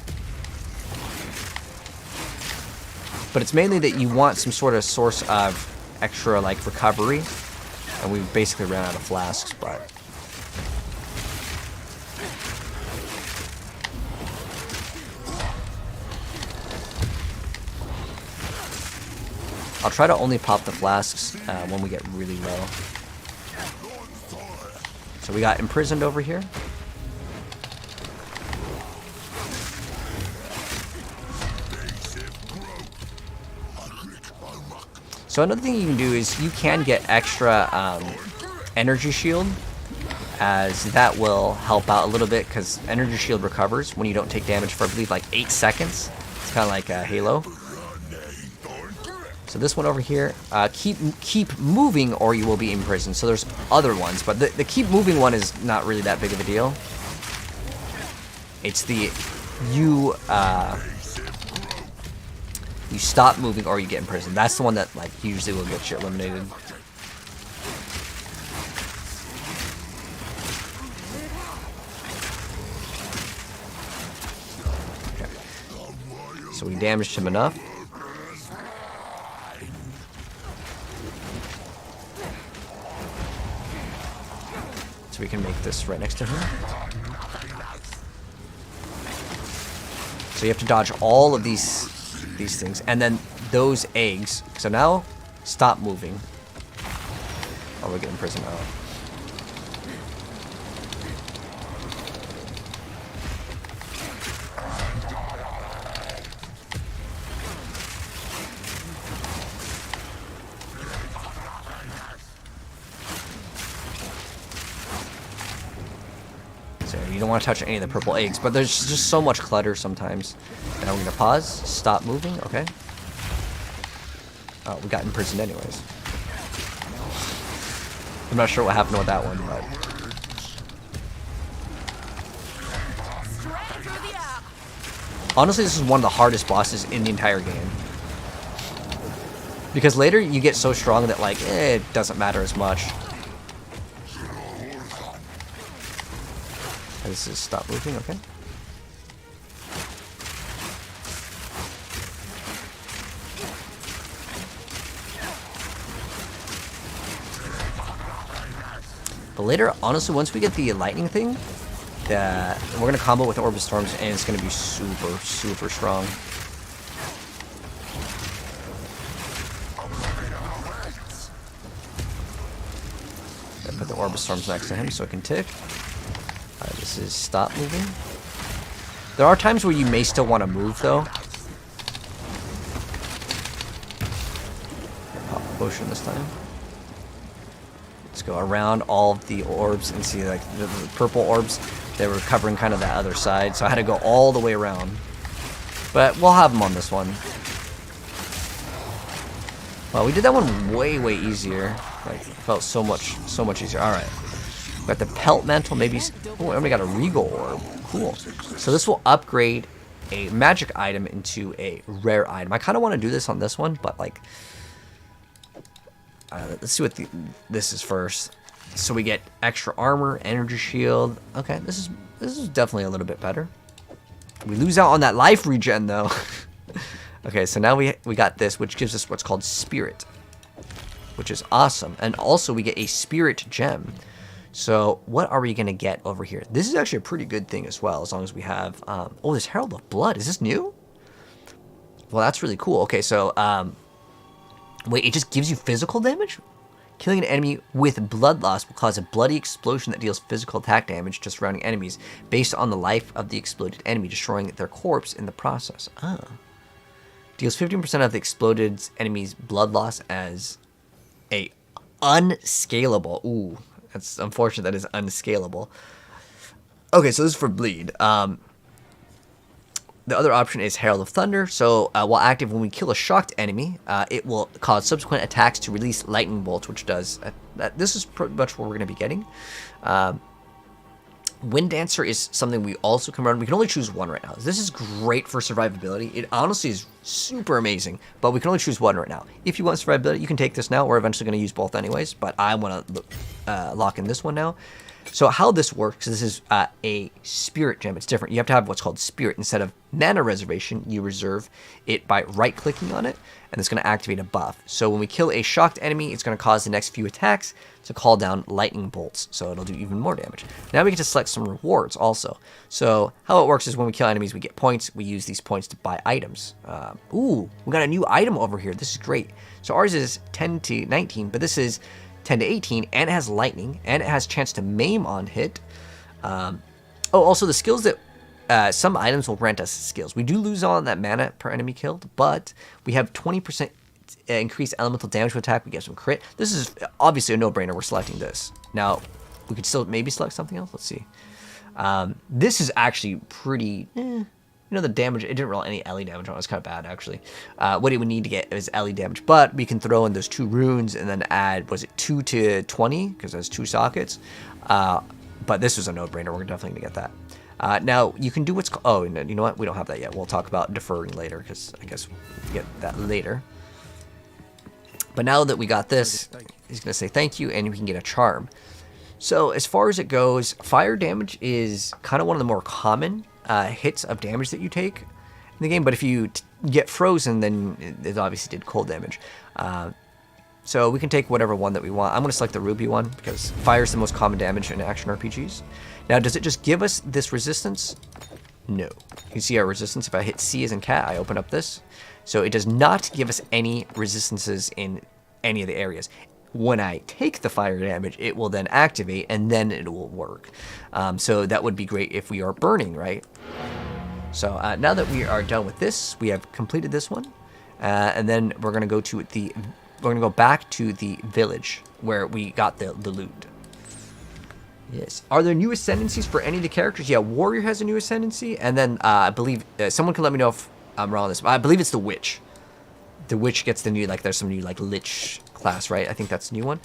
But it's mainly that you want some sort of source of extra like recovery. And we basically ran out of flasks, but... I'll try to only pop the flasks when we get really low. So we got imprisoned over here. So another thing you can do is you can get extra energy shield, as that will help out a little bit because energy shield recovers when you don't take damage for I believe like 8 seconds. It's kind of like Halo. So this one over here, keep moving or you will be imprisoned. So there's other ones, but the keep moving one is not really that big of a deal. It's the you stop moving or you get imprisoned. That's the one that like usually will get you eliminated. So we damaged him enough. So we can make this right next to him. So you have to dodge all of these things, and then those eggs. So now, stop moving. Oh, we're getting imprisoned now. So you don't want to touch any of the purple eggs, but there's just so much clutter sometimes. Now we're gonna pause, stop moving, okay. Oh, we got imprisoned anyways. I'm not sure what happened with that one, but... Honestly, this is one of the hardest bosses in the entire game. Because later, you get so strong that, like, it doesn't matter as much. This is stop moving, okay. But later, honestly, once we get the lightning thing, we're going to combo with Orb of Storms, and it's going to be super, super strong. Put the Orb of Storms next to him so it can tick. This is stop moving. There are times where you may still want to move, though. Pop a potion this time. Let's go around all of the orbs and see, like, the purple orbs. They were covering kind of that other side, so I had to go all the way around. But we'll have them on this one. Well, we did that one way, way easier. Like, it felt so much easier. All right. Got the Pelt Mantle, maybe. Oh, and we got a Regal Orb. Cool. So this will upgrade a magic item into a rare item. I kind of want to do this on this one, but like, let's see what this is first. So we get extra armor, energy shield. Okay, this is definitely a little bit better. We lose out on that life regen though. Okay, so now we got this, which gives us what's called Spirit, which is awesome, and also we get a Spirit Gem. So what are we going to get over here? This is actually a pretty good thing as well, as long as we have... oh, this Herald of Blood. Is this new? Well, that's really cool. Okay, so... wait, it just gives you physical damage? Killing an enemy with blood loss will cause a bloody explosion that deals physical attack damage to surrounding enemies based on the life of the exploded enemy, destroying their corpse in the process. Ah. Deals 15% of the exploded enemy's blood loss as a unscalable... Ooh. That's unfortunate that is unscalable. Okay, so this is for bleed. The other option is Herald of Thunder. So while active when we kill a shocked enemy, it will cause subsequent attacks to release lightning bolts, which does... this is pretty much what we're going to be getting. Wind Dancer is something we also can run. We can only choose one right now. This is great for survivability. It honestly is super amazing, but we can only choose one right now. If you want survivability, you can take this now. We're eventually going to use both anyways, but I want to lock in this one now. So how this works, this is a Spirit Gem. It's different. You have to have what's called Spirit. Instead of Mana Reservation, you reserve it by right-clicking on it, and it's going to activate a buff. So when we kill a shocked enemy, it's going to cause the next few attacks to call down lightning bolts, so it'll do even more damage. Now we get to select some rewards also. So how it works is when we kill enemies, we get points. We use these points to buy items. Ooh, we got a new item over here. This is great. So ours is 10 to 19, but this is 10 to 18, and it has lightning, and it has chance to maim on hit. Oh, also the skills that some items will grant us skills. We do lose on that mana per enemy killed, but we have 20% increased elemental damage to attack. We get some crit. This is obviously a no-brainer. We're selecting this. Now, we could still maybe select something else. Let's see. This is actually pretty... You know, the damage, it didn't roll any LE damage on it. It was kind of bad, actually. What it would need to get is LE damage. But we can throw in those 2 runes and then add, was it 2 to 20? Because there's 2 sockets. But this was a no-brainer. We're definitely going to get that. Now, you can do what's... Oh, you know what? We don't have that yet. We'll talk about deferring later, because I guess we'll get that later. But now that we got this, he's going to say thank you, and we can get a charm. So, as far as it goes, fire damage is kind of one of the more common hits of damage that you take, in the game. But if you get frozen, then it obviously did cold damage. So we can take whatever one that we want. I'm going to select the ruby one because fire is the most common damage in action RPGs. Now, does it just give us this resistance? No. You can see our resistance. If I hit C as in cat, I open up this. So it does not give us any resistances in any of the areas. When I take the fire damage, it will then activate and then it will work. So that would be great if we are burning, right? So now that we are done with this, we have completed this one. And then we're going to go to we're going to go back to the village where we got the loot. Yes. Are there new ascendancies for any of the characters? Yeah, Warrior has a new ascendancy. And then I believe, someone can let me know if I'm wrong on this. I believe it's the Witch. The Witch gets the new, like, there's some new, like, Lich class, right? I think that's the new one.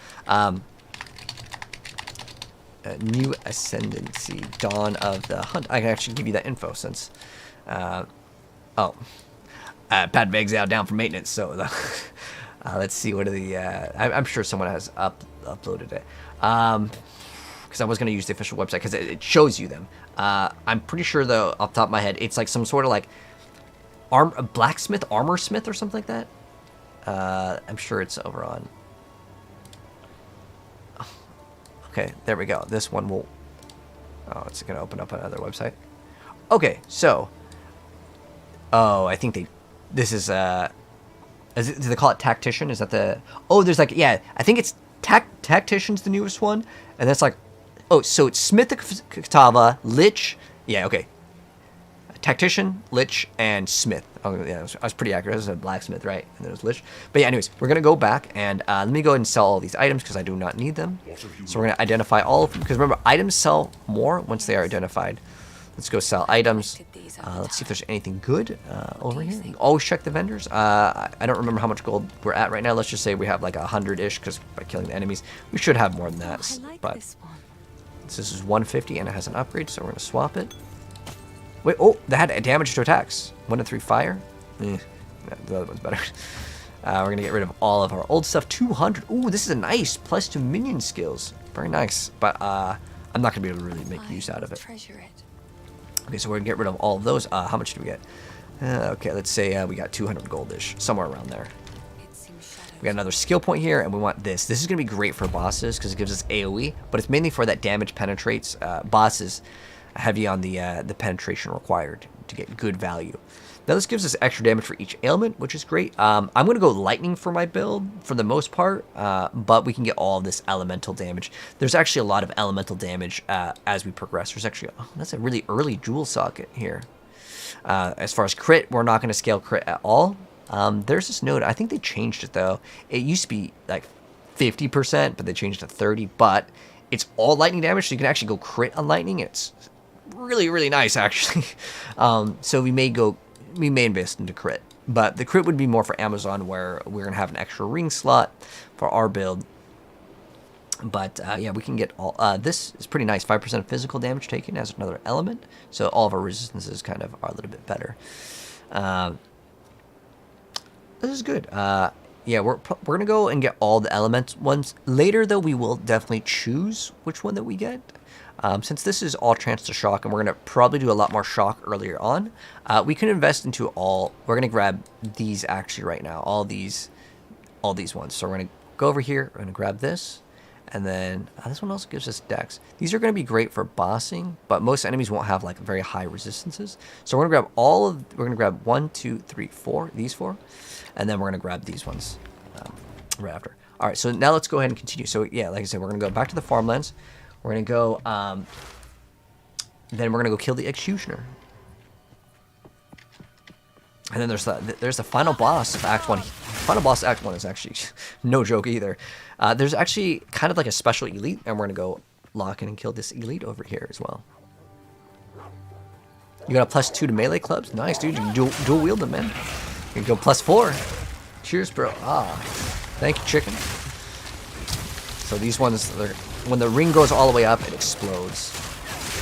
New ascendancy. Dawn of the Hunt. I can actually give you that info since... Path of Exile down for maintenance, so... let's see, what are the... I'm sure someone has uploaded it. Because I was going to use the official website, because it shows you them. I'm pretty sure, though, off the top of my head, it's like some sort of, like, blacksmith, armor smith, or something like that. I'm sure it's over on... Okay, there we go. This one will... Oh, it's going to open up another website. Okay, so... Oh, I think they... This is... do they call it Tactician? Is that the... Oh, there's like... Yeah, I think it's... Tactician's the newest one. And that's like... Oh, so it's Smith the Katava, Lich... Yeah, okay. Tactician, Lich, and Smith. Oh, yeah, I was pretty accurate. I was a blacksmith, right? And then it was Lich. But yeah, anyways, we're going to go back and let me go ahead and sell all these items because I do not need them. So we're going to identify all of them. Because remember, items sell more once they are identified. Let's go sell items. Let's see if there's anything good over here. You always check the vendors. I don't remember how much gold we're at right now. Let's just say we have like 100-ish because by killing the enemies. We should have more than that. But this is 150 and it has an upgrade, so we're going to swap it. Wait, oh, that had a damage to attacks. 1 to 3 fire. The other one's better. We're going to get rid of all of our old stuff. 200. Ooh, this is a nice. Plus 2 minion skills. Very nice. But I'm not going to be able to really make use out of it. Okay, so we're going to get rid of all of those. How much do we get? Okay, let's say we got 200 goldish. Somewhere around there. We got another skill point here, and we want this. This is going to be great for bosses because it gives us AoE. But it's mainly for that damage penetrates. Bosses... heavy on the penetration required to get good value. Now this gives us extra damage for each ailment, which is great. I'm going to go lightning for my build for the most part, but we can get all of this elemental damage. There's actually a lot of elemental damage as we progress. There's actually, that's a really early jewel socket here. As far as crit, we're not going to scale crit at all. There's this node, I think they changed it though. It used to be like 50%, but they changed it to 30, but it's all lightning damage, so you can actually go crit on lightning. It's really, really nice, actually. So we may invest into crit. But the crit would be more for Amazon, where we're going to have an extra ring slot for our build. But, yeah, we can get all... this is pretty nice. 5% of physical damage taken as another element. So all of our resistances kind of are a little bit better. This is good. Yeah, we're going to go and get all the element ones. Later, though, we will definitely choose which one that we get. Since this is all trance to shock, and we're going to probably do a lot more shock earlier on, we can invest into all... We're going to grab these actually right now, all these ones. So we're going to go over here, we're going to grab this, and then this one also gives us dex. These are going to be great for bossing, but most enemies won't have like very high resistances. So we're going to grab we're going to grab 1, 2, 3, 4, these 4, and then we're going to grab these ones right after. All right, so now let's go ahead and continue. So yeah, like I said, we're going to go back to the farmlands. We're going to go, then we're going to go kill the Executioner. And then there's the final boss of Act 1. Final boss of Act 1 is actually no joke either. There's actually kind of like a special elite, and we're going to go lock in and kill this elite over here as well. You got a +2 to melee clubs? Nice, dude. You can dual wield them, man. You can go +4. Cheers, bro. Thank you, chicken. So these ones, when the ring goes all the way up, it explodes.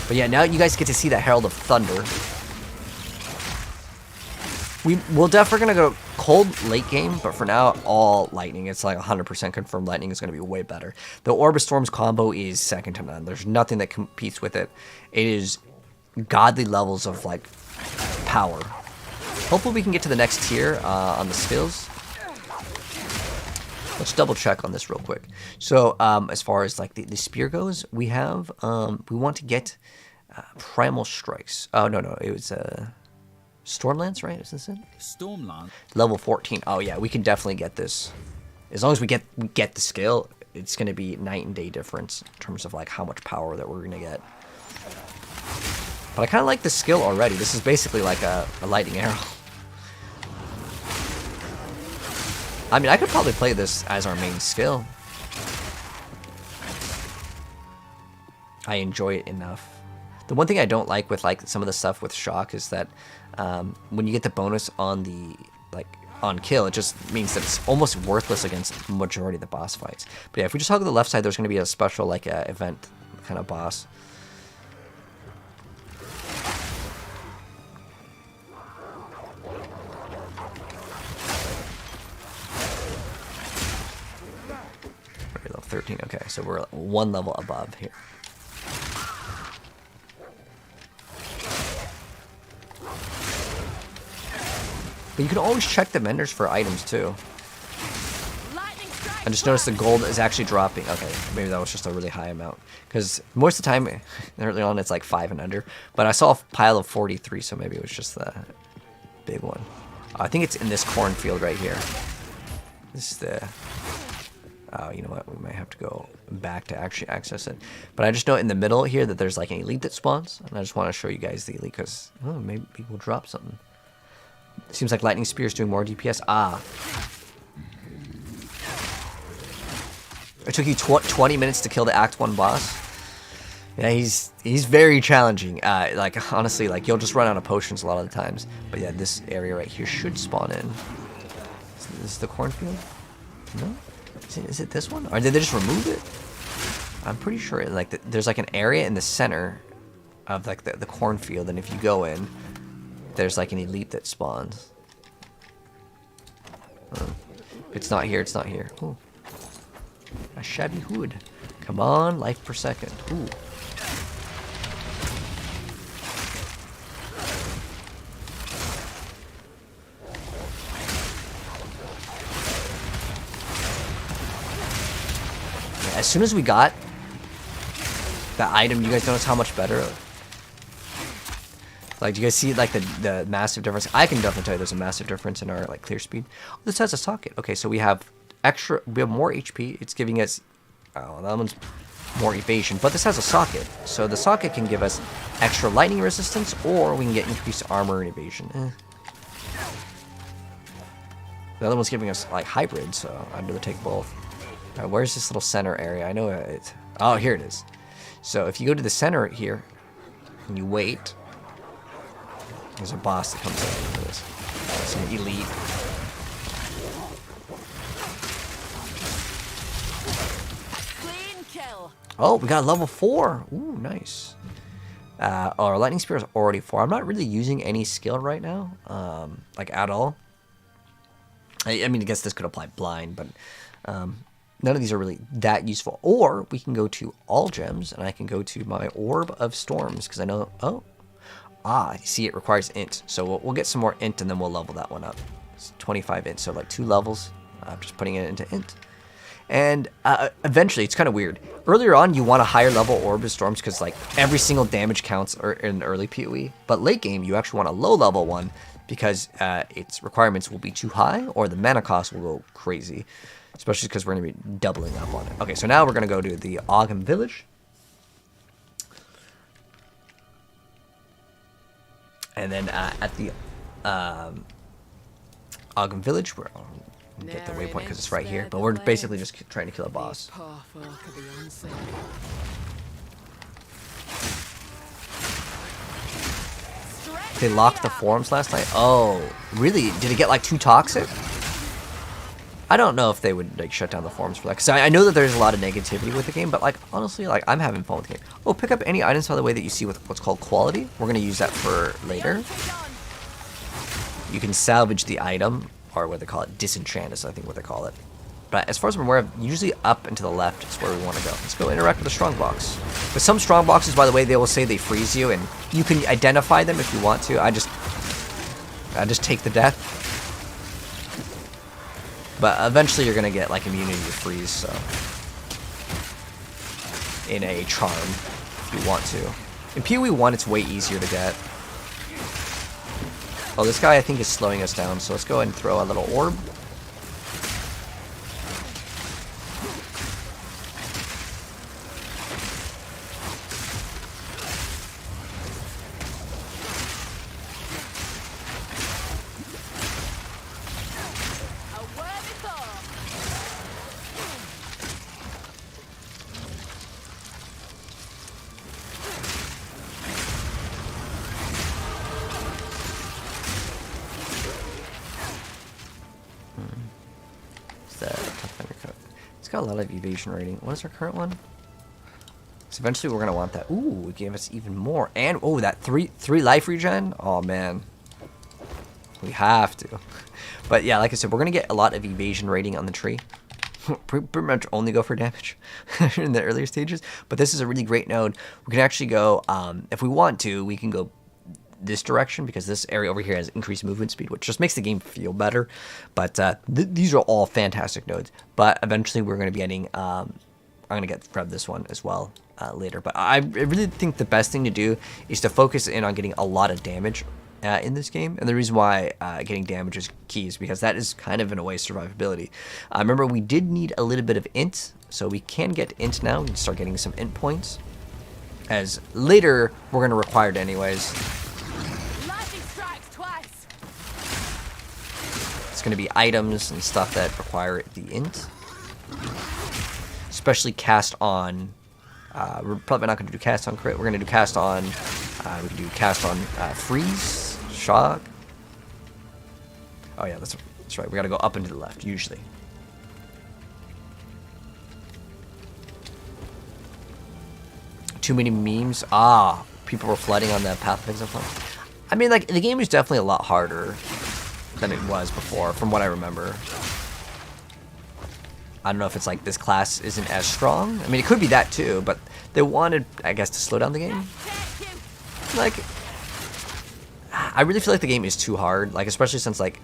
But yeah, now you guys get to see the Herald of Thunder. We're definitely going to go cold late game, but for now, all lightning. It's like 100% confirmed lightning is going to be way better. The Orb of Storms combo is second to none. There's nothing that competes with it. It is godly levels of like power. Hopefully we can get to the next tier on the skills. Let's double check on this real quick. So as far as like the spear goes, we have we want to get primal strikes. Oh no, it was Stormlance, right? Is this it? Stormlance. Level 14. Oh yeah, we can definitely get this. As long as we get the skill, it's gonna be night and day difference in terms of like how much power that we're gonna get. But I kind of like the skill already. This is basically like a lightning arrow. I mean, I could probably play this as our main skill. I enjoy it enough. The one thing I don't like with like some of the stuff with shock is that when you get the bonus on the on kill, it just means that it's almost worthless against the majority of the boss fights. But yeah, if we just hug the left side, there's going to be a special like event kind of boss. Level 13. Okay, so we're one level above here. But you can always check the vendors for items too. I just noticed the gold is actually dropping. Okay, maybe that was just a really high amount. Because most of the time, early on, it's like 5 and under. But I saw a pile of 43, so maybe it was just the big one. I think it's in this cornfield right here. This is the... Oh, you know what? We might have to go back to actually access it. But I just know in the middle here that there's like an elite that spawns. And I just want to show you guys the elite because maybe we'll drop something. Seems like Lightning Spear is doing more DPS. Ah. It took you 20 minutes to kill the Act 1 boss. Yeah, he's very challenging. Like, honestly, like, you'll just run out of potions a lot of the times. But yeah, this area right here should spawn in. Is this the cornfield? No? Is it this one? Or did they just remove it? I'm pretty sure like there's like an area in the center of like the cornfield, and if you go in, there's like an elite that spawns. It's not here. It's not here. Ooh. A shabby hood. Come on, life per second. Ooh. As soon as we got the item, you guys notice how much better? Like, do you guys see like the massive difference? I can definitely tell you there's a massive difference in our like clear speed. Oh, this has a socket. Okay, so we have more HP. It's giving us, oh, that one's more evasion, but this has a socket. So the socket can give us extra lightning resistance, or we can get increased armor and evasion. The other one's giving us like hybrid, so I'd rather take both. Where's this little center area? I know it. Oh, here it is. So if you go to the center here and you wait, there's a boss that comes out of this. It's an elite. Clean kill. Oh, we got level 4. Ooh, nice. Our lightning spear is already 4. I'm not really using any skill right now, like at all. I mean, I guess this could apply blind, but none of these are really that useful. Or we can go to all gems, and I can go to my Orb of Storms, because I know... Oh. Ah, see, it requires int. So we'll get some more int, and then we'll level that one up. It's 25 int, so like 2 levels. I'm just putting it into int. And eventually, it's kind of weird. Earlier on, you want a higher level Orb of Storms, because like every single damage counts in early PoE. But late game, you actually want a low level one, because its requirements will be too high, or the mana cost will go crazy. Especially because we're going to be doubling up on it. Okay, so now we're going to go to the Ogham Village. And then at the Ogham Village, we're going to get the waypoint because it's right here. But we're basically just trying to kill a boss. They locked the forums last night? Oh, really? Did it get like too toxic? I don't know if they would like shut down the forums for that, because I know that there's a lot of negativity with the game, but like honestly, like I'm having fun with the game. Oh, pick up any items by the way that you see with what's called quality. We're gonna use that for later. You can salvage the item, or what they call it, disenchant is I think what they call it. But as far as I'm aware of, usually up and to the left is where we want to go. Let's go interact with the strongbox. With some strongboxes, by the way, they will say they freeze you, and you can identify them if you want to. just take the death. But eventually you're gonna get like immunity to freeze, so in a charm if you want to. In PoE 1 it's way easier to get. Oh, this guy I think is slowing us down, so let's go ahead and throw a little orb. It's got a lot of evasion rating. What is our current one? So eventually we're gonna want that. Ooh, it gave us even more. And oh, that three life regen. Oh man, we have to. But yeah, like I said, we're gonna get a lot of evasion rating on the tree. Pretty much only go for damage in the earlier stages. But this is a really great node. We can actually go, if we want to, we can go this direction because this area over here has increased movement speed, which just makes the game feel better. But these are all fantastic nodes. But eventually we're going to be getting, I'm going to grab this one as well later. But I really think the best thing to do is to focus in on getting a lot of damage in this game. And the reason why getting damage is key is because that is kind of in a way survivability. Remember, we did need a little bit of int, so we can get int now. We can start getting some int points, as later we're going to require it anyways. It's going to be items and stuff that require the int, especially cast on. We're probably not going to do cast on crit. We're going to do cast on. We can do cast on freeze, shock. Oh yeah, that's right. We got to go up and to the left usually. Too many memes. Ah, people were flooding on the Path of Exile. I mean, like, the game is definitely a lot harder than it was before, from what I remember. I don't know if it's like this class isn't as strong. I mean, it could be that too, but they wanted, I guess, to slow down the game. Like, I really feel like the game is too hard, like, especially since, like,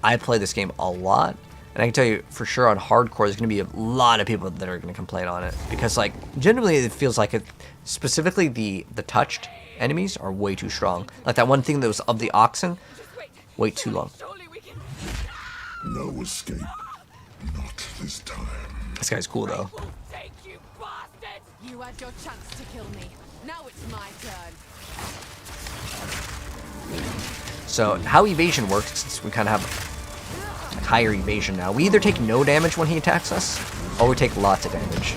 I play this game a lot, and I can tell you for sure on hardcore there's going to be a lot of people that are going to complain on it, because, like, generally it feels like it, specifically the touched enemies are way too strong. Like that one thing that was of the oxen, way too long. No escape. Not this time. This guy's cool though. You had your chance to kill me. Now it's my turn. So how evasion works, since we kind of have like higher evasion now, we either take no damage when he attacks us, or we take lots of damage.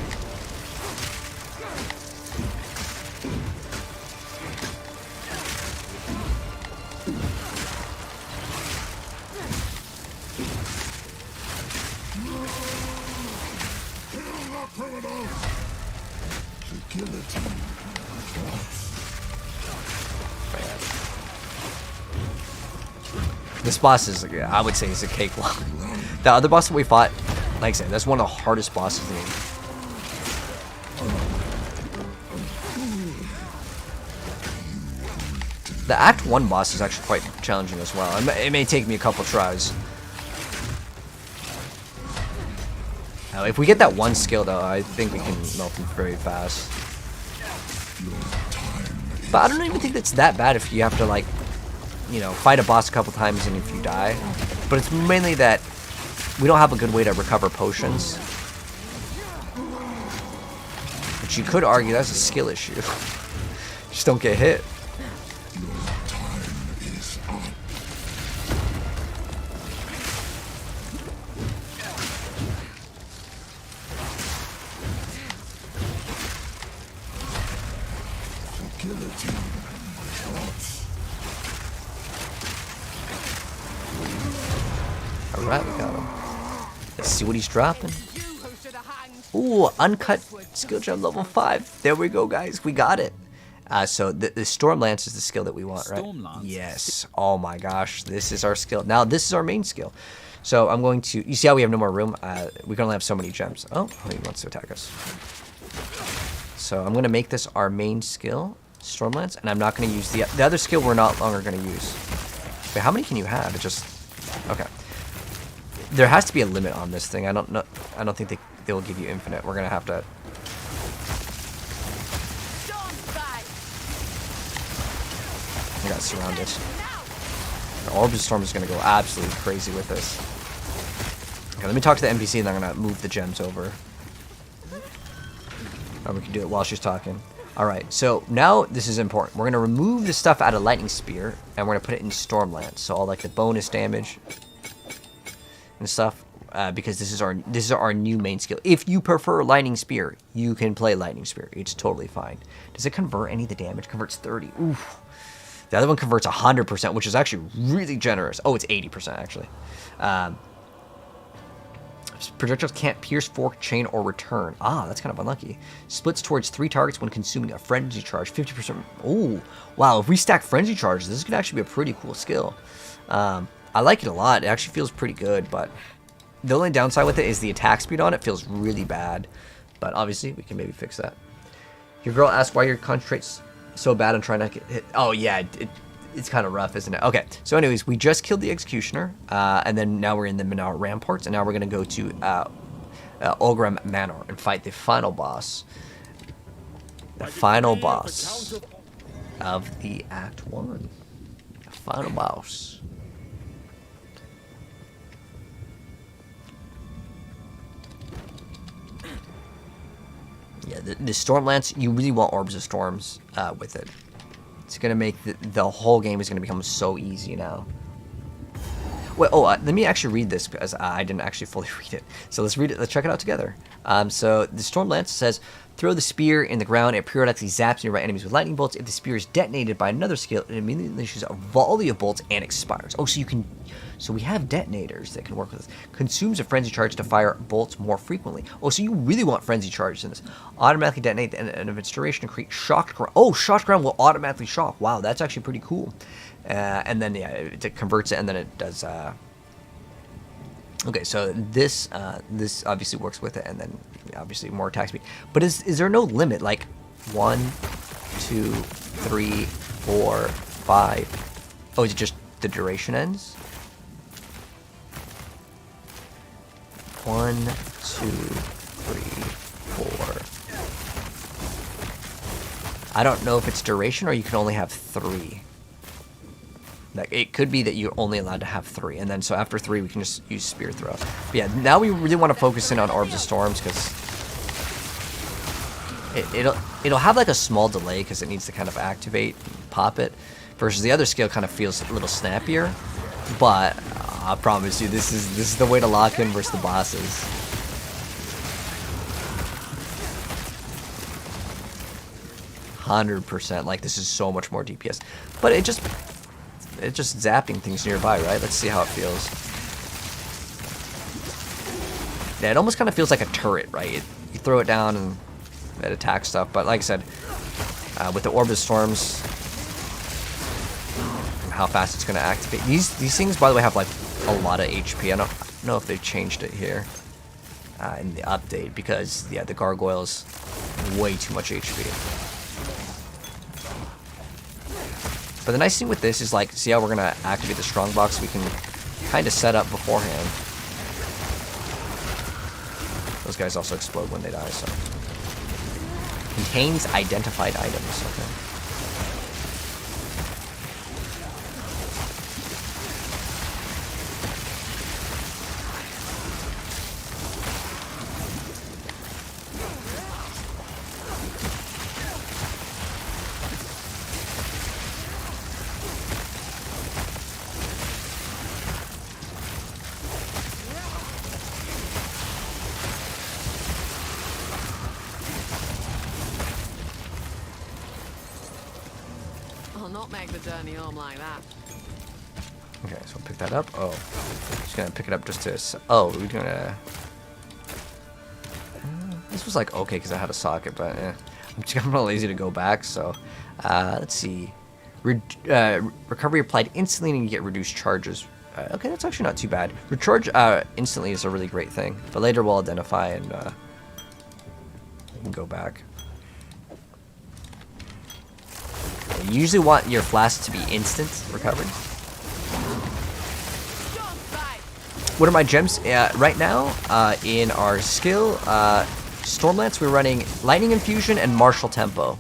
This boss is, I would say, is a cakewalk. The other boss that we fought, like I said, that's one of the hardest bosses in the game. The Act 1 boss is actually quite challenging as well. It may take me a couple tries. Now, if we get that one skill, though, I think we can melt him very fast. But I don't even think that's that bad if you have to, like, you know, fight a boss a couple times and if you die. But it's mainly that we don't have a good way to recover potions. But you could argue that's a skill issue. Just don't get hit. Alright, we got him. Let's see what he's dropping. Ooh, uncut skill gem level 5. There we go, guys. We got it. So the Storm Lance is the skill that we want, right? Storm Lance. Yes. Oh my gosh, this is our skill. Now this is our main skill. So I'm going to. You see how we have no more room? We can only have so many gems. Oh, he wants to attack us. So I'm going to make this our main skill, Storm Lance, and I'm not going to use the other skill. We're not longer going to use. Wait, how many can you have? It just... Okay. There has to be a limit on this thing. I don't know. I don't think they will give you infinite. We're gonna have to... I got surrounded. The Orb of Storm is gonna go absolutely crazy with this. Okay, let me talk to the NPC and then I'm gonna move the gems over. Or we can do it while she's talking. Alright, so now this is important. We're going to remove the stuff out of Lightning Spear, and we're going to put it in Stormlance. So all like the bonus damage and stuff, because this is our new main skill. If you prefer Lightning Spear, you can play Lightning Spear. It's totally fine. Does it convert any of the damage? Converts 30. Oof. The other one converts 100%, which is actually really generous. Oh, it's 80% actually. Projectiles can't pierce, fork, chain, or return. Ah, that's kind of unlucky. Splits towards 3 targets when consuming a frenzy charge. 50%. Oh, wow. If we stack frenzy charges, this could actually be a pretty cool skill. I like it a lot. It actually feels pretty good, but the only downside with it is the attack speed on it feels really bad. But obviously, we can maybe fix that. Your girl asked why your concentrate's so bad on trying to get hit. Oh, yeah. It's kind of rough, isn't it? Okay, so anyways, we just killed the Executioner, and then now we're in the Minar Ramparts, and now we're going to go to Olgram Manor and fight the final boss. The final boss of the Act 1. The final boss. Yeah, the Stormlance, you really want Orbs of Storms with it. It's going to make the whole game is going to become so easy now. Wait, let me actually read this because I didn't actually fully read it. So let's read it. Let's check it out together. So the Stormlance says, throw the spear in the ground. It periodically zaps nearby enemies with lightning bolts. If the spear is detonated by another skill, it immediately shoots a volley of bolts and expires. Oh, so you can... So we have detonators that can work with this. Consumes a frenzy charge to fire bolts more frequently. Oh, so you really want frenzy charges in this. Automatically detonate at the end of its duration to create shocked ground. Oh, shocked ground will automatically shock. Wow, that's actually pretty cool. And then, yeah, it converts it, and then it does... Okay, so this obviously works with it, and then obviously more attack speed. But is there no limit? Like 1, 2, 3, 4, 5. Oh, is it just the duration ends? 1, 2, 3, 4. I don't know if it's duration or you can only have 3. Like, it could be that you're only allowed to have 3, and then so after 3 we can just use Spear Throw. But yeah, now we really want to focus in on Orbs of Storms because it'll have like a small delay because it needs to kind of activate and pop it, versus the other skill kind of feels a little snappier. But I promise you, this is the way to lock in versus the bosses. %. Like, this is so much more DPS, but it's just zapping things nearby, right? Let's see how it feels. Yeah, it almost kind of feels like a turret, right? You throw it down and it attacks stuff, but like I said, with the Orb of Storms, and how fast it's going to activate. These things, by the way, have like a lot of HP. I don't know if they've changed it here in the update, because yeah, the Gargoyle's way too much HP. But the nice thing with this is, like, see how we're going to activate the Strongbox? We can kind of set up beforehand. Those guys also explode when they die, so. Contains identified items, okay. I'll not make the journey home like that. Okay, so pick that up. Oh, just gonna pick it up just to. Oh, we're gonna. This was like okay because I had a socket, but I'm kind of lazy to go back. So let's see. Recovery applied instantly and you get reduced charges. Okay, that's actually not too bad. Recharge instantly is a really great thing, but later we'll identify and you can go back. You usually want your flasks to be instant recovery. what are my gems right now? In our skill, Stormlance, we're running Lightning Infusion and Martial Tempo.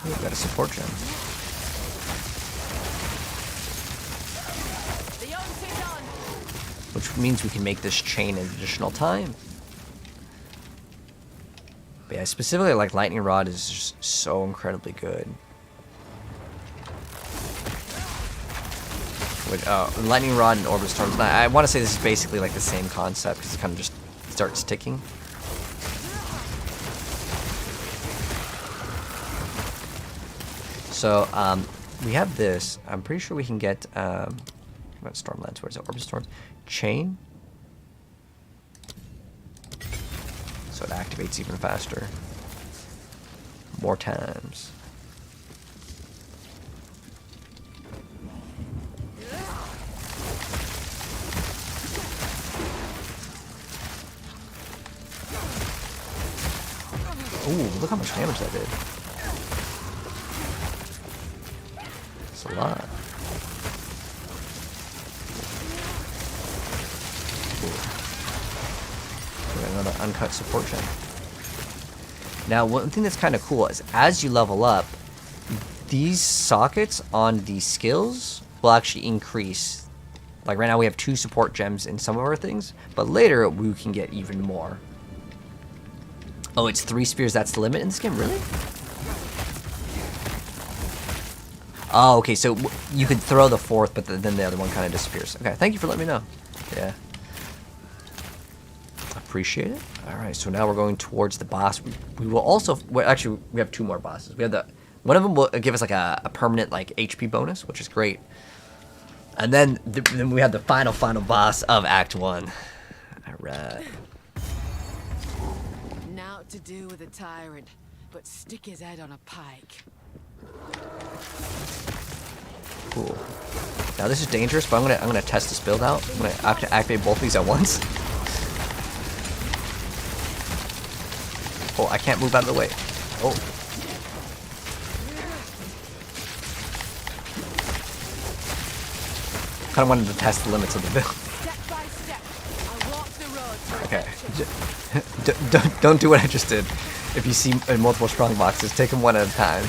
We've got a support gem. Which means we can make this chain an additional time. But yeah, specifically like Lightning Rod is just so incredibly good. With, Lightning Rod and Orbit Storms. I want to say this is basically like the same concept because it kind of just starts ticking. So, we have this. I'm pretty sure we can get, what Stormlands, where's it? Orbit Storms? Chain. So it activates even faster. More times. Ooh, look how much damage that did. It's a lot. Another uncut support gem. Now, one thing that's kind of cool is as you level up, these sockets on these skills will actually increase. Like right now we have 2 support gems in some of our things, but later we can get even more. Oh, it's 3 spears, that's the limit in this game? Really? Oh, okay, so you could throw the 4th, but then the other one kind of disappears. Okay, thank you for letting me know. Yeah. Appreciate it. All right, so now we're going towards the boss. We will also, well, actually, we have 2 more bosses. We have one of them will give us like a permanent like HP bonus, which is great. And then we have the final boss of Act 1. All right. Now to do with a tyrant, but stick his head on a pike. Cool. Now this is dangerous, but I'm gonna test this build out. I'm gonna activate both of these at once. Oh, I can't move out of the way. Oh. Kind of wanted to test the limits of the build. Step by step, I walk the road to Okay. Don't do what I just did. If you see multiple strong boxes, take them one at a time.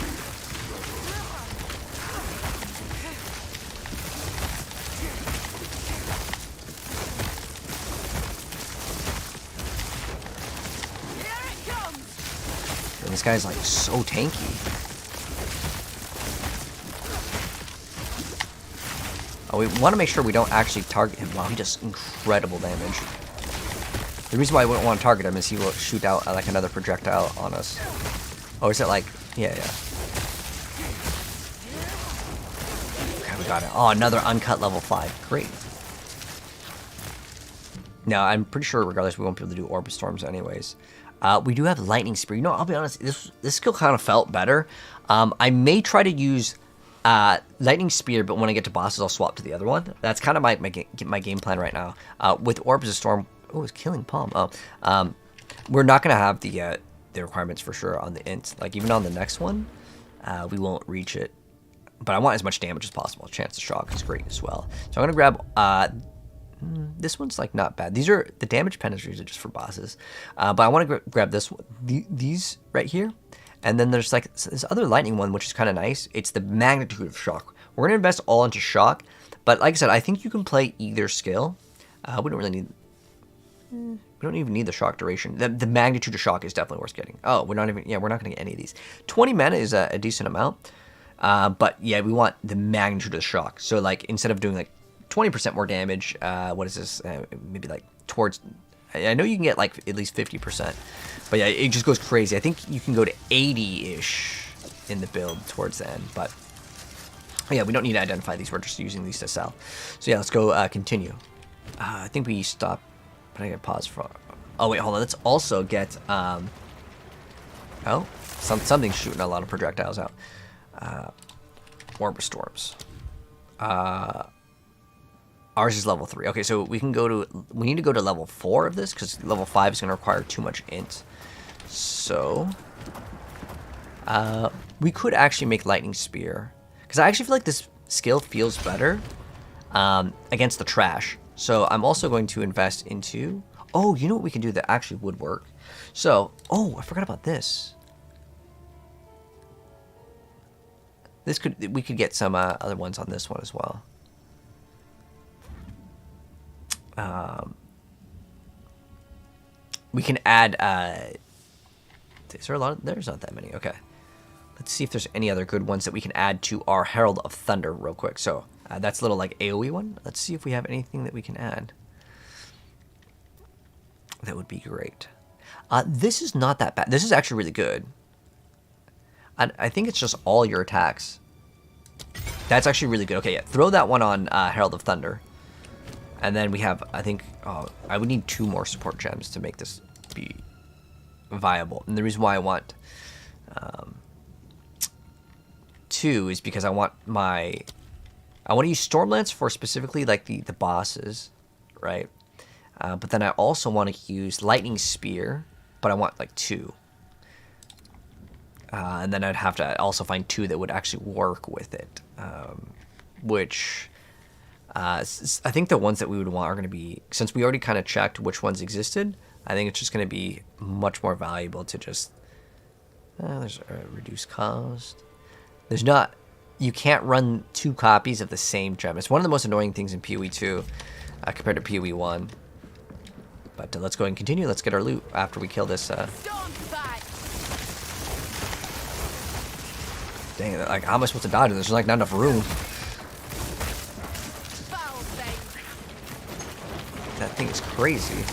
This guy's like so tanky. Oh, we want to make sure we don't actually target him. Wow, he does incredible damage. The reason why I wouldn't want to target him is he will shoot out like another projectile on us. Oh, is it like... Yeah. Okay, we got it. Oh, another uncut level 5. Great. Now, I'm pretty sure regardless we won't be able to do Orbit Storms anyways. We do have Lightning Spear. You know, I'll be honest, this skill kind of felt better. I may try to use Lightning Spear, but when I get to bosses, I'll swap to the other one. That's kind of my game plan right now. With Orbs of Storm, oh, it's Killing Palm. We're not going to have the requirements for sure on the int. Like, even on the next one, we won't reach it. But I want as much damage as possible. Chance to shock is great as well. So I'm going to grab... this one's like not bad. These are the damage penalties are just for bosses, but I want to grab this one, these right here, and then there's like this other lightning one which is kind of nice. It's the magnitude of shock. We're gonna invest all into shock, but like I said, I think you can play either skill. We don't really need. We don't even need the shock duration. The magnitude of shock is definitely worth getting. Oh, we're not even. Yeah, we're not gonna get any of these. 20 mana is a decent amount, but yeah, we want the magnitude of the shock. So like instead of doing like 20% more damage, what is this, maybe like towards, I know you can get like at least 50%, but yeah, it just goes crazy. I think you can go to 80-ish in the build towards the end, but yeah, we don't need to identify these, we're just using these to sell. So yeah, let's go continue. I think we stop. But I gotta pause for. Oh wait, hold on. Let's also get. Oh, something's shooting a lot of projectiles out. Orb storms. Ours is level 3. Okay, so we can go to. We need to go to level 4 of this because level 5 is gonna require too much int. So. We could actually make lightning spear because I actually feel like this skill feels better against the trash. So I'm also going to invest into. Oh, you know what we can do that actually would work. So, oh, I forgot about this. We could get some other ones on this one as well. We can add. Is there a lot? There's not that many. Okay. Let's see if there's any other good ones that we can add to our Herald of Thunder real quick. So that's a little like AoE one. Let's see if we have anything that we can add. That would be great. This is not that bad. This is actually really good. I think it's just all your attacks. That's actually really good. Okay, yeah. Throw that one on Herald of Thunder. And then we have, I think, I would need 2 more support gems to make this be viable. And the reason why I want 2 is because I want to use Stormlance for specifically like the bosses, right? But then I also want to use Lightning Spear, but I want like 2. And then I'd have to also find 2 that would actually work with it, which I think the ones that we would want are going to be, since we already kind of checked which ones existed, I think it's just going to be much more valuable to just, there's a reduced cost. There's not, you can't run 2 copies of the same gem. It's one of the most annoying things in PoE 2 compared to PoE 1. But let's go ahead and continue. Let's get our loot after we kill this. Dang, like, how am I supposed to dodge it? There's like not enough room. That thing is crazy.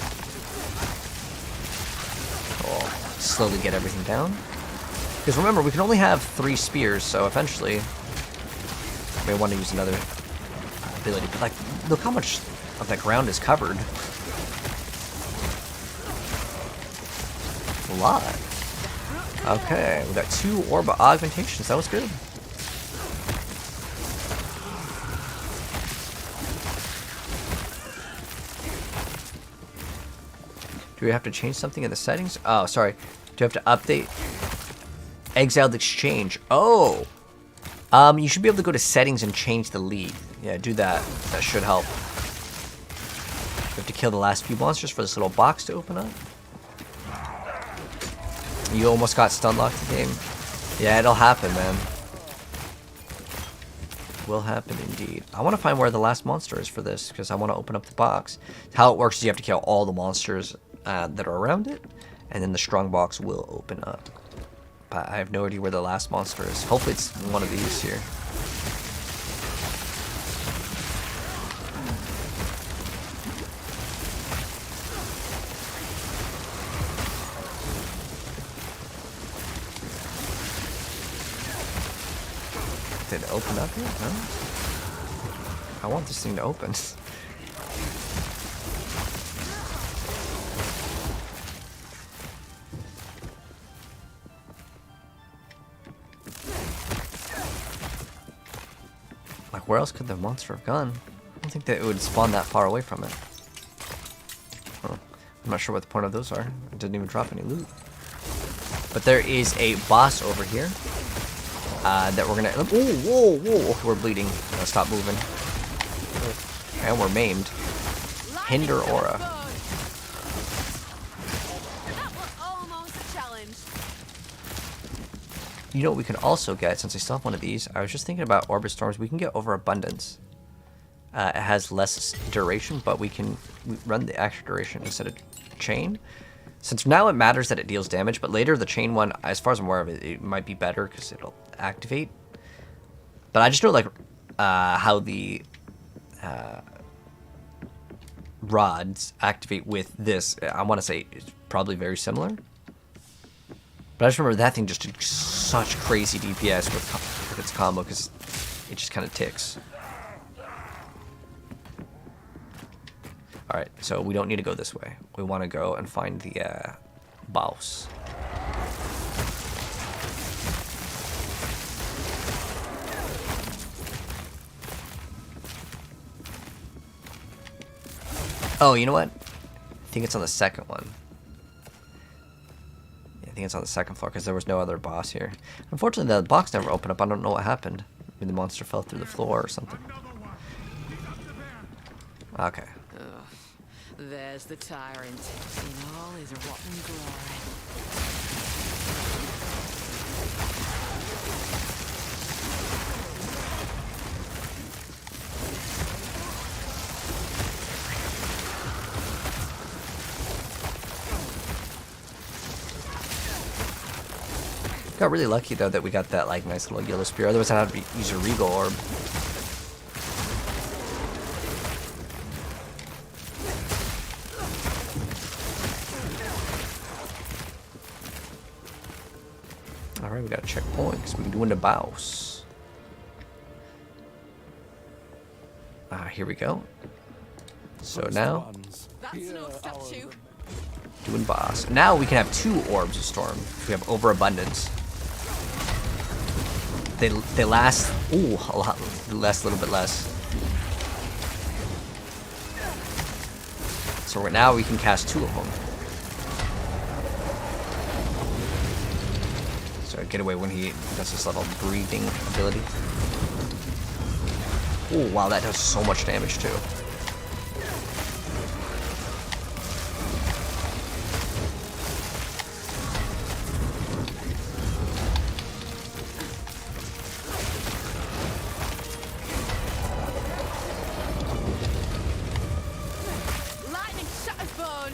Cool. Slowly get everything down. Because remember, we can only have 3 spears, so eventually we may want to use another ability. But like, look how much of that ground is covered. A lot. Okay, we got 2 orb augmentations. That was good. Do we have to change something in the settings? Oh, sorry. Do we have to update Exiled Exchange? Oh! You should be able to go to settings and change the lead. Yeah, do that. That should help. We have to kill the last few monsters for this little box to open up. You almost got stun locked the game. Yeah, it'll happen, man. Will happen indeed. I want to find where the last monster is for this, because I want to open up the box. How it works is you have to kill all the monsters that are around it, and then the strong box will open up. But I have no idea where the last monster is. Hopefully it's one of these here. Did it open up here? No? I want this thing to open. Like, where else could the monster have gone? I don't think that it would spawn that far away from it. Oh, I'm not sure what the point of those are. It didn't even drop any loot. But there is a boss over here. That we're gonna. Whoa, whoa! We're bleeding. Stop moving. And we're maimed. Hinder aura. That was almost a challenge. You know what we can also get, since I still have one of these. I was just thinking about Orbit Storms. We can get Overabundance. It has less duration, but we can run the extra duration instead of chain. Since now it matters that it deals damage, but later the chain one, as far as I'm aware of it, it might be better because it'll activate. But I just know like how the rods activate with this. I want to say it's probably very similar. But I just remember that thing just did such crazy DPS with its combo because it just kind of ticks. Alright, so we don't need to go this way. We want to go and find the boss. Oh, you know what? I think it's on the second one. Yeah, I think it's on the second floor because there was no other boss here. Unfortunately, the box never opened up. I don't know what happened. Maybe the monster fell through the floor or something. Okay. There's the tyrant in all his rotten glory. Got really lucky though that we got that like nice little yellow spear. Otherwise, I'd have to use a regal orb. All right, we got a checkpoint because we can do into boss. Here we go. So now That's no statue. doing boss. Now we can have 2 orbs of storm if we have overabundance. They last a lot less, a little bit less. So right now we can cast 2 of them. So get away when he does this little breathing ability. Oh wow, that does so much damage too. Lightning shatters bone.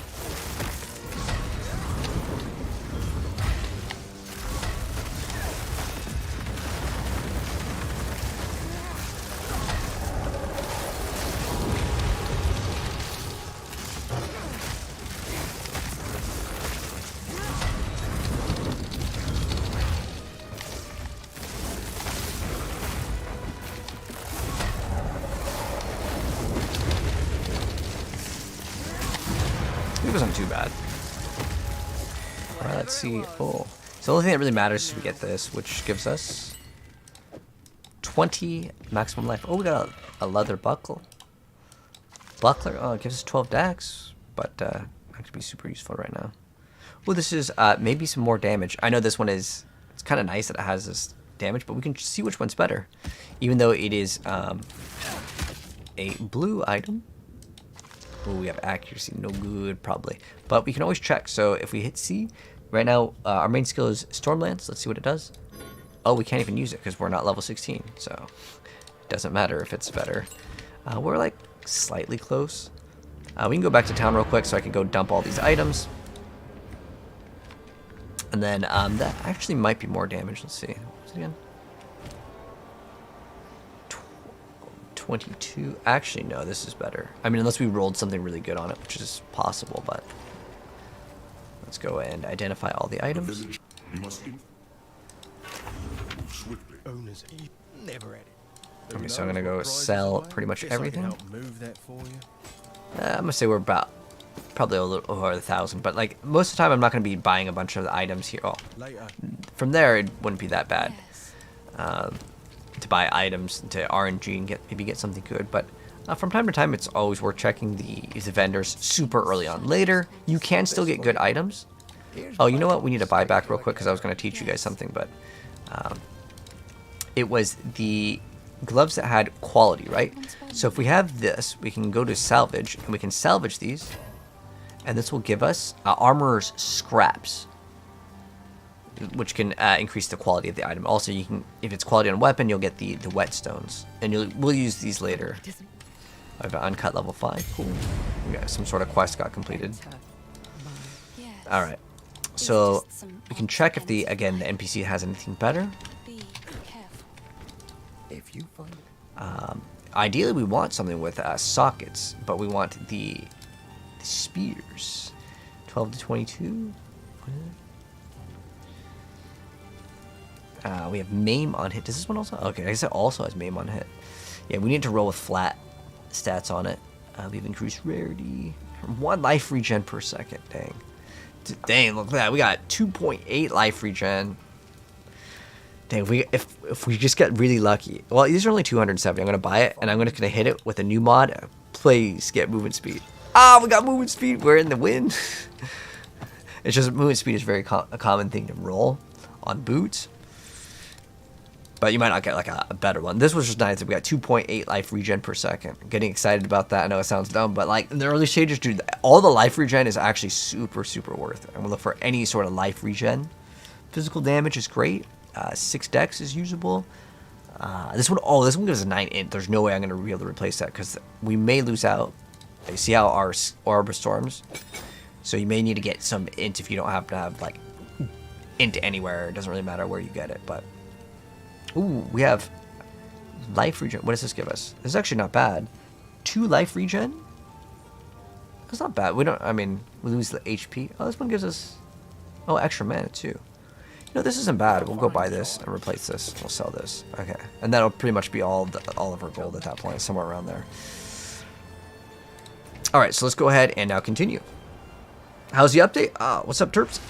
It wasn't too bad. Alright, let's see. Oh. So the only thing that really matters is we get this, which gives us 20 maximum life. Oh, we got a leather buckle. Buckler. Oh, it gives us 12 dex, but that could be super useful right now. Well, this is maybe some more damage. I know this one is, it's kind of nice that it has this damage, but we can see which one's better. Even though it is a blue item. Oh, we have accuracy, no good probably. But we can always check. So if we hit C, right now our main skill is Stormlance. Let's see what it does. Oh, we can't even use it because we're not level 16. So it doesn't matter if it's better. We're like slightly close. We can go back to town real quick so I can go dump all these items. And then that actually might be more damage. Let's see. What's it again? 22. Actually, no, this is better. I mean, unless we rolled something really good on it, which is possible, but let's go and identify all the items. Village must swiftly. Owners never had it. Okay, so I'm gonna go sell pretty much everything. Move that for you. I'm gonna say we're about probably a little over 1,000, but like most of the time, I'm not gonna be buying a bunch of the items here. Oh, Later. from there, it wouldn't be that bad. Yes. To buy items to RNG and maybe get something good, but from time to time it's always worth checking the vendors super early on. Later you can still get good items. Oh, you know what, we need to buy back real quick because I was going to teach you guys something, but it was the gloves that had quality, right? So if we have this, we can go to salvage and we can salvage these, and this will give us armorer's scraps, which can increase the quality of the item. Also, you can, if it's quality on weapon, you'll get the whetstones, and we'll use these later. I have an uncut level 5. Cool. We got some sort of quest got completed. Yes. All right, so we can check if the NPC has anything better. Be careful. If you find Ideally, we want something with sockets, but we want the spears. 12 to 22. We have maim on hit. Does this one also? Okay, I guess it also has maim on hit. Yeah, we need to roll with flat stats on it. We've increased rarity. 1 life regen per second. Dang. Dang, look at that. We got 2.8 life regen. Dang, if we just get really lucky. Well, these are only 270. I'm going to buy it, and I'm going to hit it with a new mod. Please get movement speed. Ah, we got movement speed. We're in the wind. It's just movement speed is very a common thing to roll on boots. But you might not get like a better one. This was just nice. We got 2.8 life regen per second. I'm getting excited about that. I know it sounds dumb, but like in the early stages, dude, all the life regen is actually super, super worth it. I'm going to look for any sort of life regen. Physical damage is great. 6 dex is usable. This one gives us 9 int. There's no way I'm going to be able to replace that because we may lose out. You see how our orb storms? So you may need to get some int if you don't happen to have like int anywhere. It doesn't really matter where you get it, but ooh, we have life regen. What does this give us? This is actually not bad. 2 life regen? That's not bad. We lose the HP. Oh, this one gives us extra mana too. No, this isn't bad. We'll go buy this and replace this. We'll sell this. Okay. And that'll pretty much be all of our gold at that point, somewhere around there. Alright, so let's go ahead and now continue. How's the update? What's up, Terps?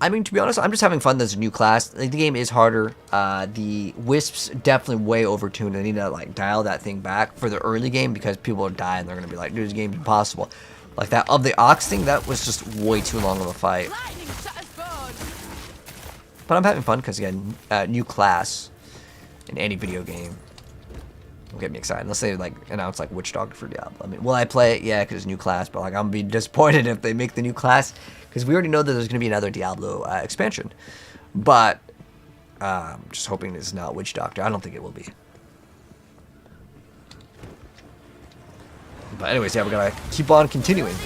I mean, to be honest, I'm just having fun. There's a new class. The game is harder. The Wisps definitely way overtuned. I need to like dial that thing back for the early game because people are dying. They're going to be like, dude, this game's impossible. Like that of the Ox thing, that was just way too long of a fight. But I'm having fun because, again, new class in any video game will get me excited. Unless they, like, announce, like, Witch Doctor for Diablo. I mean, will I play it? Yeah, because it's new class. But, like, I'm going to be disappointed if they make the new class. Because we already know that there's going to be another Diablo expansion. But, just hoping it's not Witch Doctor. I don't think it will be. But anyways, yeah, we're going to keep on continuing.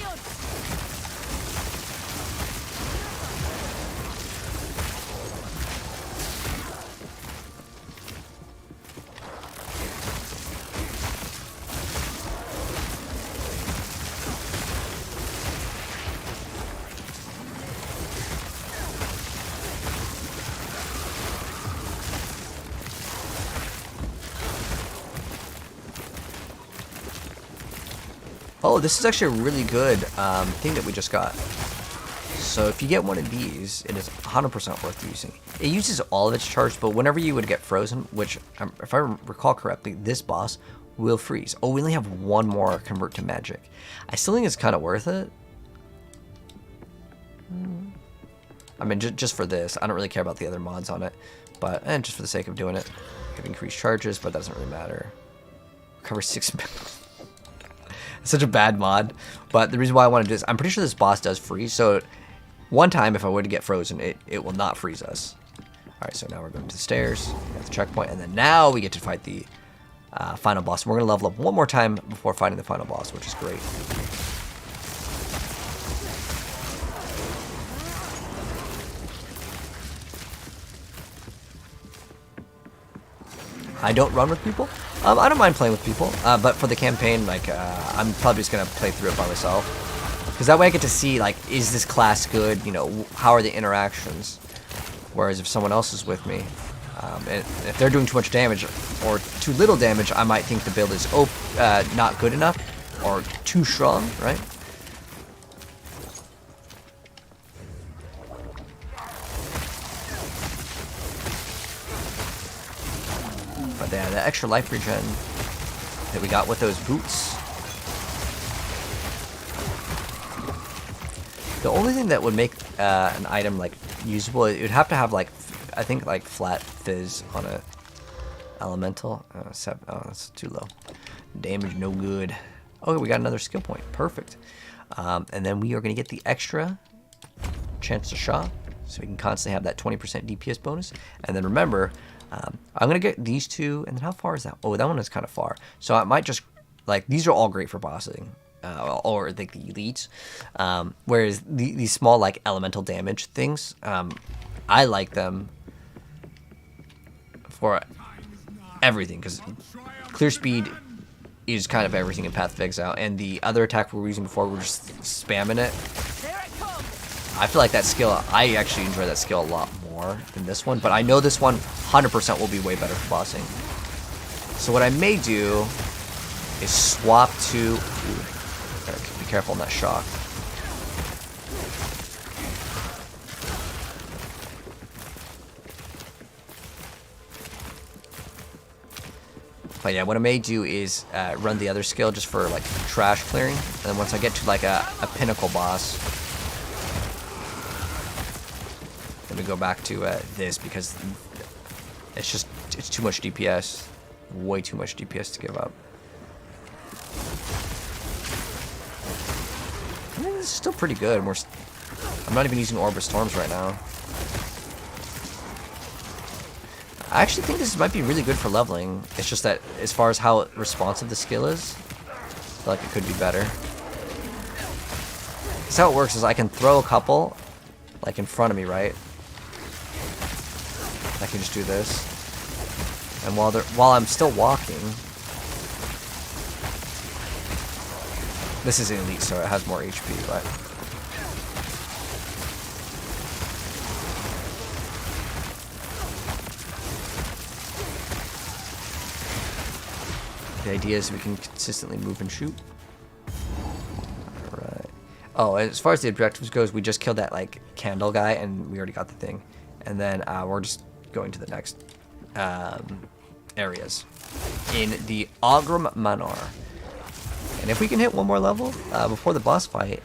Oh, this is actually a really good thing that we just got. So if you get one of these, it is 100% worth using. It uses all of its charge, but whenever you would get frozen, which, if I recall correctly, this boss will freeze. Oh, we only have one more convert to magic. I still think it's kind of worth it. I mean, just for this. I don't really care about the other mods on it. But, just for the sake of doing it. Have increased charges, but it doesn't really matter. Recover 6 minutes. Such a bad mod, but the reason why I want to do this, I'm pretty sure this boss does freeze, so one time if I were to get frozen, it will not freeze us. Alright, so now we're going to the stairs, at the checkpoint, and then now we get to fight the final boss. We're going to level up one more time before fighting the final boss, which is great. I don't run with people. I don't mind playing with people, but for the campaign, like, I'm probably just gonna play through it by myself, because that way I get to see, like, is this class good? You know, how are the interactions? Whereas if someone else is with me, and if they're doing too much damage or too little damage, I might think the build is not good enough or too strong, right? But yeah, the extra life regen that we got with those boots. The only thing that would make an item like usable, it would have to have like, I think like flat fizz on a elemental. 7. Oh, that's too low. Damage no good. Oh, we got another skill point. Perfect. And then we are going to get the extra chance to shot, so we can constantly have that 20% DPS bonus. And then remember, I'm going to get these two, and then how far is that? Oh, that one is kind of far. So I might just, like, these are all great for bossing, or like the elites. Whereas these small, like, elemental damage things, I like them for everything, because clear speed is kind of everything in Path of Exile, and the other attack we were using before, we're just spamming it. I feel like that skill, I actually enjoy that skill a lot more than this one, but I know this one 100% will be way better for bossing. So what I may do is swap to... Ooh, gotta be careful on that shock. But yeah, what I may do is run the other skill just for like trash clearing. And then once I get to like a pinnacle boss, then we go back to this because it's too much DPS. Way too much DPS to give up. I mean, this is still pretty good. I'm not even using Orb of Storms right now. I actually think this might be really good for leveling. It's just that as far as how responsive the skill is, I feel like it could be better. So how it works is I can throw a couple, like in front of me, right? I can just do this. And while I'm still walking, this is elite, so it has more HP, but the idea is we can consistently move and shoot. Alright. Oh, as far as the objectives goes, we just killed that like candle guy, and we already got the thing. And then we're just going to the next areas in the Ogrim Manor. And if we can hit one more level before the boss fight,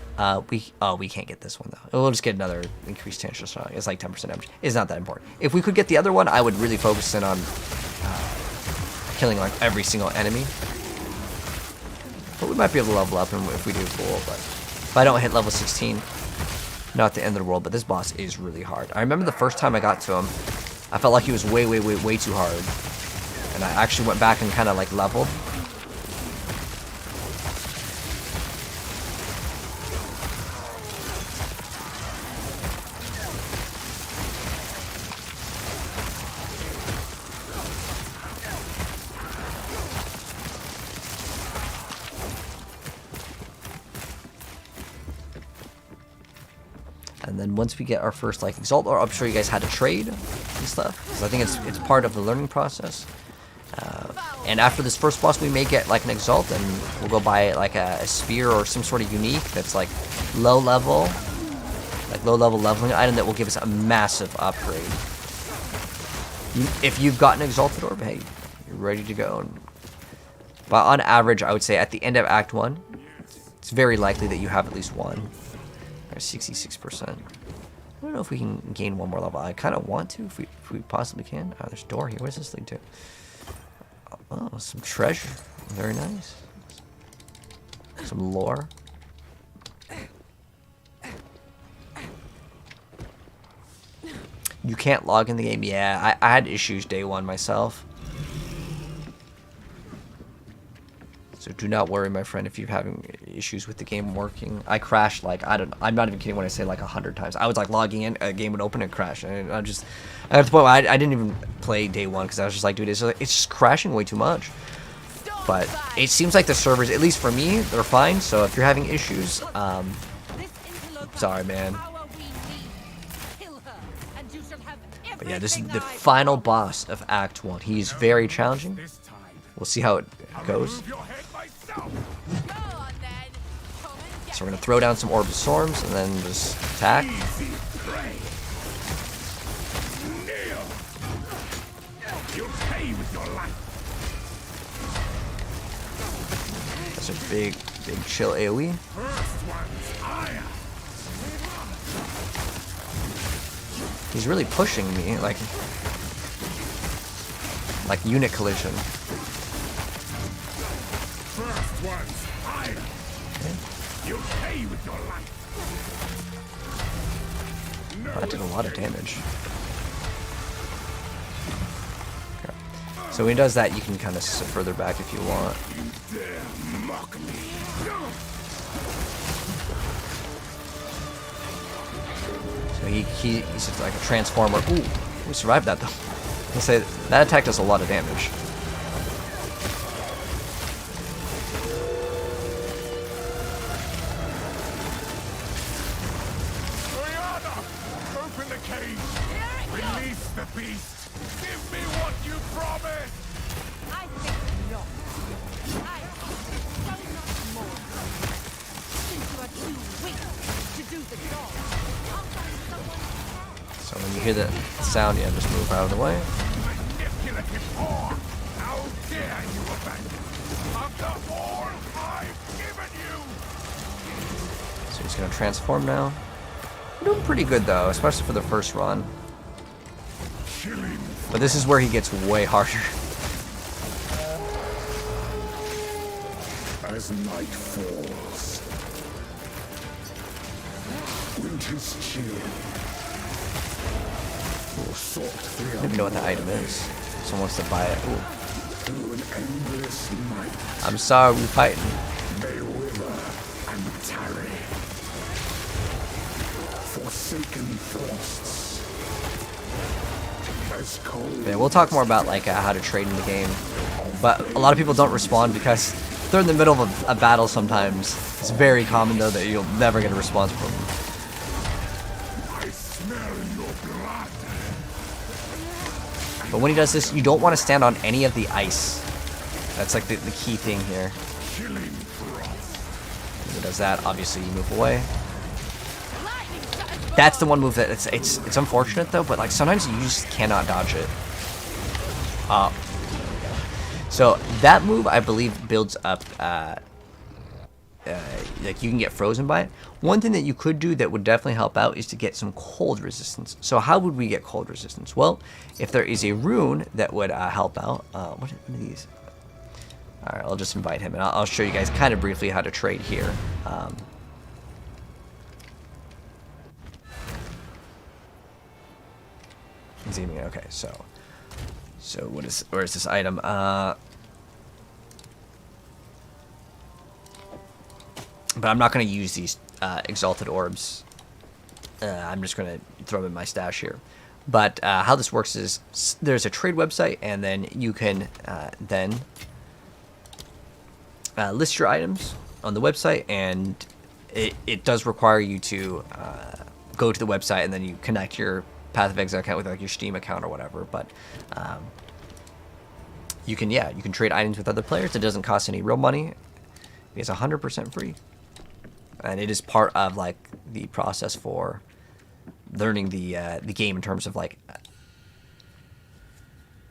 we can't get this one though. We'll just get another increased chance of shot. It's like 10% damage. It's not that important. If we could get the other one, I would really focus in on killing like every single enemy. But we might be able to level up, and if we do, cool. But if I don't hit level 16, not the end of the world. But this boss is really hard. I remember the first time I got to him, I felt like he was way too hard. And I actually went back and kind of like leveled. And then once we get our first like Exalt, or I'm sure you guys had to trade and stuff, because I think it's part of the learning process. And after this first boss, we may get like an Exalt, and we'll go buy like a spear or some sort of unique that's like low level leveling item that will give us a massive upgrade. If you've got an Exalted Orb, hey, you're ready to go. But on average, I would say at the end of Act 1, it's very likely that you have at least one. 66%. I don't know if we can gain one more level. I kind of want to, if we possibly can. Oh, there's a door here. What does this lead to? Oh, some treasure. Very nice. Some lore. You can't log in the game. Yeah, I had issues day one myself. So do not worry, my friend, if you're having issues with the game working. I crashed like, I'm not even kidding when I say like 100 times. I was like logging in, a game would open and crash. And I got to the point where I didn't even play day one because I was just like, dude, it's just crashing way too much. But it seems like the servers, at least for me, they're fine. So if you're having issues, sorry, man. But yeah, this is the final boss of Act 1. He's very challenging. We'll see how it goes. So we're going to throw down some Orb of Storms and then just attack. That's a big chill AoE. He's really pushing me, like unit collision. That did a lot of damage. Okay. So when he does that, you can kind of sit further back if you want. So he's just like a transformer. Ooh, we survived that though. Let's say that attack does a lot of damage. So when you hear the sound, yeah, just move out of the way. Manipulative whore! How dare you abandon after all I've given you! So he's gonna transform now. We're doing pretty good though, especially for the first run. But this is where he gets way harder. As night falls, winter's chill. I don't even know what the item is. Someone wants to buy it. Ooh. Through an endless night, I'm sorry, we fighting. may wither and tarry. Forsaken frosts. As cold. Yeah, we'll talk more about like how to trade in the game. But a lot of people don't respond because they're in the middle of a battle sometimes. It's very common though that you'll never get a response from them. I smell your blood. But when he does this, you don't want to stand on any of the ice. That's like the key thing here. Chilling frost. When he does that, obviously you move away. That's the one move that it's unfortunate though, but like sometimes you just cannot dodge it. So that move I believe builds up like you can get frozen by it. One thing that you could do that would definitely help out is to get some cold resistance. So how would we get cold resistance? Well, if there is a rune that would help out. What are these? All right, I'll just invite him, and I'll show you guys kind of briefly how to trade here. He's aiming. Okay, so where is this item? But I'm not going to use these exalted orbs. I'm just going to throw them in my stash here. But how this works is there's a trade website, and then you can then list your items on the website, and it does require you to go to the website, and then you connect your Path of Exile account with like your Steam account or whatever. But you can trade items with other players. It doesn't cost any real money. It's 100% free, and it is part of like the process for learning the game in terms of like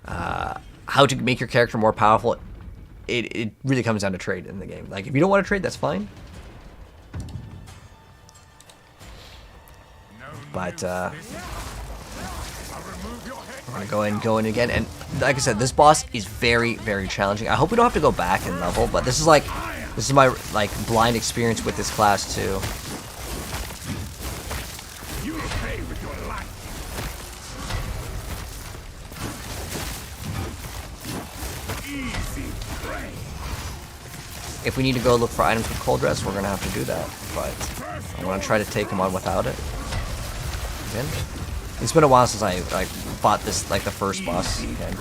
how to make your character more powerful. It really comes down to trade in the game. Like if you don't want to trade, that's fine. But I'm gonna go in again, and like I said, this boss is very, very challenging. I hope we don't have to go back and level, but this is my like blind experience with this class too. You will pay with your life. Easy prey. If we need to go look for items with cold rest, we're gonna have to do that. But I want to try to take him on without it. Again. It's been a while since I like fought this like the first boss again.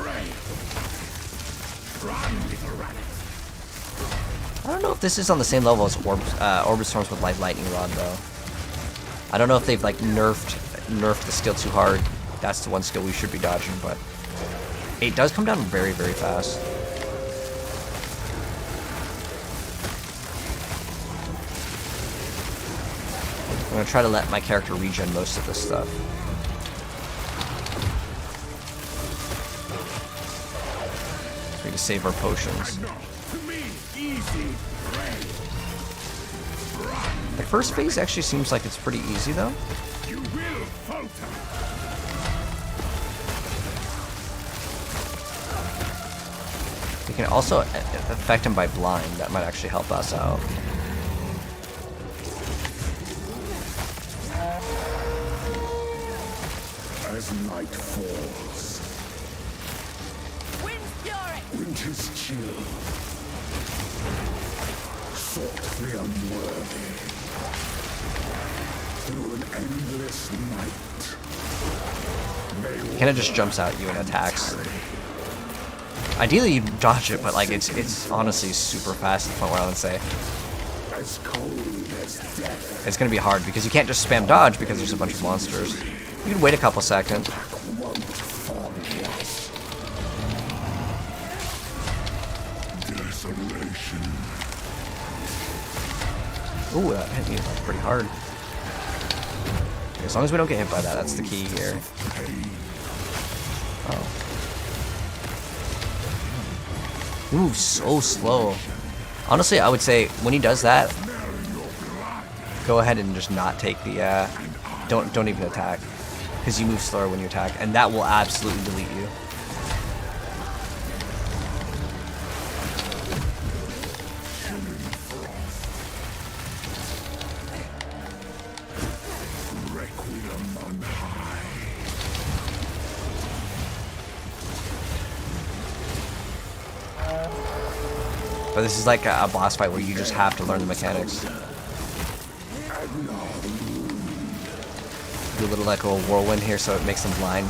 I don't know if this is on the same level as Orbit Storms with like Lightning Rod though. I don't know if they've like nerfed the skill too hard. That's the one skill we should be dodging, but it does come down very, very fast. I'm gonna try to let my character regen most of this stuff. So we can save our potions. The first phase actually seems like it's pretty easy though. You will falter. We can also affect him by blind. That might actually help us out. As night falls, Wind's fury! winter's chill, sought the unworthy, through an endless night. Kind of just jumps at you and attacks. Ideally you dodge it, but like it's honestly super fast to the point where I would say As cold as death. it's gonna be hard because you can't just spam dodge because there's a bunch of monsters. You can wait a couple seconds. Desolation. Ooh, that hit me pretty hard. As long as we don't get hit by that, that's the key here. Oh. He moves so slow. Honestly, I would say when he does that, go ahead and just not take the, don't even attack. Because you move slower when you attack, and that will absolutely delete you. But this is like a boss fight where you just have to learn the mechanics. Do a little like a whirlwind here so it makes them blind.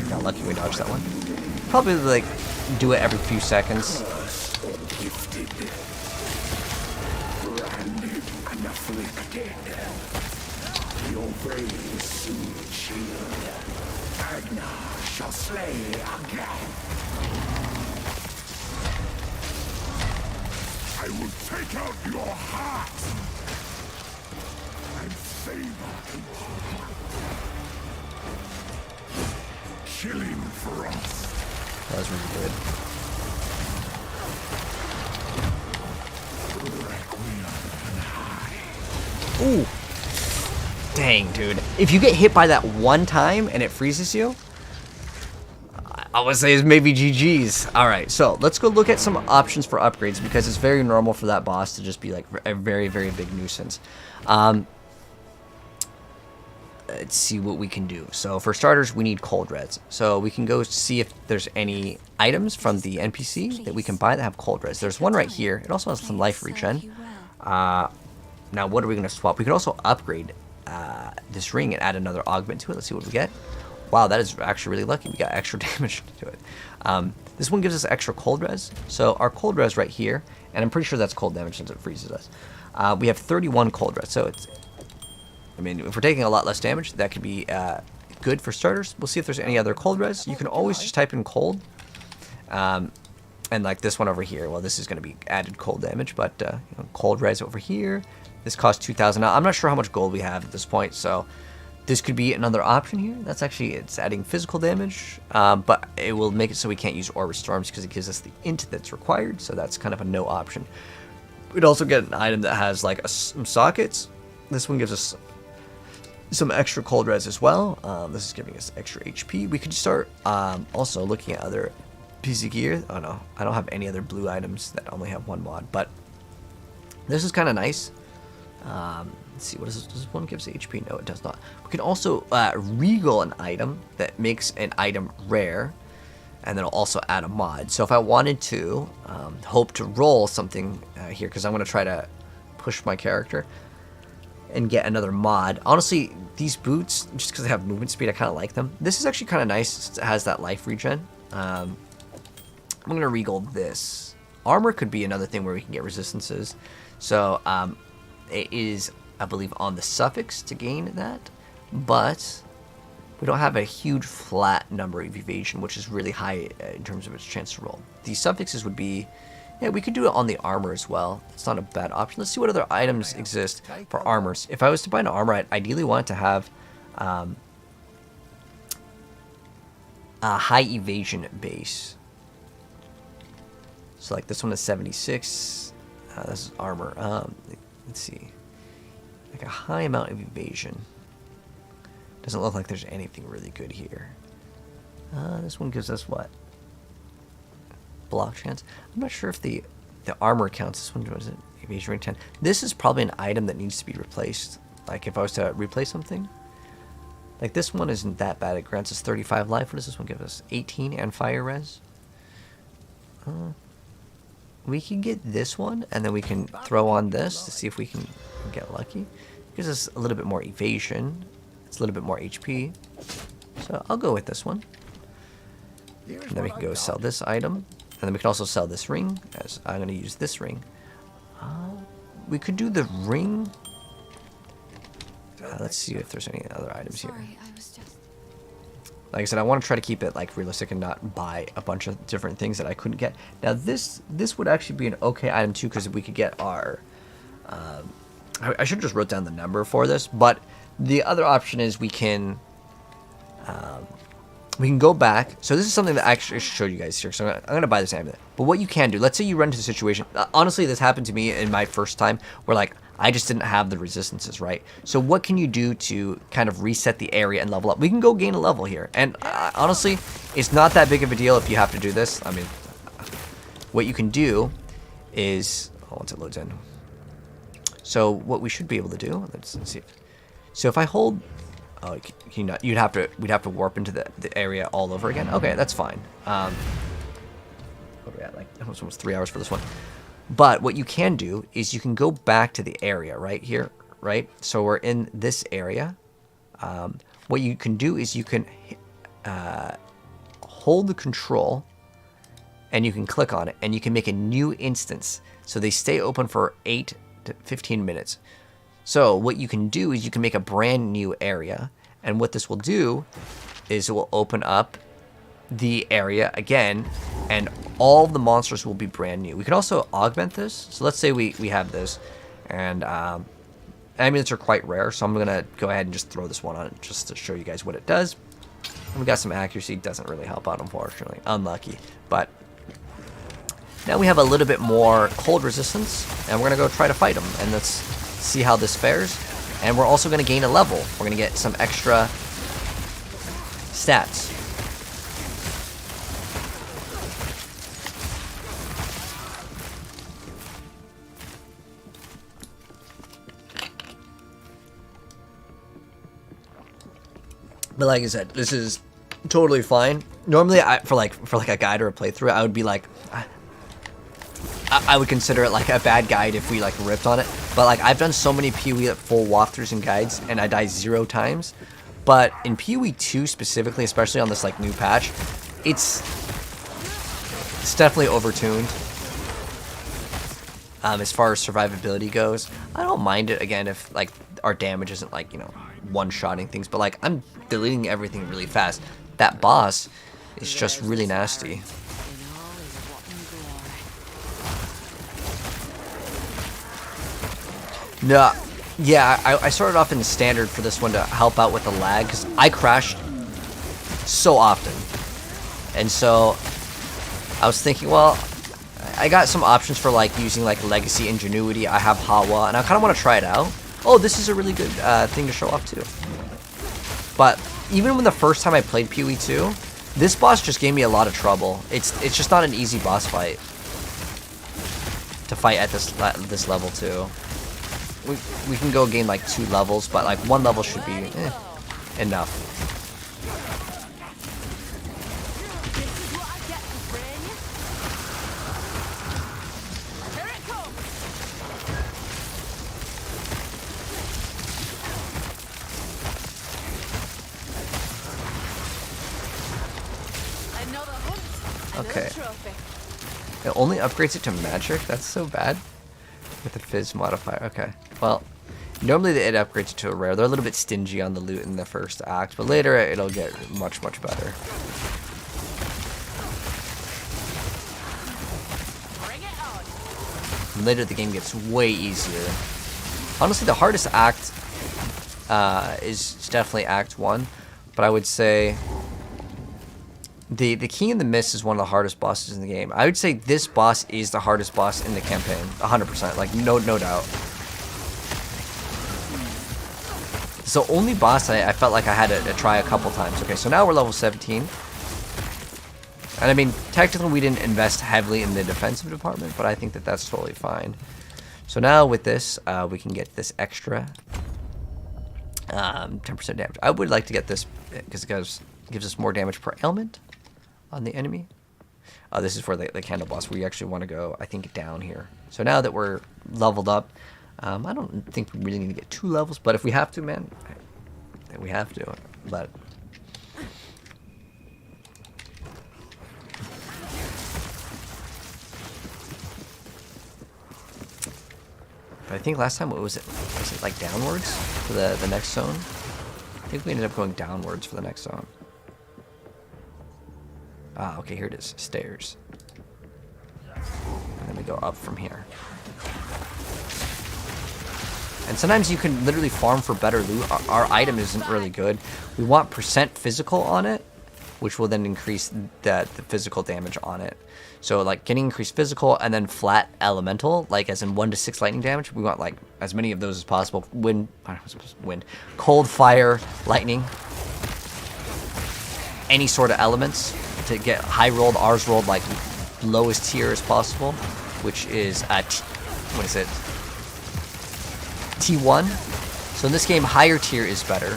Got lucky we dodged that one. Probably like do it every few seconds. Shall slay again. I will take out your heart and savor killing for us. That was really good. Ooh. Dang, dude. If you get hit by that one time and it freezes you, I would say it's maybe GG's. Alright, so let's go look at some options for upgrades because it's very normal for that boss to just be like a very, very big nuisance. Let's see what we can do. So for starters, we need cold reds. So we can go see if there's any items from the NPC that we can buy that have cold reds. There's one right here. It also has some life regen. Now, what are we going to swap? We can also upgrade this ring and add another augment to it. Let's see what we get. Wow, that is actually really lucky. We got extra damage to it. This one gives us extra cold res. So our cold res right here, and I'm pretty sure that's cold damage since it freezes us. We have 31 cold res. So it's, I mean, if we're taking a lot less damage, that could be good for starters. We'll see if there's any other cold res. You can always just type in cold. And like this one over here, well, this is going to be added cold damage, but you know, cold res over here. This costs 2,000. Now, I'm not sure how much gold we have at this point, so this could be another option here. That's actually, it's adding physical damage, but it will make it so we can't use Orb of Storms because it gives us the int that's required, so that's kind of a no option. We'd also get an item that has like some sockets. This one gives us some extra cold res as well. This is giving us extra HP. We could start also looking at other PC gear. Oh no, I don't have any other blue items that only have one mod, but this is kind of nice. Let's see, what is this? Does this one gives HP? No, it does not. We can also regal an item that makes an item rare, and then I'll also add a mod. So if I wanted to hope to roll something here, because I'm going to try to push my character and get another mod. Honestly, these boots, just because they have movement speed, I kind of like them. This is actually kind of nice. It has that life regen. I'm going to regal this. Armor could be another thing where we can get resistances. So it is, I believe, on the suffix to gain that, but we don't have a huge flat number of evasion, which is really high in terms of its chance to roll. The suffixes would be, yeah, we could do it on the armor as well. It's not a bad option. Let's see what other items exist for armors. If I was to buy an armor, I'd ideally want to have a high evasion base. So like this one is 76. This is armor. Let's see. Like a high amount of evasion. Doesn't look like there's anything really good here. This one gives us what? Block chance. I'm not sure if the armor counts. This one, what is it? Evasion rate 10. This is probably an item that needs to be replaced. Like if I was to replace something. Like this one isn't that bad. It grants us 35 life. What does this one give us? 18 and fire res. We can get this one, and then we can throw on this to see if we can get lucky. It gives us a little bit more evasion. It's a little bit more HP. So I'll go with this one. And then we can go sell this item. And then we can also sell this ring, as I'm going to use this ring. We could do the ring. Let's see if there's any other items here. Sorry, I was just... Like I said, I want to try to keep it like realistic and not buy a bunch of different things that I couldn't get. Now this would actually be an okay item too, because we could get our I should have just wrote down the number for this, but the other option is we can go back. So this is something that I actually showed you guys here. So I'm gonna buy this amulet. But what you can do, let's say you run into a situation. Honestly, this happened to me in my first time, where like I just didn't have the resistances, right? So what can you do to kind of reset the area and level up? We can go gain a level here, and honestly, it's not that big of a deal if you have to do this. I mean, what you can do is, once it loads in. So what we should be able to do, let's see. So if I hold, oh, can you not? We'd have to warp into the area all over again. Okay, that's fine. What are we at? Like almost 3 hours for this one. But what you can do is you can go back to the area right here, right? So we're in this area. What you can do is you can hold the control and you can click on it and you can make a new instance. So they stay open for 8 to 15 minutes. So what you can do is you can make a brand new area. And what this will do is it will open up the area again, and all the monsters will be brand new. We can also augment this. So let's say we have this, and amulets are quite rare, so I'm gonna go ahead and just throw this one on just to show you guys what it does. And we got some accuracy. Doesn't really help out, unfortunately. Unlucky. But now we have a little bit more cold resistance, and we're gonna go try to fight them, and let's see how this fares. And we're also gonna gain a level. We're gonna get some extra stats. But like I said, this is totally fine. Normally, for like a guide or a playthrough, I would be like, I would consider it like a bad guide if we like ripped on it. But like I've done so many PoE full walkthroughs and guides, and I die 0 times. But in PoE 2 specifically, especially on this like new patch, it's definitely overtuned. As far as survivability goes, I don't mind it again if like our damage isn't like, you know, one-shotting things, but like I'm deleting everything really fast. That boss is just really nasty. No, yeah, I started off in the standard for this one to help out with the lag, because I crashed so often. And so I was thinking, well, I got some options for like using like Legacy Ingenuity. I have Hawa, and I kind of want to try it out. Oh, this is a really good thing to show off too. But even when the first time I played PoE 2, this boss just gave me a lot of trouble. It's just not an easy boss fight to fight at this level too. We can go gain like 2 levels, but like 1 level should be enough. Okay. It only upgrades it to magic? That's so bad. With the fizz modifier. Okay. Well, normally it upgrades it to a rare. They're a little bit stingy on the loot in the first act, but later it'll get much, much better. And later the game gets way easier. Honestly, the hardest act is definitely Act 1, but I would say the King of the Mist is one of the hardest bosses in the game. I would say this boss is the hardest boss in the campaign, 100%, like no doubt. It's the only boss I felt like I had to try a couple times. Okay, so now we're level 17. And I mean, technically we didn't invest heavily in the defensive department, but I think that that's totally fine. So now with this, we can get this extra 10% damage. I would like to get this because it gives us more damage per ailment on the enemy. This is for the candle boss. We actually want to go, I think, down here. So now that we're leveled up, I don't think we really need to get 2 levels, but if we have to, man, we have to. But I think last time, what was it? Was it like downwards for the next zone? I think we ended up going downwards for the next zone. Ah, okay, here it is. Stairs. And then we go up from here. And sometimes you can literally farm for better loot. Our item isn't really good. We want percent physical on it, which will then increase the physical damage on it. So like getting increased physical and then flat elemental, like as in 1 to 6 lightning damage. We want like as many of those as possible. Wind, cold, fire, lightning, any sort of elements to get high rolled. Ours rolled like lowest tier as possible, which is what is it? T1. So in this game, higher tier is better.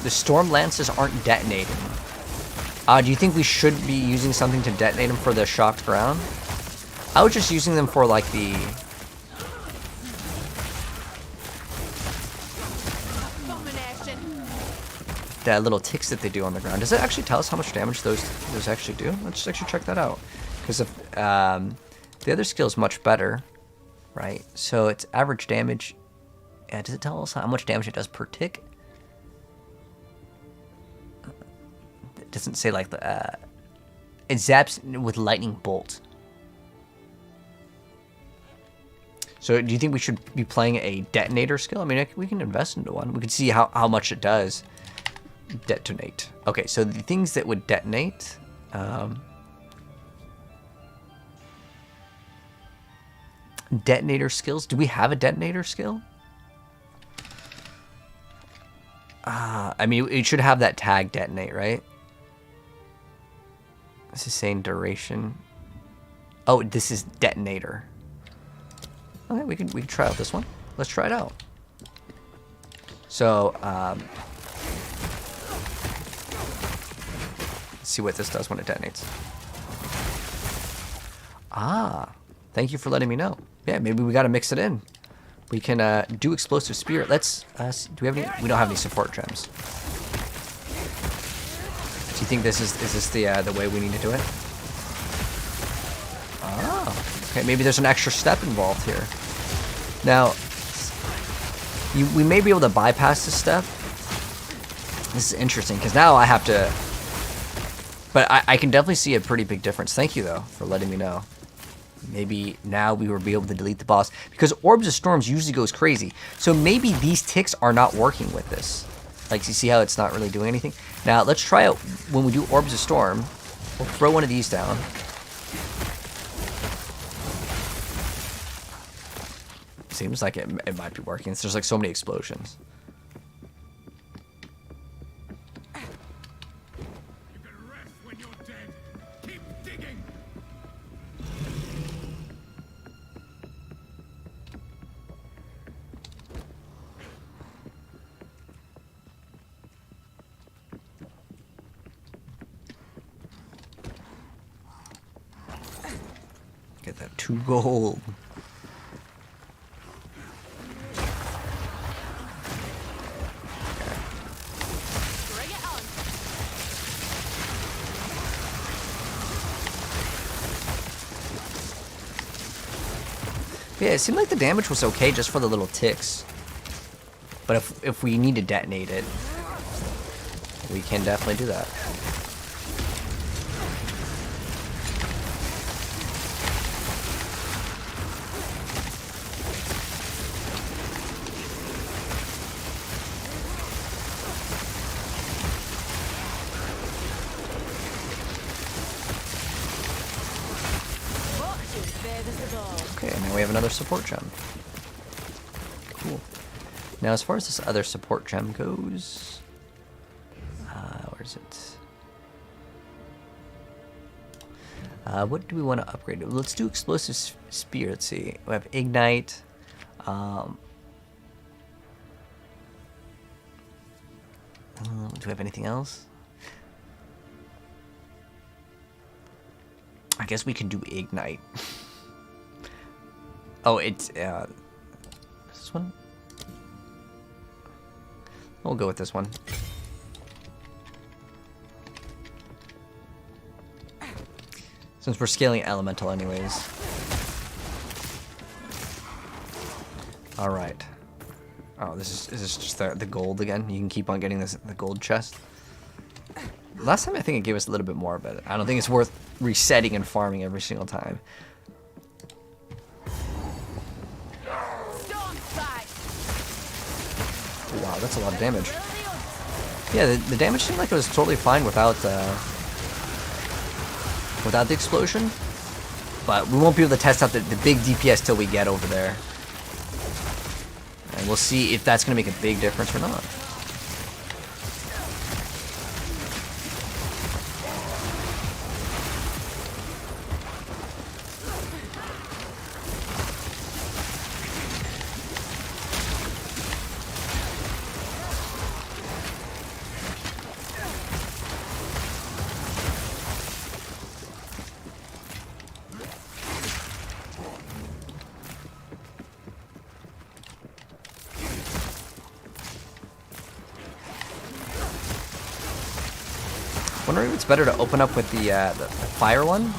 The storm lances aren't detonating. Do you think we should be using something to detonate them for the shocked ground? I was just using them for like the... that little ticks that they do on the ground. Does it actually tell us how much damage those actually do? Let's actually check that out. Because if the other skill is much better, right? So it's average damage. Yeah, does it tell us how much damage it does per tick? It doesn't say like the. It zaps with lightning bolt. So do you think we should be playing a detonator skill? I mean, we can invest into one. We can see how much it does. Detonate. Okay, so the things that would detonate. Detonator skills. Do we have a detonator skill? I mean, it should have that tag detonate, right? This is saying duration. Oh, this is detonator. Okay, we can try out this one. Let's try it out. So, let's see what this does when it detonates. Ah, thank you for letting me know. Yeah, maybe we got to mix it in. We can do explosive spirit. Let's. Do we have any? We don't have any support gems. Do you think this is this the way we need to do it? Ah, okay. Maybe there's an extra step involved here. Now, we may be able to bypass this step. This is interesting because now I have to. But I can definitely see a pretty big difference. Thank you though for letting me know. Maybe now we will be able to delete the boss because Orbs of Storms usually goes crazy. So maybe these ticks are not working with this. Like, you see how it's not really doing anything? Now, let's try out when we do Orbs of Storm. We'll throw one of these down. Seems like it might be working. There's like so many explosions. You can rest when you're dead. Keep digging. Get that 2 gold. Bring it on. Yeah, it seemed like the damage was okay just for the little ticks. But if we need to detonate it, we can definitely do that. Fortune favors the bold. Okay, now we have another support gem. Cool. Now, as far as this other support gem goes, where is it? What do we want to upgrade? Let's do explosive spear. Let's see. We have ignite. Do we have anything else? I guess we can do ignite. Oh, it's this one. We'll go with this one. Since we're scaling elemental anyways. Alright. Oh, is this just the gold again? You can keep on getting the gold chest. Last time I think it gave us a little bit more, but I don't think it's worth resetting and farming every single time. Wow, that's a lot of damage. Yeah, the damage seemed like it was totally fine without the explosion. But we won't be able to test out the big DPS till we get over there. And we'll see if that's going to make a big difference or not. Wondering if it's better to open up with the fire one,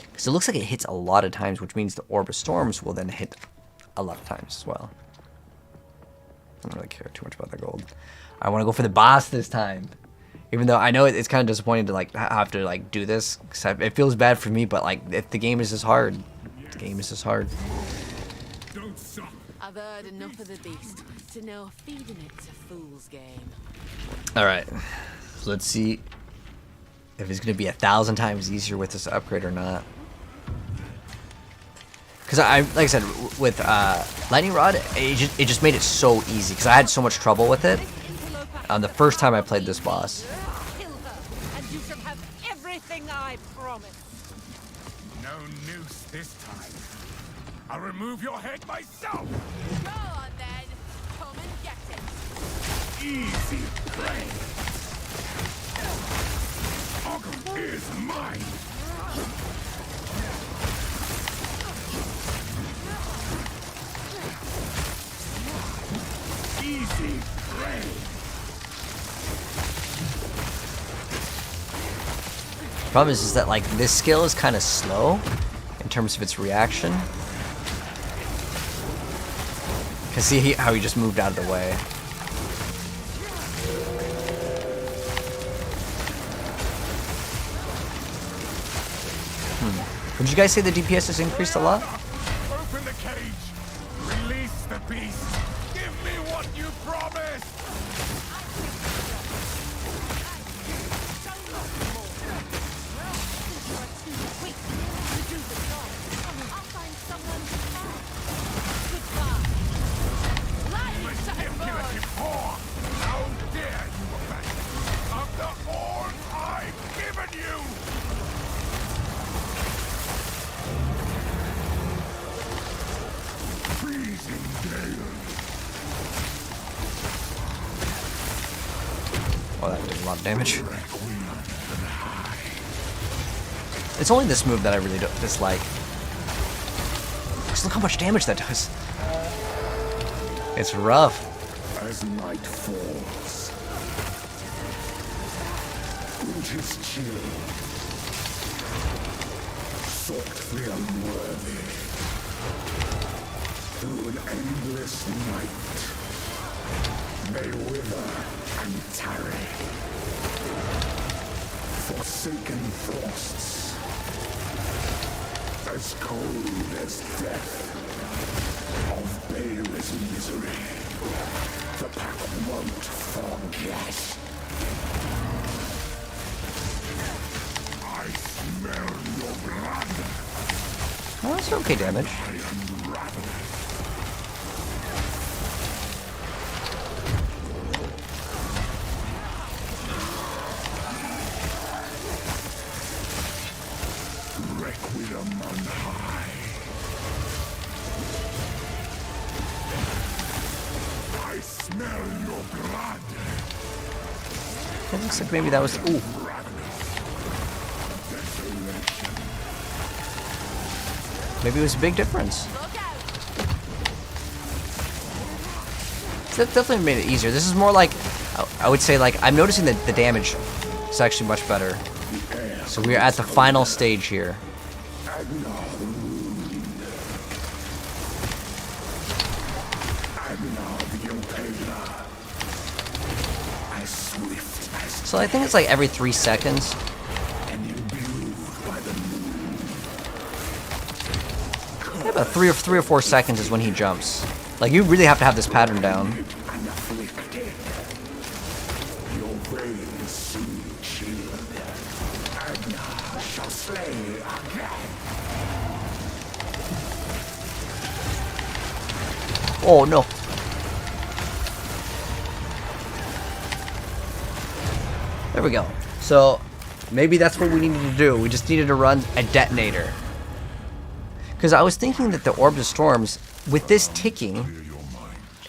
because it looks like it hits a lot of times, which means the Orb of Storms will then hit a lot of times as well. I don't really care too much about the gold. I want to go for the boss this time, even though I know it's kind of disappointing to like have to like do this, because it feels bad for me. But like, if the game is just hard, the game is just hard. I've heard enough of the beast to know feeding it's a fool's game. Alright, so let's see if it's going to be 1,000 times easier with this upgrade or not. Because like I said, with Lightning Rod, it just made it so easy, because I had so much trouble with it the first time I played this boss. Kill her, and you shall have everything I promised. No noose this time. I'll remove your head myself. Go on then, come and get it. Easy prey. Ogre is mine. Easy prey. Problem is that like this skill is kind of slow in terms of its reaction. Cause see how he just moved out of the way. Would you guys say the DPS has increased a lot? Open the cage. Release the beast. Give me what you promised. How dare you abandon after all I've given you? Freezing gale. Oh, that did a lot of damage. It's only this move that I really dislike. Just look how much damage that does. It's rough. As night falls, winter's chill, softly unworthy, through an endless night, they wither and tarry, forsaken frosts, as cold as death, of baleless misery. The pack won't forget. I smell your blood. Oh, that's okay damage. I unravel it. Requiem on high. I smell your blood. It looks like maybe that was. Ooh. Maybe it was a big difference. That definitely made it easier. This is more like I would say, like, I'm noticing that the damage is actually much better. So we're at the final stage here. So I think it's like every 3 seconds. Yeah, about 3 or 4 seconds is when he jumps. Like, you really have to have this pattern down. Oh no. There we go. So maybe that's what we needed to do. We just needed to run a detonator. Because I was thinking that the Orbs of Storms, with this ticking,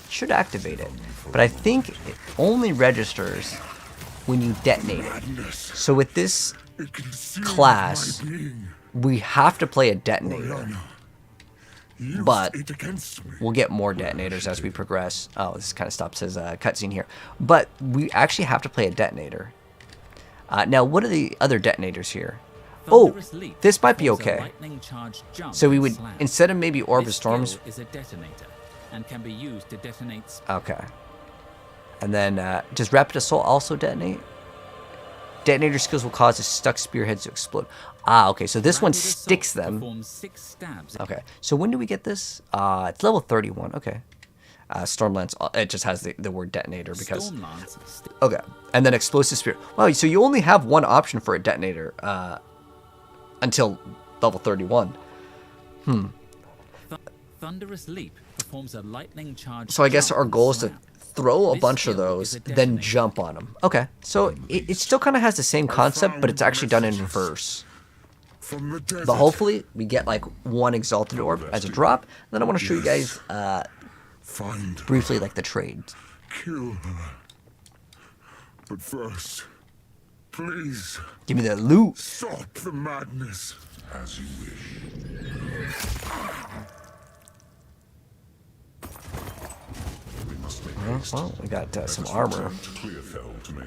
should activate it. But I think it only registers when you detonate it. So with this class, we have to play a detonator. But we'll get more detonators as we progress. Oh, this kind of stops his cutscene here. But we actually have to play a detonator. Now, what are the other detonators here? Oh, this might be okay. So we would, instead of maybe Orb of Storms... is a detonator and can be used to detonate... Okay. And then, does Rapid Assault also detonate? Detonator skills will cause the stuck spearheads to explode. Ah, okay, so this one sticks them. Okay, so when do we get this? It's level 31, okay. Stormlance, it just has the word detonator because... Okay, and then Explosive Spear. Wow, so you only have one option for a detonator until level 31. Thunderous Leap performs a lightning charge. So I guess our goal is to throw a bunch of those, then jump on them. Okay, so it still kind of has the same concept, but it's actually done in reverse. But hopefully we get like one Exalted Orb as a drop. And then I want to show you guys briefly like the trades. Kill her. But first, please Give me the loot. stop the madness. As you wish. Well, we got some armor.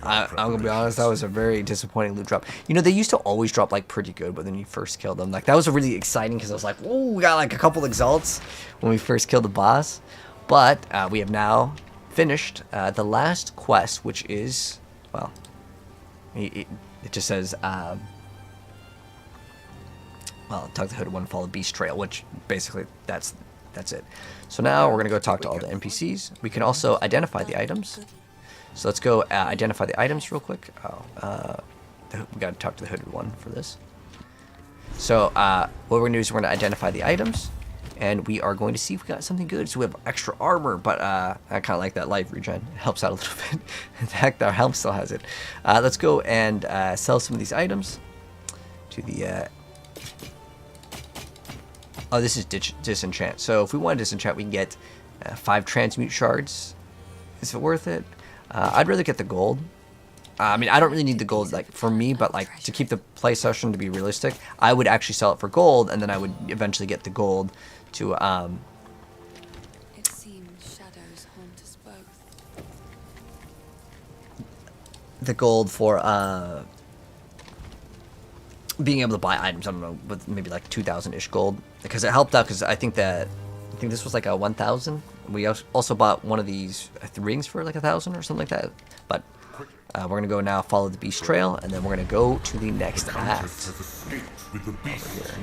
I'm gonna be honest, that was a very disappointing loot drop. You know, they used to always drop like pretty good, but then you first killed them. Like that was a really exciting because I was like, "Ooh, we got like a couple exalts when we first killed the boss." But we have now finished the last quest, which is, well, it just says, well, talk to the Hooded One, follow Beast Trail, which basically that's it. So now we're gonna go talk to all the NPCs. We can also identify the items. So let's go identify the items real quick. We gotta talk to the Hooded One for this. So what we're gonna do is we're gonna identify the items, and we are going to see if we got something good. So we have extra armor, but I kind of like that life regen. It helps out a little bit. In fact, our helm still has it. Let's go and sell some of these items to the. Oh, this is disenchant. So if we want to disenchant, we can get 5 transmute shards. Is it worth it? I'd rather get the gold. I mean, I don't really need the gold like for me, but like to keep the play session to be realistic, I would actually sell it for gold, and then I would eventually get the gold to It seems shadows haunt us both. the gold for being able to buy items. I don't know, with maybe like 2,000-ish gold, because it helped out. Because I think this was like a 1,000. We also bought one of these rings for like 1,000 or something like that. But we're gonna go now, follow the Beast Trail, and then we're gonna go to the next act.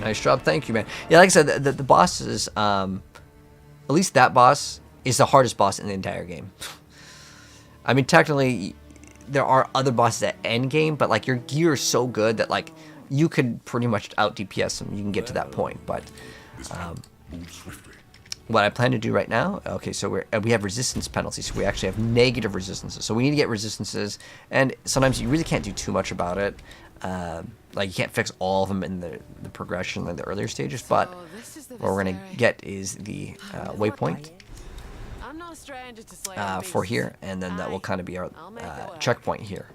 Nice job, thank you, man. Yeah, like I said, the boss is at least that boss is the hardest boss in the entire game. I mean, technically, there are other bosses at end game, but like your gear is so good that like you could pretty much out DPS them. You can get to that point, but what I plan to do right now, okay, so we have resistance penalties. So we actually have negative resistances. So we need to get resistances, and sometimes you really can't do too much about it. Like you can't fix all of them in the progression like the earlier stages, but what we're gonna get is the waypoint for here, and then that will kind of be our checkpoint here.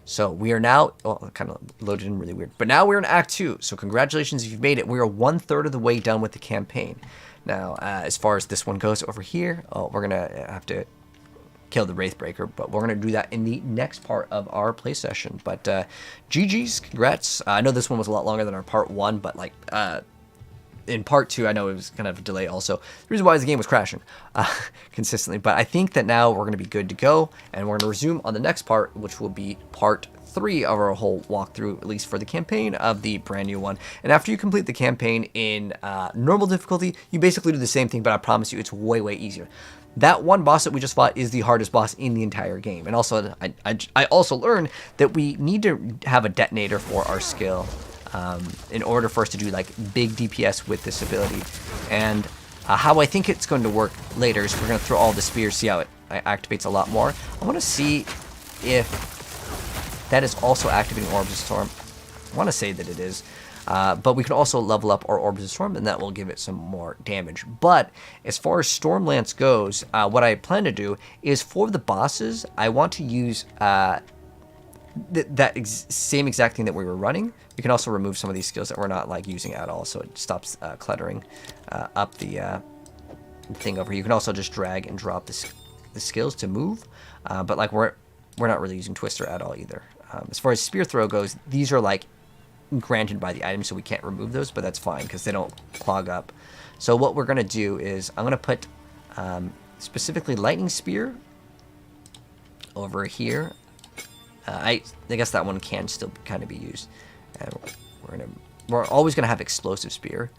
So we are now, oh, it kind of loaded in really weird, but now we're in Act 2. So congratulations if you've made it. We are 1/3 of the way done with the campaign. Now, as far as this one goes over here, we're gonna have to kill the Wraithbreaker, but we're going to do that in the next part of our play session. But GG's, congrats. I know this one was a lot longer than our part 1, but like in part 2, I know it was kind of a delay also. The reason why is the game was crashing consistently, but I think that now we're going to be good to go, and we're going to resume on the next part, which will be part 3 of our whole walkthrough, at least for the campaign of the brand new one. And after you complete the campaign in normal difficulty, you basically do the same thing, but I promise you it's way, way easier. That one boss that we just fought is the hardest boss in the entire game. And also, I also learned that we need to have a detonator for our skill in order for us to do like big DPS with this ability. And how I think it's going to work later is we're going to throw all the spears, see how it activates a lot more. I want to see if that is also activating Orbs of Storm. I want to say that it is. But we can also level up our Orbs of Storm, and that will give it some more damage. But as far as Stormlance goes, what I plan to do is for the bosses, I want to use same exact thing that we were running. We can also remove some of these skills that we're not like using at all, so it stops cluttering up the thing over here. You can also just drag and drop the skills to move, but like we're not really using Twister at all either. As far as Spear Throw goes, these are like granted by the item, so we can't remove those, but that's fine because they don't clog up. So what we're going to do is I'm going to put specifically Lightning Spear over here. I guess that one can still kind of be used. And we're always going to have Explosive Spear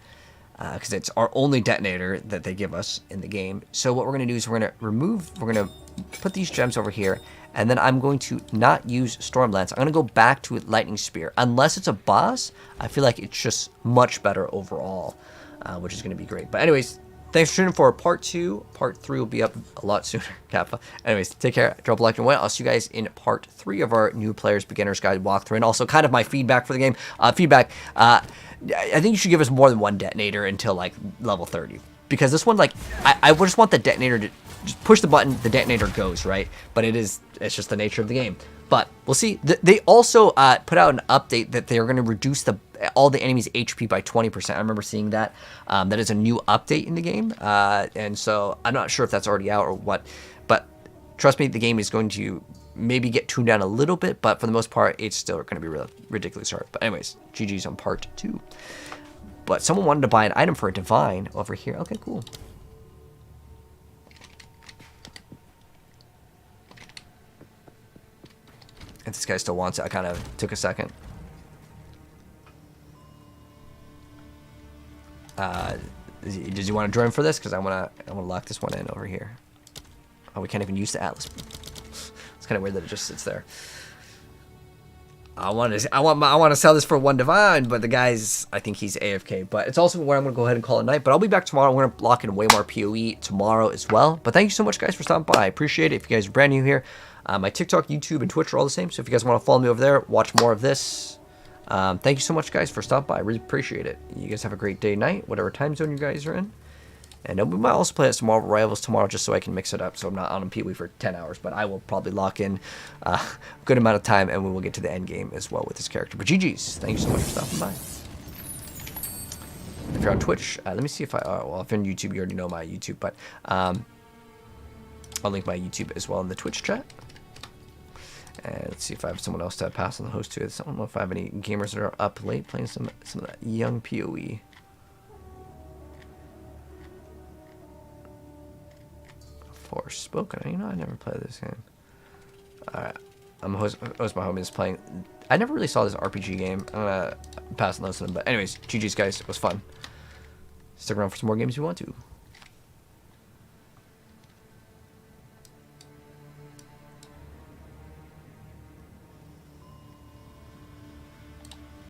because it's our only detonator that they give us in the game. So what we're going to do is we're going to put these gems over here, and then I'm going to not use Stormlance. I'm going to go back to Lightning Spear. Unless it's a boss, I feel like it's just much better overall, which is going to be great. But anyways, thanks for tuning in for part 2. Part 3 will be up a lot sooner, Kappa. Anyways, take care. Drop a like and wait. I'll see you guys in part 3 of our new player's beginner's guide walkthrough, and also kind of my feedback for the game. I think you should give us more than one detonator until like level 30, because this one, like, I just want the detonator to just push the button, the detonator goes, right? But it's just the nature of the game. But we'll see. They also put out an update that they're going to reduce all the enemies' HP by 20%. I remember seeing that. That is a new update in the game. And so I'm not sure if that's already out or what. But trust me, the game is going to maybe get tuned down a little bit. But for the most part, it's still going to be ridiculously hard. But anyways, GG's on part 2. But someone wanted to buy an item for a Divine over here. Okay, cool. If this guy still wants it, I kind of took a second. Does he want to join for this? Because I want to lock this one in over here. Oh, we can't even use the Atlas. It's kind of weird that it just sits there. I want to sell this for 1 Divine, but the guy's, I think he's AFK. But it's also where I'm going to go ahead and call it a night. But I'll be back tomorrow. We're going to lock in way more PoE tomorrow as well. But thank you so much, guys, for stopping by. I appreciate it. If you guys are brand new here, my TikTok, YouTube, and Twitch are all the same. So if you guys want to follow me over there, watch more of this. Thank you so much, guys, for stopping by. I really appreciate it. You guys have a great day, night, whatever time zone you guys are in. And we might also play some Marvel Rivals tomorrow just so I can mix it up, so I'm not on PoE for 10 hours. But I will probably lock in a good amount of time, and we will get to the end game as well with this character. But GG's. Thank you so much for stopping by. If you're on Twitch, let me see if well, if you're on YouTube, you already know my YouTube, but I'll link my YouTube as well in the Twitch chat. And let's see if I have someone else to pass on the host to. I don't know if I have any gamers that are up late playing some of that young PoE. Forspoken. You know, I never played this game. Alright. I'm host my homie is playing. I never really saw this RPG game. I'm gonna pass on those to them. But anyways, GG's, guys. It was fun. Stick around for some more games if you want to.